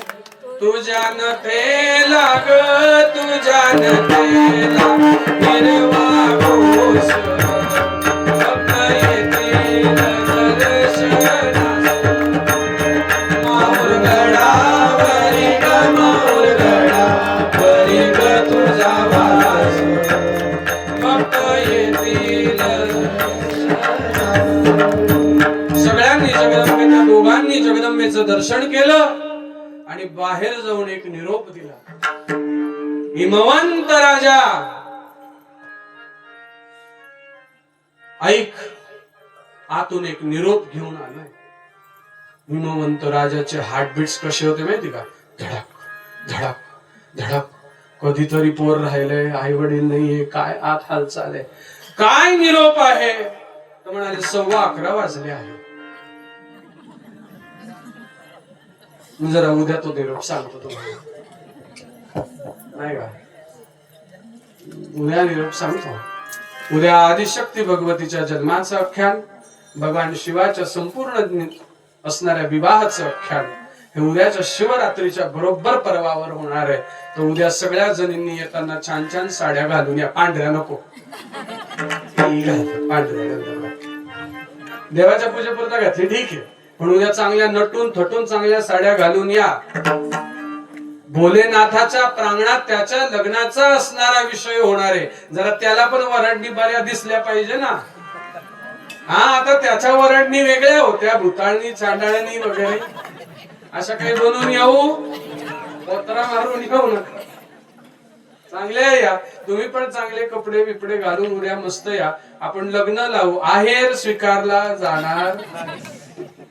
तुझ्या नथेला ग, तुझ्या नथेला हिरवा गोस, भक्त येतील दर्शनास. माहुरगडावरी गम दर्शन केलं आणि बाहेर जाऊन एक निरोप दिला. हिमवंत राजा ऐक, आतून एक निरोप घेऊन आलाय. हिमवंत राजाचे हार्टबीट्स कसे होते माहिती का? धडक धडक धडक. कधीतरी पोर राहिले, आई वडील नाहीये, काय आत हालचाल आहे, काय निरोप आहे? तर म्हणाले 11:15 वाजले आहे. मी जरा उद्या तो निरोप सांगतो तुम्हाला, नाही का? उद्या निरोप सांगतो. उद्या आदिशक्ती भगवतीच्या जन्माचं आख्यान, भगवान शिवाच्या संपूर्ण असणाऱ्या विवाहाचं आख्यान हे उद्याच्या शिवरात्रीच्या बरोबर पर्वावर होणार आहे. तर उद्या सगळ्या जणींनी येताना छान छान साड्या घालून या. पांढऱ्या नको, पांढऱ्या देवाच्या पूजेपुरता घातली ठीक आहे, पण उद्या चांगल्या नटून थटून चांगल्या साड्या घालून या. भोलेनाथाच्या प्रांगणात त्याच्या लग्नाचा असणारा विषय होणार आहे. जरा त्याला पण वराडणी बऱ्या दिसल्या पाहिजे ना. हा, आता त्याच्या वराडणी वेगळ्या होत्या, भूताळणी चांडाळणी वगैरे अशा काही बनवून येऊ, पोतरा मारून येऊ नका. चांगले या, तुम्ही पण चांगले कपडे बिपडे घालून उद्या मस्त या. आपण लग्न लावू. आहेर स्वीकारला जाणार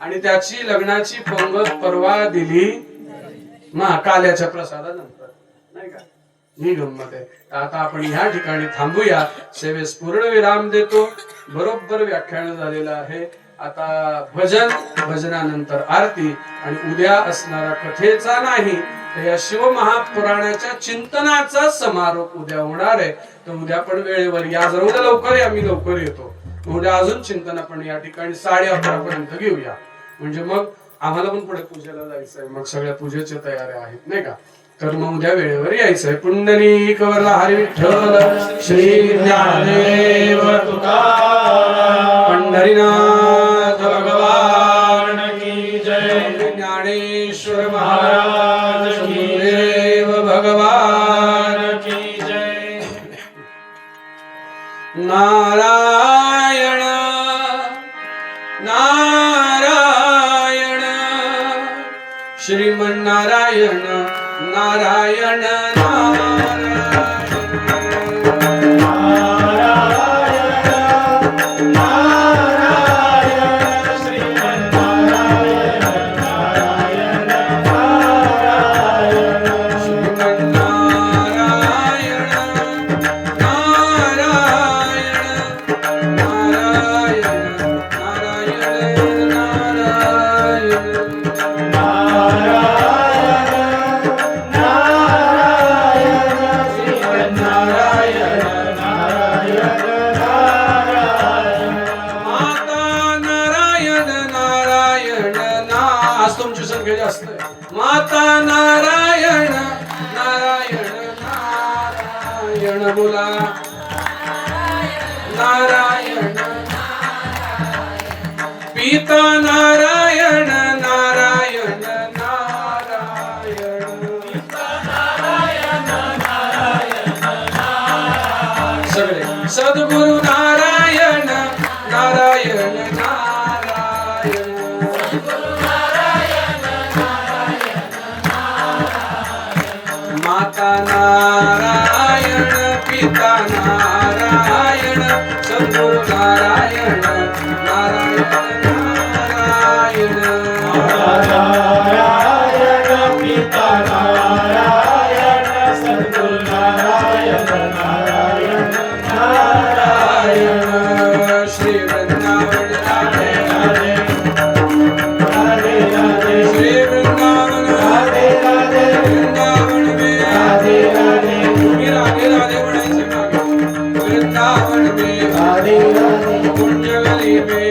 आणि त्याची लग्नाची पंगत परवा दिली काल्याच्या प्रसादानंतर, नाही का? ही गंमत आहे. आता आपण ह्या ठिकाणी थांबूया. सेवेस पूर्ण विराम देतो. बरोबर व्याख्यान झालेलं आहे. आता भजन, भजनानंतर आरती आणि उद्या असणारा कथेचा नाही तर या शिवमहापुराणाच्या चिंतनाचा समारोप उद्या होणार आहे. तर उद्या पण वेळेवर या. जर उद्या लवकर या, मी लवकर येतो. उद्या अजून चिंतन आपण या ठिकाणी 11:30 पर्यंत घेऊया. म्हणजे मग आम्हाला पण पुढे पूजेला जायचंय, मग सगळ्या पूजेच्या तयाऱ्या आहेत, नाही का? तर मग उद्या वेळेवर यायचंय. पुंडलिक वरला हरी विठ्ठल श्री ज्ञानदेव तुकाराम पंढरीनाथ भगवान की जय. ज्ञानेश्वर महाराज देव भगवान की जय. नारायण नारायण श्रीमन्नारायण नारायण नारायण माता नारायण नारायण नारायण बोला. नारायण पिता नारायण नारायण नारायण सगळे सद्गुरु नारायण नारायण नारायण माता नारायण पिता नारायण सद्गुरु नारायण नारायण नारायण नारायण पिता नारायण सद्गुरु नारायण नारायण नारायण. श्री वृंदावन राधे राधे राधे राधे. श्री वृंदावन राधे राधे. वृंदावन में राधे राधे. राधे राधे बनाइए मागे. वृंदावन में राधे राधे. पुण्यगली में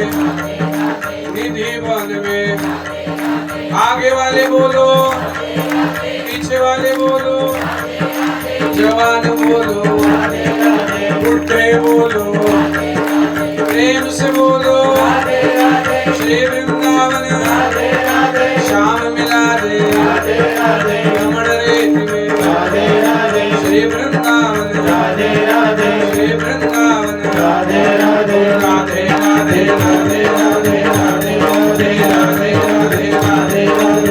निधि वन में. आगे वाले बोलो, पीछे वाले बोलो, जवान बोलो, बुढ़े बोलो, प्रेम से बोलो. श्री वृंदावन श्याम मिला दे रमण रेत में. श्री वृंदावन श्री वृंदावन राधे राधे राधे राधे राधे राधे राधे राधे राधे राधे राधे राधे.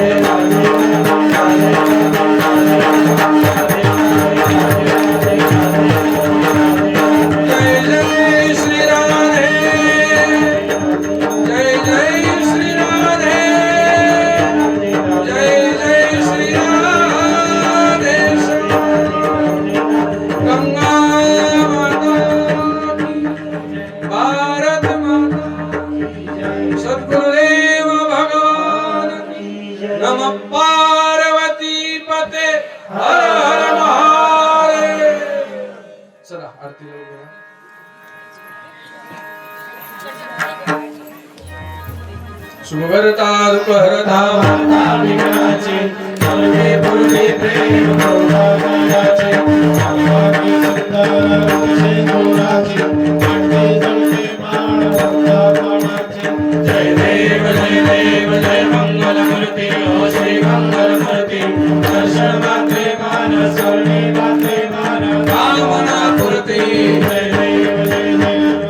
भारत माता सद्गुरुदेव भगवान नमः पार्वती पते हर हर महादेव चला आरतीला उभे राहा. शुभकर्ता दुःखहर्ता माता विघ्नाचे सर्वे पूर्वे प्रेम करुणाचे भगवानी सुंदर कसे गोराचे वाटते जळते माळ वृंदावनाचे. जय देव जय मंगलमूर्ती ओ श्री मंगलमूर्ती दर्शन मात्रे मान स्वर्णे मात्रे मान कामना पूर्ती. जय देव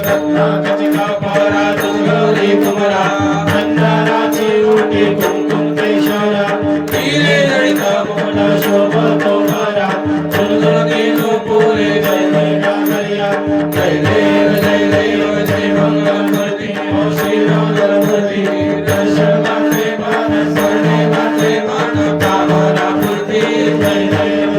रत्नाकचिका परा गौरी कुमरा चंदनाची ओटी कुंकुम केशरा हिरे जडित मोठ शोभतो भरा झुलझुलती नुपुरे जय जय नागरिया. जय देव जय मंगलमूर्ती ओ श्री मंगलमूर्ती दर्शन मात्रे मान स्वर्णे मात्रे मान कामना पूर्ती. जय देव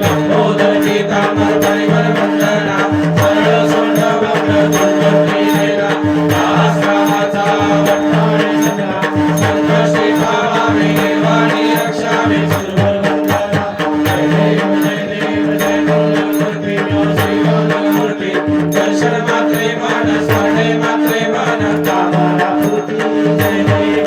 लंबोदर गीतांबर परिवर वंदना सरळ सोंड वक्र दुर्गती नेला सहस्राचा वट्टाळे सदा संकष्टी भावावे वाणी रक्षावे सुरवर वंदना. जय देव जय मंगलमूर्ती ओ श्री मंगलमूर्ती दर्शन मात्रे मान स्मरणे मात्रे मान कामना पूर्ती. जय देव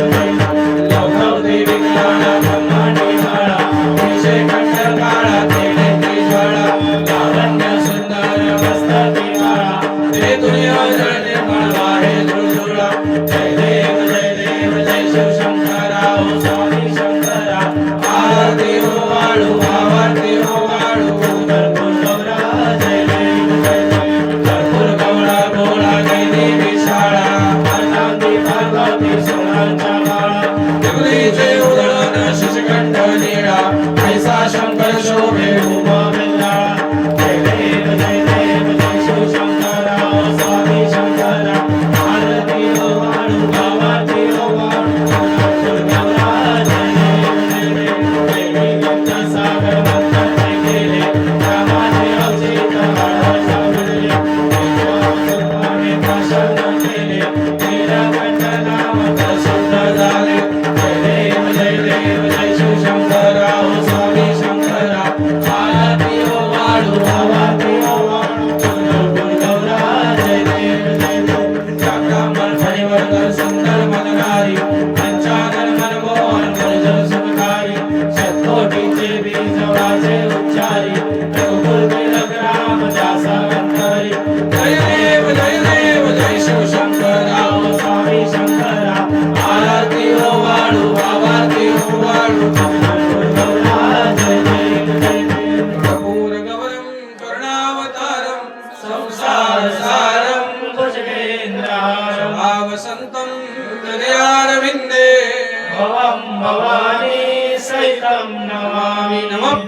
लौकवती विज्ञान ब्रह्मांडी माळा विषय कंठ काळा तेने ज्वाळा लावण्य सुंदर मस्तकी माळा ते दुनिया जळते पळवाहे झुळझुळा. जय देव जय शिवशंकरा ओ स्वामी शंकरा आरती हो वाळू आरती हो वाळू कर्पूर गौरा. जय देव कर्पूर गौरा गोळा जय देवी शाळा पार्वती पार्वती सोनांच्या माळा विभूतीचे उधळण शशिकंठ नीळा ऐसा शंकर शोभे उमा बेंगाळा. जय देव जय शिवशंकरा ओ स्वामी शंकरा आरती हो वाळू आरती हो वाळू कर्पूर गौरा. जय देव सागर मंथन केले रामाचे अवचित हळद सावरले देवाने भाषण केले नीलकंठ नाम प्रसिद्ध झाले. जय देव जय शिवशंकरा ओ स्वामी शंकरा आरती हो वाळू आरती हो वाळू कर्पूर गौरा. जय देव शाकांबर परिवर्तन सुंदर मनकारी पंचानन मनमोहन निर्जल सुखकारी शतकोटीचे बीज वाचे उच्चारी रघुकुल तिलक राम दासा अंतरी. जय देव जय शिवशंकरा ओ स्वामी शंकरा आरती हो वाळू आरती हो वाळू कर्पूर गौरा. जय देव कर्पूर गौरम करुणावतारम संसार सारं भुजगेन्द्रहारं भावसन्तं हृदयारविन्दे भवं भवानी सहितं नमामि. नमः